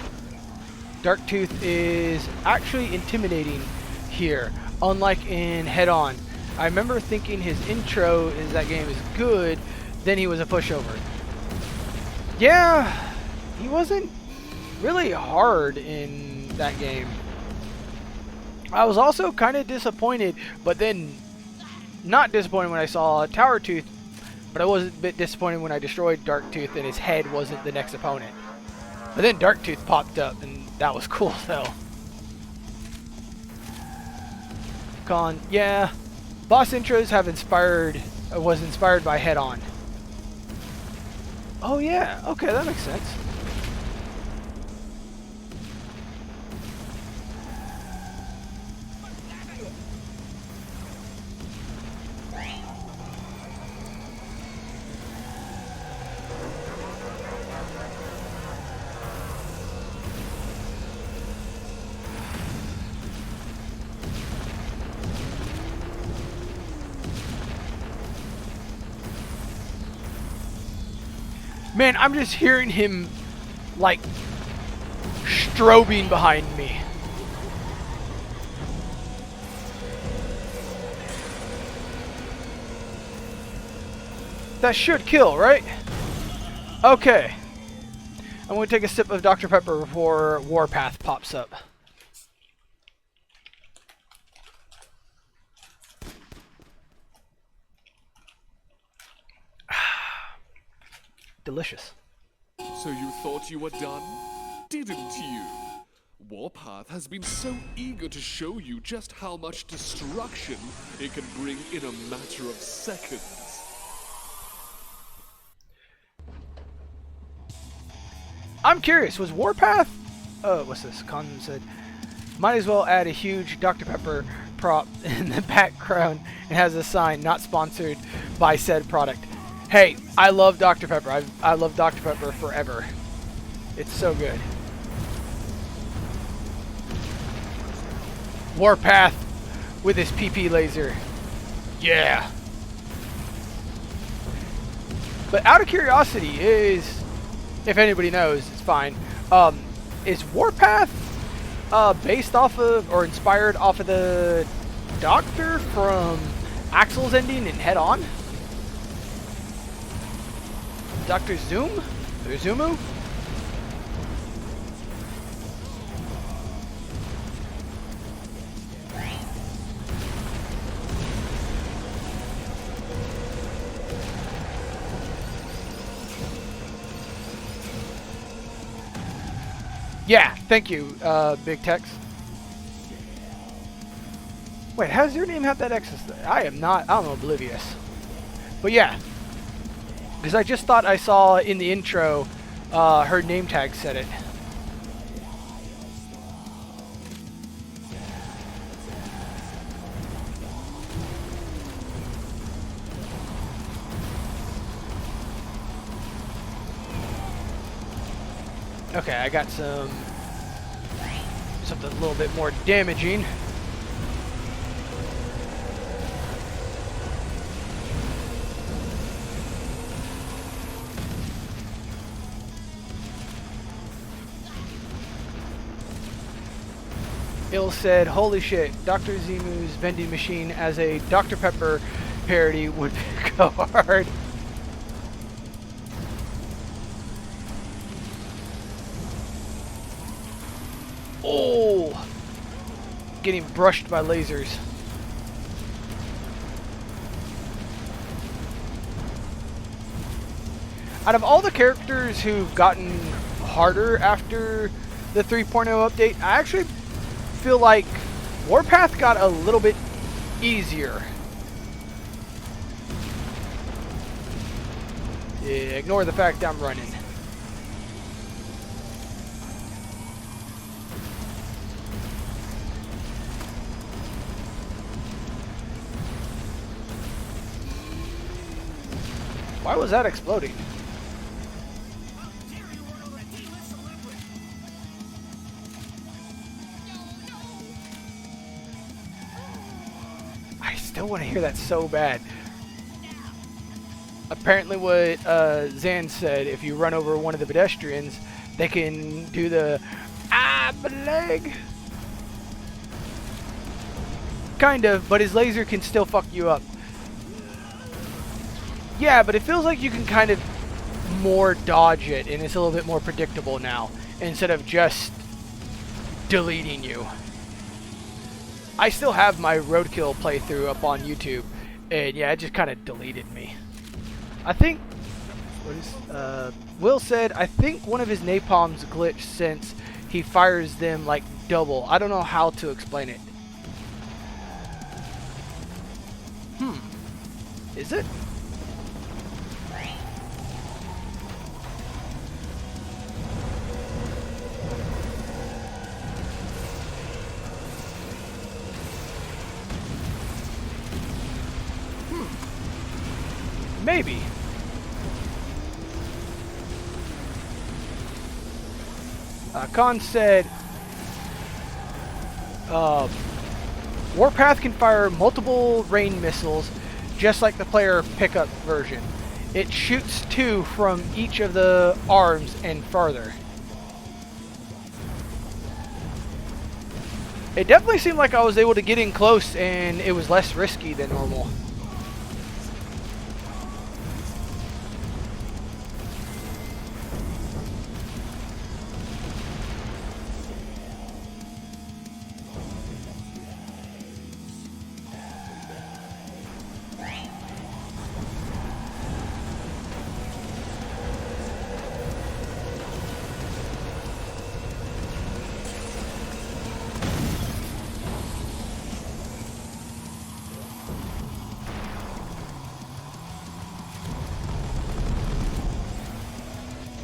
Dark Tooth is actually intimidating here, unlike in Head On. I remember thinking his intro is that game is good, then he was a pushover. Yeah, he wasn't really hard in that game. I was also kind of disappointed, but then not disappointed when I saw Tower Tooth, but I was a bit disappointed when I destroyed Dark Tooth and his head wasn't the next opponent. But then Dark Tooth popped up, and that was cool though. Con, yeah, boss intros have was inspired by Head On. Oh yeah, okay, that makes sense. Man, I'm just hearing him, like, strobing behind me. That should kill, right? Okay. I'm going to take a sip of Dr. Pepper before Warpath pops up. Delicious. So you thought you were done? Didn't you? Warpath has been so eager to show you just how much destruction it can bring in a matter of seconds. I'm curious, was Warpath... Oh, what's this? Con said, might as well add a huge Dr. Pepper prop in the background and has a sign, not sponsored by said product. Hey, I love Dr. Pepper. I love Dr. Pepper forever. It's so good. Warpath with his PP laser. Yeah. But out of curiosity, if anybody knows, it's fine. is Warpath based off of or inspired off of the Doctor from Axel's ending in Head On? Dr. Zoom? Or Zumu? Yeah, thank you, Big Tex. Wait, how does your name have that access? I'm oblivious. But yeah, because I just thought I saw in the intro, her name tag said it. Okay, I got something a little bit more damaging. Ill said, holy shit, Dr. Zemu's vending machine as a Dr. Pepper parody would go hard. Oh! Getting brushed by lasers. Out of all the characters who've gotten harder after the 3.0 update, I actually feel like Warpath got a little bit easier. Yeah, ignore the fact I'm running. Why was that exploding? I still want to hear that so bad. Apparently what Zan said, if you run over one of the pedestrians, they can do the my leg. Kind of, but his laser can still fuck you up. Yeah, but it feels like you can kind of more dodge it, and it's a little bit more predictable now, instead of just deleting you. I still have my Roadkill playthrough up on YouTube, and yeah, it just kind of deleted me. I think, Will said, I think one of his napalms glitched since he fires them like double. I don't know how to explain it. Is it? Maybe. Khan said, Warpath can fire multiple rain missiles, just like the player pickup version. It shoots 2 from each of the arms and farther. It definitely seemed like I was able to get in close and it was less risky than normal.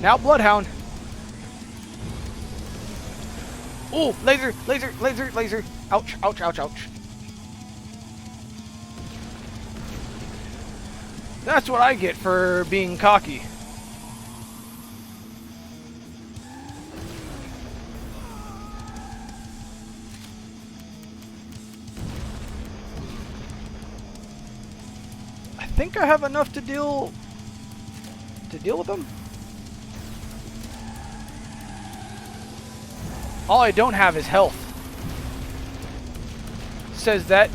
Now Bloodhound. Oh, laser, laser, laser, laser. Ouch, ouch, ouch, ouch. That's what I get for being cocky. I think I have enough to deal with them. All I don't have is health. Says that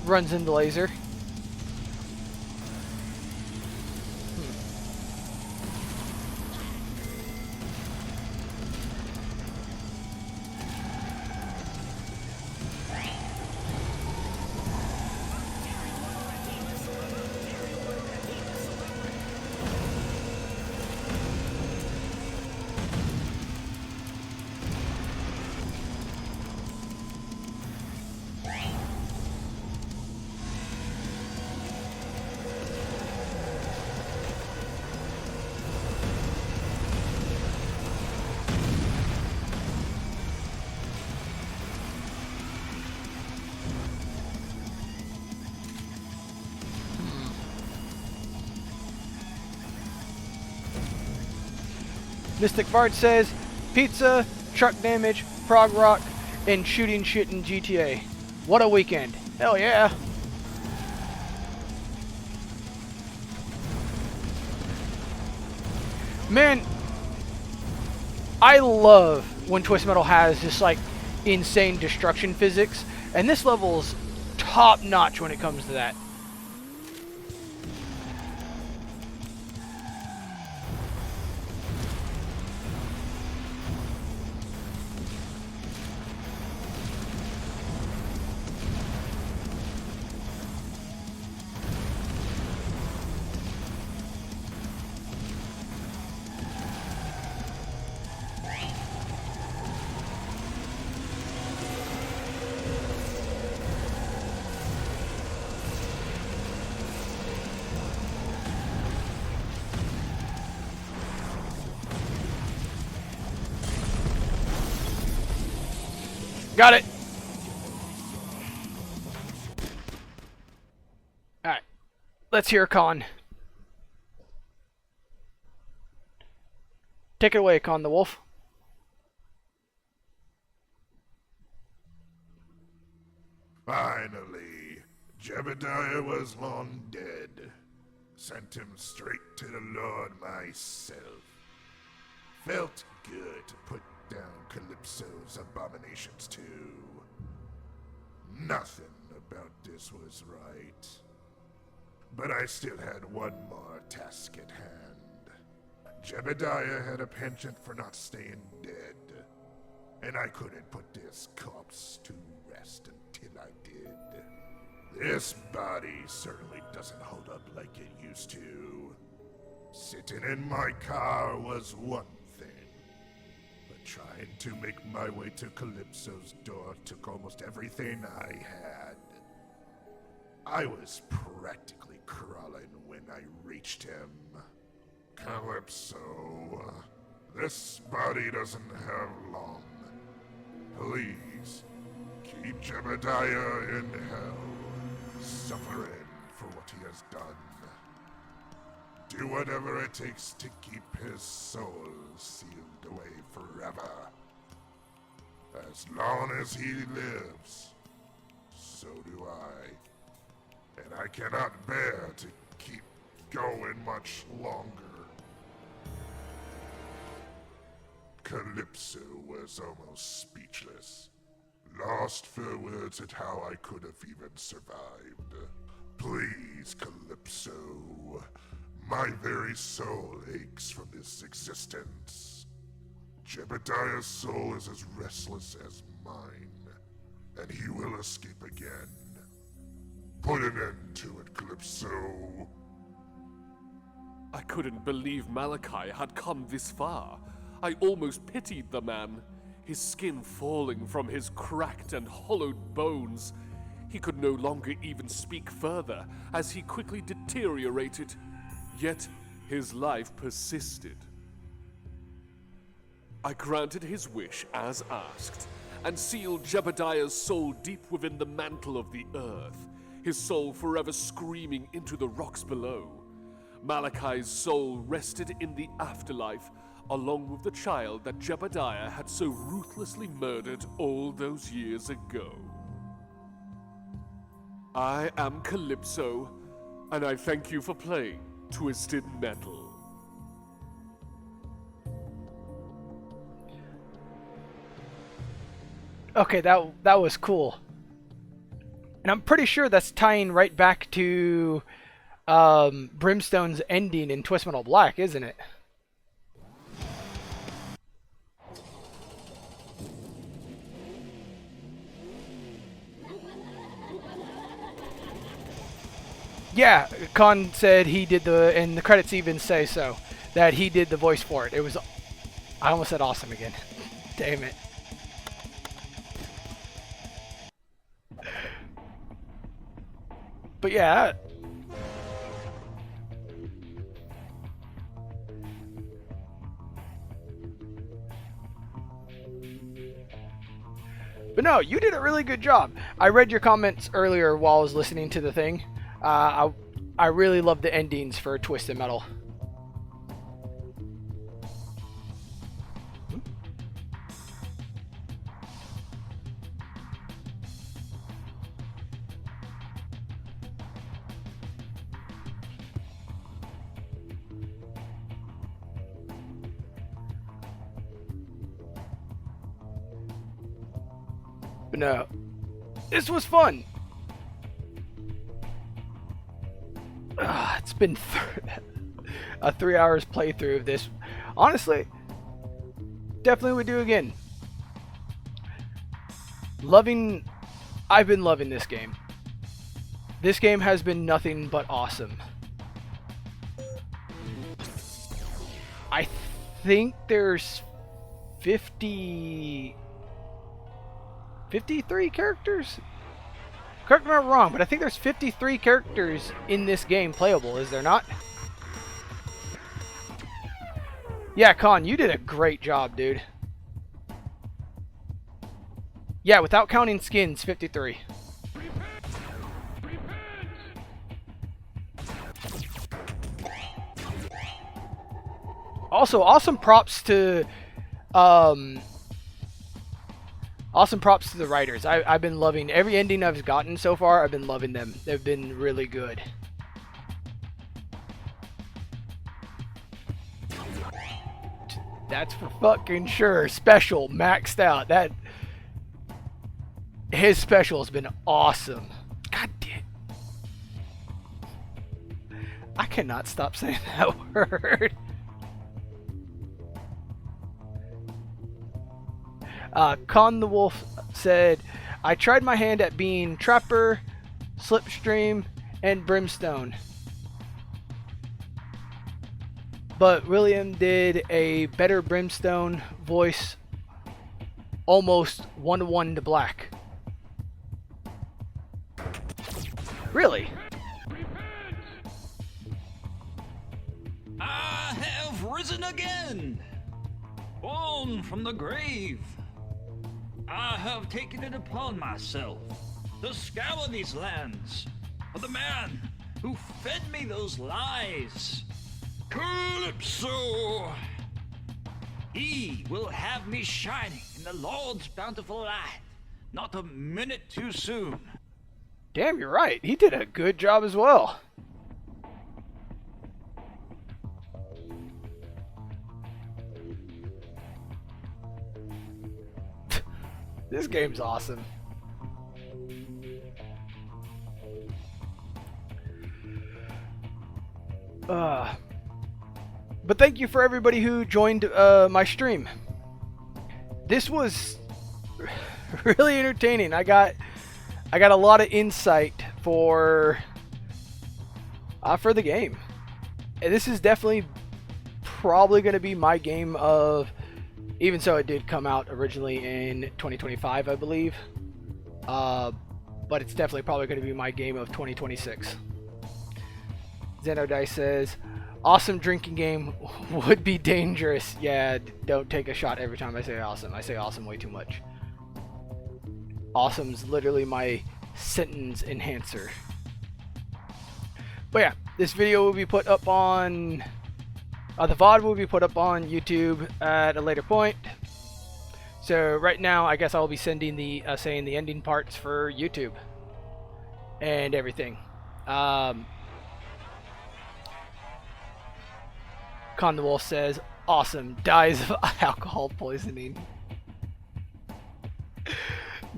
runs into laser. Mystic Bard says, pizza, truck damage, prog rock, and shooting shit in GTA. What a weekend. Hell yeah. Man, I love when Twist Metal has just like insane destruction physics, and this level's top notch when it comes to that. Got it. Alright. Let's hear Khan. Take it away, Khan the Wolf. Finally, Jebediah was long dead. Sent him straight to the Lord myself. Felt good to put down Calypso's abominations too. Nothing about this was right. But I still had one more task at hand. Jebediah had a penchant for not staying dead, and I couldn't put this corpse to rest until I did. This body certainly doesn't hold up like it used to. Sitting in my car was one thing, but trying to make my way to Calypso's door took almost everything I had. I was practically crawling when I reached him. Calypso, this body doesn't have long. Please, keep Jebediah in hell, suffering for what he has done. Do whatever it takes to keep his soul sealed away forever. As long as he lives, so do I. And I cannot bear to keep going much longer. Calypso was almost speechless, lost for words at how I could have even survived. Please, Calypso, my very soul aches from this existence. Jebediah's soul is as restless as mine, and he will escape again. Put an end to it, Calypso. I couldn't believe Malachi had come this far. I almost pitied the man, his skin falling from his cracked and hollowed bones. He could no longer even speak further as he quickly deteriorated, yet his life persisted. I granted his wish as asked, and sealed Jebediah's soul deep within the mantle of the earth, his soul forever screaming into the rocks below. Malachi's soul rested in the afterlife, along with the child that Jebediah had so ruthlessly murdered all those years ago. I am Calypso, and I thank you for playing Twisted Metal. Okay, that was cool. And I'm pretty sure that's tying right back to Brimstone's ending in Twist Metal Black, isn't it? Yeah, Khan said he did and the credits even say so, that he did the voice for it. It was, I almost said awesome again. Damn it. But yeah. But no, you did a really good job. I read your comments earlier while I was listening to the thing. I really love the endings for Twisted Metal. But no, this was fun. It's been a 3 hours playthrough of this. Honestly, definitely would do again. I've been loving this game. This game has been nothing but awesome. I think there's 53 characters? Correct me if I'm wrong, but I think there's 53 characters in this game playable, is there not? Yeah, Con, you did a great job, dude. Yeah, without counting skins, 53. Also, awesome props to the writers. I've been loving every ending I've gotten so far. I've been loving them. They've been really good. That's for fucking sure. Special, maxed out. His special has been awesome. God damn. I cannot stop saying that word. Con the Wolf said, I tried my hand at being Trapper, Slipstream, and Brimstone. But William did a better Brimstone voice, almost 1-to-1 to Black. Really? I have risen again, born from the grave. I have taken it upon myself to scour these lands for the man who fed me those lies. Calypso! He will have me shining in the Lord's bountiful light, not a minute too soon. Damn, you're right. He did a good job as well. This game's awesome. But thank you for everybody who joined my stream. This was really entertaining. I got a lot of insight for the game. And this is definitely probably going to be my game of, even so it did come out originally in 2025, I believe. But it's definitely probably going to be my game of 2026. XanOdice says, awesome drinking game would be dangerous. Yeah, don't take a shot every time I say awesome. I say awesome way too much. Awesome's literally my sentence enhancer. But yeah, this video will be put up on... the VOD will be put up on YouTube at a later point. So right now, I guess I'll be sending the saying the ending parts for YouTube and everything. Con the Wolf says, awesome, dies of alcohol poisoning.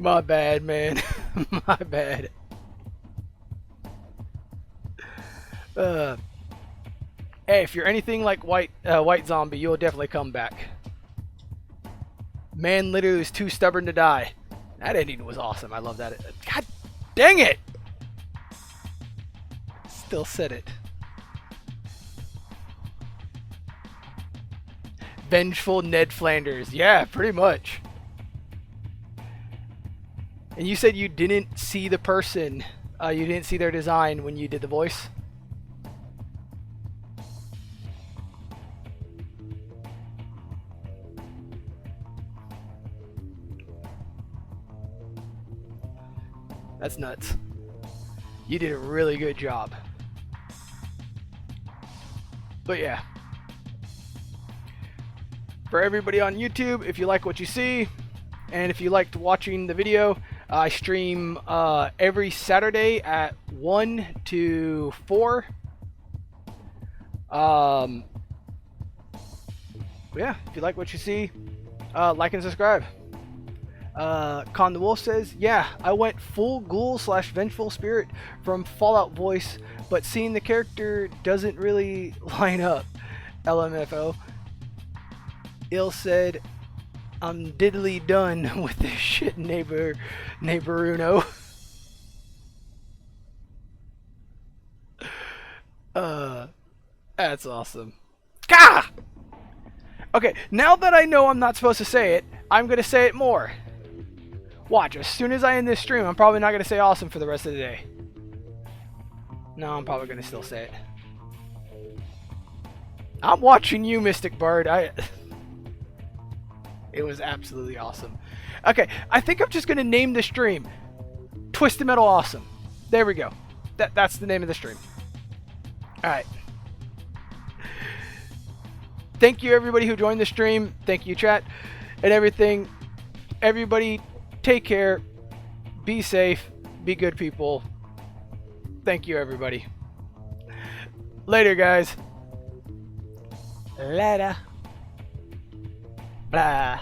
My bad, man. My bad. Hey, if you're anything like White Zombie, you'll definitely come back. Man literally was too stubborn to die. That ending was awesome. I love that. God dang it! Still said it. Vengeful Ned Flanders. Yeah, pretty much. And you said you didn't see the person, you didn't see their design when you did the voice? That's nuts. You did a really good job. But yeah. For everybody on YouTube, if you like what you see, and if you liked watching the video, I stream every Saturday at 1 to 4. Yeah, if you like what you see, like and subscribe. Con the Wolf says, yeah, I went full ghoul / vengeful spirit from Fallout voice, but seeing the character doesn't really line up. LMFO. Ill said, I'm diddly done with this shit, neighboruno. That's awesome. Gah! Okay, now that I know I'm not supposed to say it, I'm gonna say it more. Watch, as soon as I end this stream, I'm probably not gonna say awesome for the rest of the day. No, I'm probably gonna still say it. I'm watching you, Mystic Bard. It was absolutely awesome. Okay, I think I'm just gonna name the stream Twisted Metal Awesome. There we go. That's the name of the stream. Alright. Thank you everybody who joined the stream. Thank you chat and everything. Everybody take care. Be safe. Be good people. Thank you everybody. Later guys. Later. Blah.